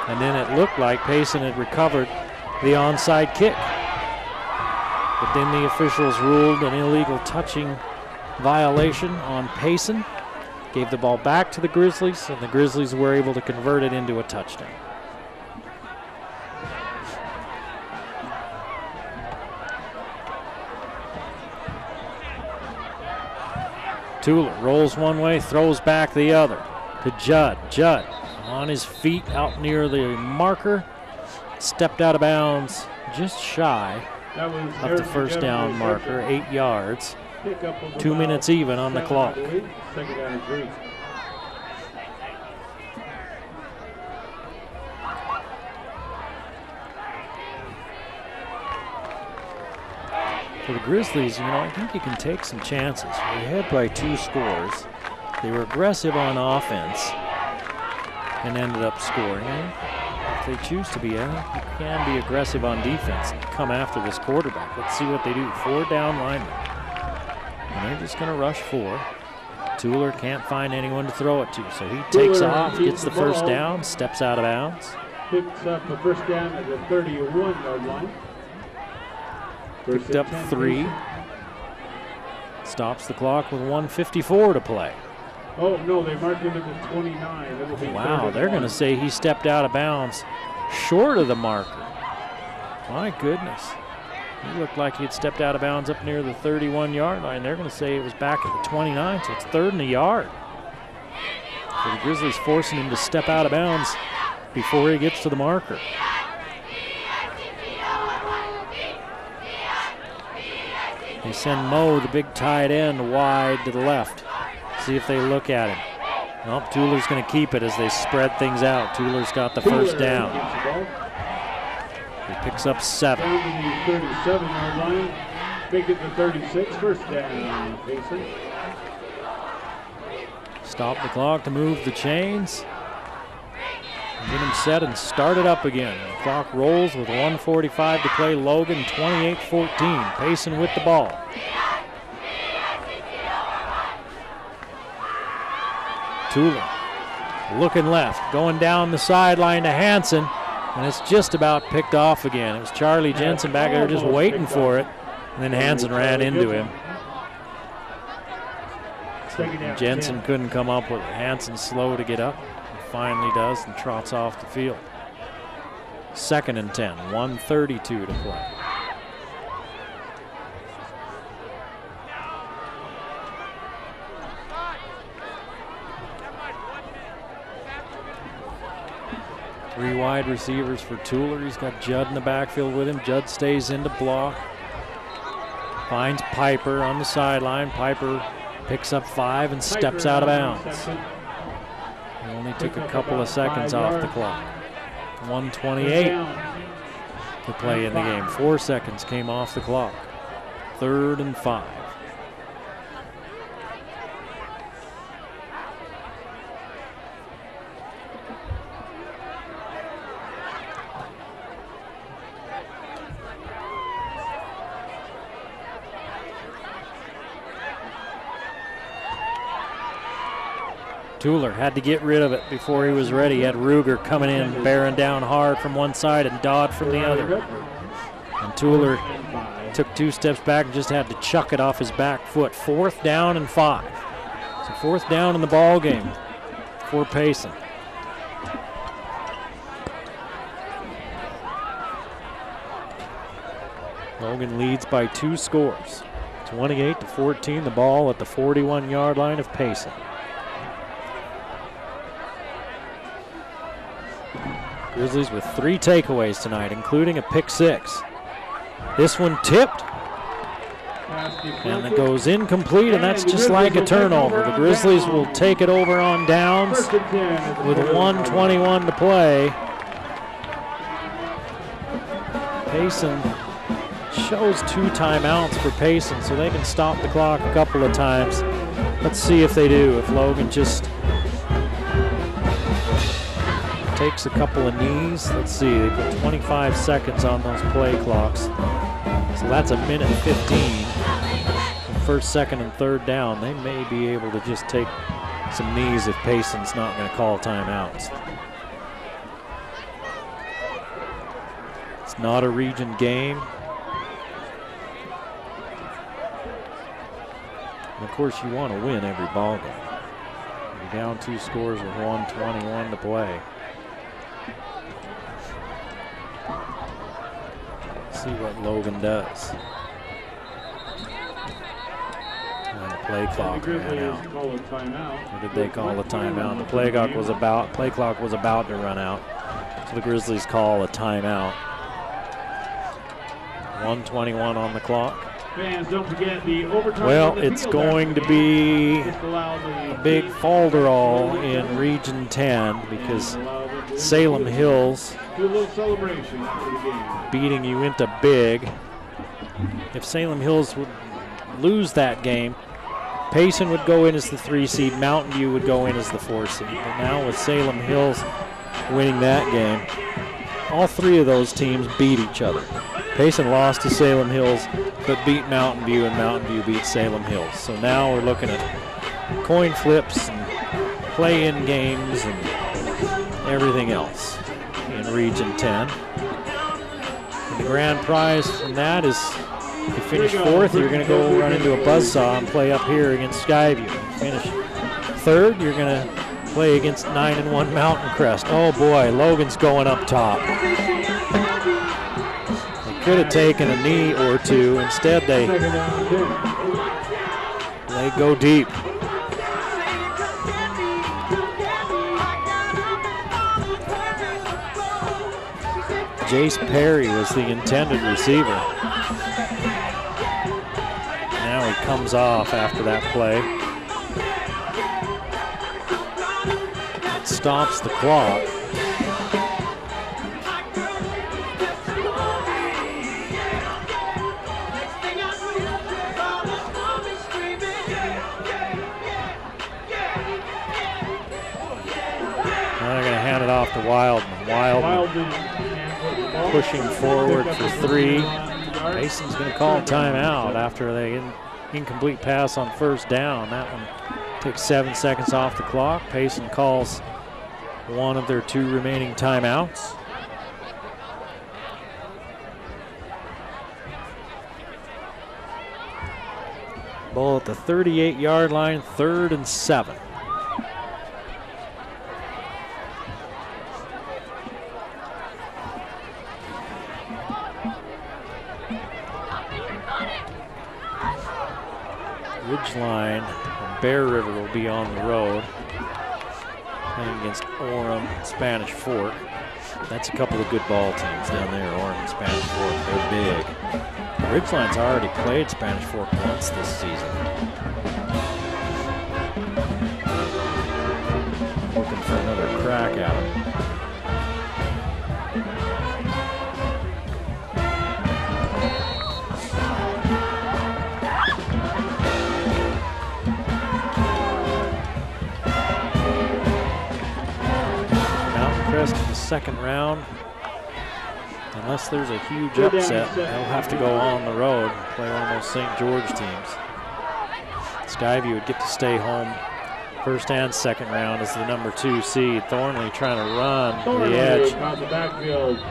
And then it looked like Payson had recovered the onside kick. But then the officials ruled an illegal touching violation on Payson, gave the ball back to the Grizzlies, and the Grizzlies were able to convert it into a touchdown. Tuller rolls one way, throws back the other to Judd. Judd on his feet out near the marker. Stepped out of bounds just shy of the first down marker, 8 yards. 2 minutes even on the clock. Second down and 3. For the Grizzlies, you know, I think you can take some chances. We're ahead by 2 scores. They were aggressive on offense and ended up scoring. If they choose to be, I think you can be aggressive on defense and come after this quarterback. Let's see what they do. 4 down linemen. And they're just going to rush 4. Tuller can't find anyone to throw it to, so he takes off, gets the first down, steps out of bounds. Picks up the first down at the 31-yard line. Picked up 3. Stops the clock with 1:54 to play. Oh, no, they marked him at the 29. Wow, they're going to say he stepped out of bounds short of the marker. My goodness. He looked like he had stepped out of bounds up near the 31-yard line. They're going to say it was back at the 29, so it's 3rd and a yard. So the Grizzlies forcing him to step out of bounds before he gets to the marker. They send Mo, the big tight end, wide to the left. See if they look at him. Nope, Tuller's going to keep it as they spread things out. Tuller's got the first down. He picks up 7. Down to the 37-yard line. Make it the 36, first down, Payson. Stop the clock to move the chains. Get him set and start it up again. The clock rolls with 1:45 to play. Logan 28-14. Payson with the ball. Tuller looking left, going down the sideline to Hansen, and it's just about picked off again. It was Charlie Jensen back there just waiting for it, and then Hansen ran into him. Jensen couldn't come up with it. Hansen slow to get up. Finally does and trots off the field. 2nd and 10, 1:32 to play. Three wide receivers for Tuller. He's got Judd in the backfield with him. Judd stays into block. Finds Piper on the sideline. Piper picks up 5 and steps out of bounds. He only took a couple of seconds off the clock. 1:28 to play in the game. 4 seconds came off the clock. 3rd and 5. Tuller had to get rid of it before he was ready. He had Ruger coming in, bearing down hard from one side and Dodd from the other. And Tuller took 2 steps back and just had to chuck it off his back foot. 4th down and 5. So 4th down in the ball game for Payson. Logan leads by 2 scores. 28-14, the ball at the 41-yard line of Payson. Grizzlies with 3 takeaways tonight, including a pick 6. This one tipped, and it goes incomplete, and that's just like a turnover. The Grizzlies will take it over on downs with 1:21 to play. Payson shows 2 timeouts for Payson, so they can stop the clock a couple of times. Let's see if they do, if Logan just takes a couple of knees. Let's see, they put 25 seconds on those play clocks. So that's a minute 15. From 1st, 2nd, and 3rd down, they may be able to just take some knees if Payson's not going to call timeouts. It's not a region game. And of course, you want to win every ball game. You're down 2 scores with 1:21 to play. See what Logan does. And the play clock ran out. Or did they call a timeout? The play clock was about to run out. So the Grizzlies call a timeout. 1:21 on the clock. Fans, don't forget the overtime. Well, it's going to be a big falderall in Region 10 because Salem Hills beating Uinta big. If Salem Hills would lose that game, Payson would go in as the 3 seed, Mountain View would go in as the 4 seed. But now with Salem Hills winning that game, all 3 of those teams beat each other. Payson lost to Salem Hills, but beat Mountain View, and Mountain View beat Salem Hills. So now we're looking at coin flips and play-in games and everything else in Region 10. And the grand prize from that is, if you finish 4th, you're going to go run into a buzzsaw and play up here against Skyview. If you finish 3rd, you're going to play against 9-1 Mountain Crest. Oh boy, Logan's going up top. Could have taken a knee or 2. Instead, they go deep. Jace Perry was the intended receiver. Now he comes off after that play. It stops the clock. Now they're going to hand it off to Wildman. Wildman pushing forward for 3. Payson's going to call a timeout after they incomplete pass on first down. That one takes 7 seconds off the clock. Payson calls one of their 2 remaining timeouts. Ball at the 38-yard line, 3rd and 7. Ridgeline and Bear River will be on the road playing against Orem and Spanish Fork. That's a couple of good ball teams down there, Orem and Spanish Fork. They're big. Ridgeline's already played Spanish Fork once this season. Looking for another crack at it. Crest in the second round. Unless there's a huge upset, they'll have to go on the road and play one of those St. George teams. Skyview would get to stay home first and second round as the number 2 seed. Thornley trying to run the edge.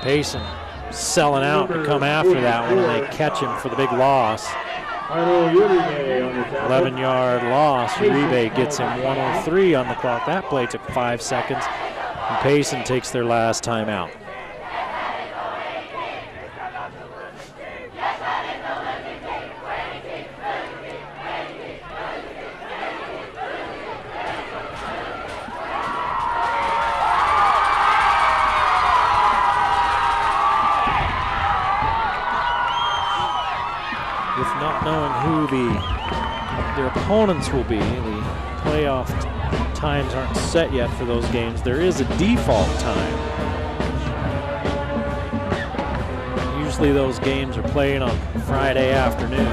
Payson selling out to come after that one, and they catch him for the big loss. 11-yard loss. Uribe gets him 1:03 on the clock. That play took 5 seconds. And Payson takes their last timeout. With not knowing who their opponents will be, the playoff times aren't set yet for those games. There is a default time. Usually those games are played on Friday afternoon.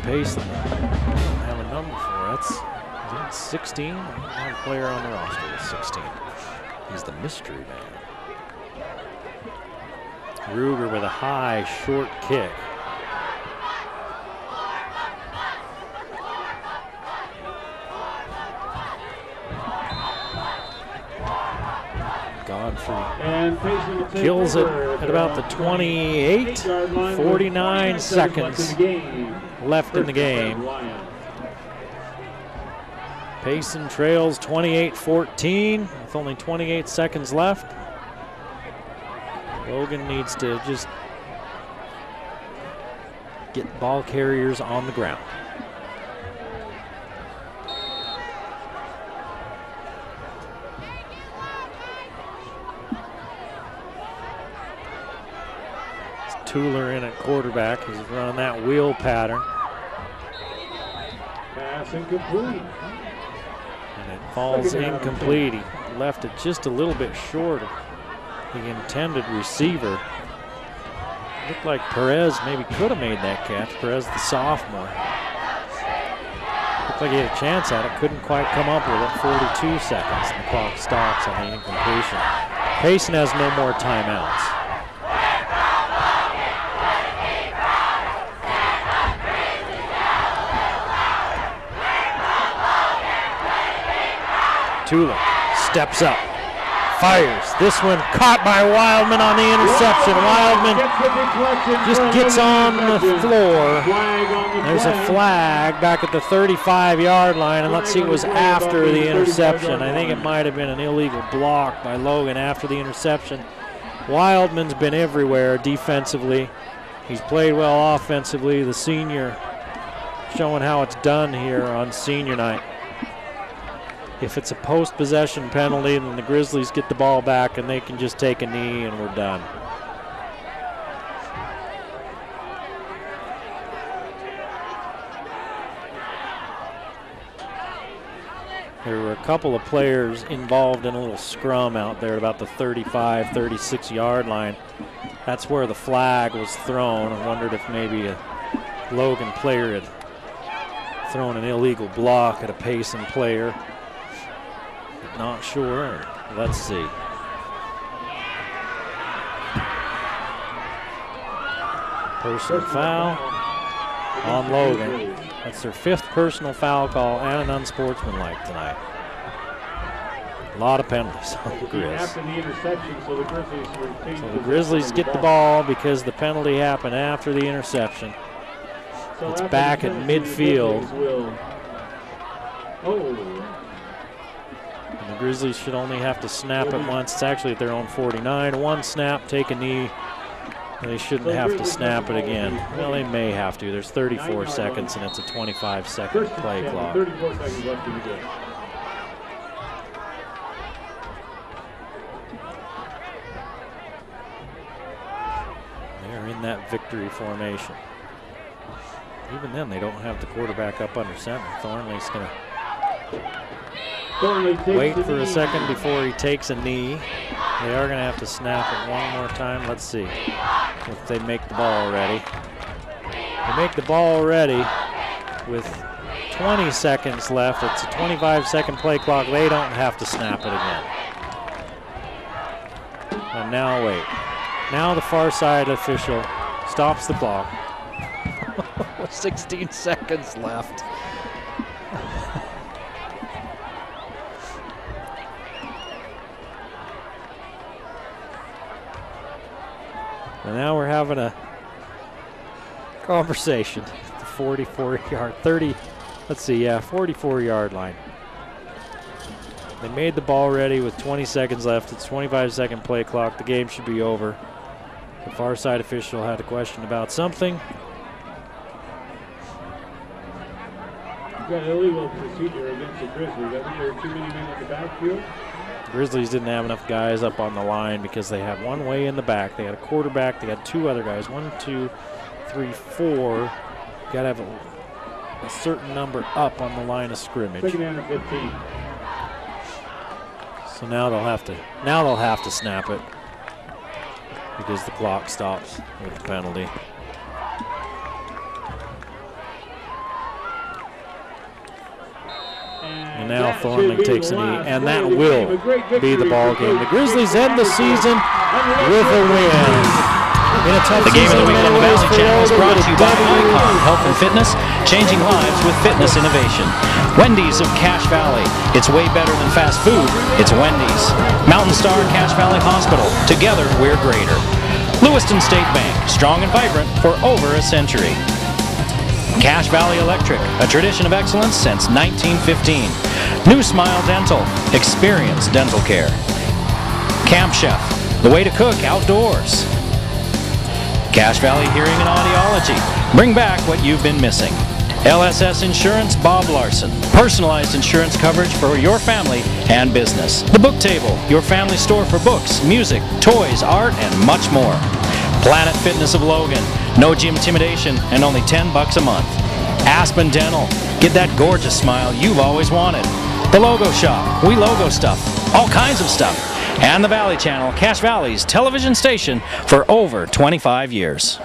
Payson don't have a number for. That's 16. I don't have a player on the roster with 16. He's the mystery man. Ruger with a high, short kick. Godfrey kills it at about the 28. 49 seconds left in the game. Payson trails 28-14 with only 28 seconds left. Logan needs to just get ball carriers on the ground. Tuller in at quarterback. He's running that wheel pattern. Pass incomplete. And it falls incomplete. He left it just a little bit short of the intended receiver. Looked like Perez maybe could have made that catch. Perez, the sophomore. Looked like he had a chance at it. Couldn't quite come up with it. 42 seconds. And the clock stops on the incompletion. Payson has no more timeouts. Tuller steps up, fires. This one caught by Wildman on the interception. Wildman just gets on the floor. There's a flag back at the 35-yard line, and let's see, it was after the interception. I think it might have been an illegal block by Logan after the interception. Wildman's been everywhere defensively. He's played well offensively. The senior showing how it's done here on senior night. If it's a post-possession penalty, then the Grizzlies get the ball back and they can just take a knee and we're done. There were a couple of players involved in a little scrum out there about the 35, 36 yard line. That's where the flag was thrown. I wondered if maybe a Logan player had thrown an illegal block at a Payson player. Not sure. Let's see. Personal foul on Logan. That's their 5th personal foul call and an unsportsmanlike tonight. A lot of penalties on the Grizz. So the Grizzlies get the ball because the penalty happened after the interception. It's back at midfield. And the Grizzlies should only have to snap it once. It's actually at their own 49. One snap, take a knee. They shouldn't have to snap it again. Well, they may have to. There's 34 seconds, and it's a 25-second play clock. 34 seconds left in the game. They're in that victory formation. Even then, they don't have the quarterback up under center. Thornley's going to wait for a second before he takes a knee. They are going to have to snap it one more time. Let's see if they make the ball ready. They make the ball ready with 20 seconds left. It's a 25-second play clock. They don't have to snap it again. And now wait. Now the far side official stops the clock. 16 seconds left. And now we're having a conversation at the 44-yard line. They made the ball ready with 20 seconds left. It's 25-second play clock. The game should be over. The far side official had a question about something. You've got illegal procedure against the Grizzlies. I think there are too many men in the backfield. The Grizzlies didn't have enough guys up on the line because they had one way in the back. They had a quarterback. They had 2 other guys. 1, 2, 3, 4. You got to have a certain number up on the line of scrimmage. Second down and 15. So now they'll have to snap it because the clock stops with the penalty. And now Thornley takes a knee, and that will be the ball game. The Grizzlies end the season with a win. The Game of the Week on the Valley Channel is brought to you by Icon Health and Fitness, changing lives with fitness innovation. Wendy's of Cache Valley. It's way better than fast food. It's Wendy's. Mountain Star Cache Valley Hospital. Together, we're greater. Lewiston State Bank, strong and vibrant for over a century. Cache Valley Electric, a tradition of excellence since 1915. New Smile Dental, experience dental care. Camp Chef, the way to cook outdoors. Cache Valley Hearing and Audiology, bring back what you've been missing. LSS Insurance, Bob Larson, personalized insurance coverage for your family and business. The Book Table, your family store for books, music, toys, art, and much more. Planet Fitness of Logan, no gym intimidation and only $10 a month. Aspen Dental, get that gorgeous smile you've always wanted. The Logo Shop, we logo stuff, all kinds of stuff. And the Valley Channel, Cache Valley's television station for over 25 years.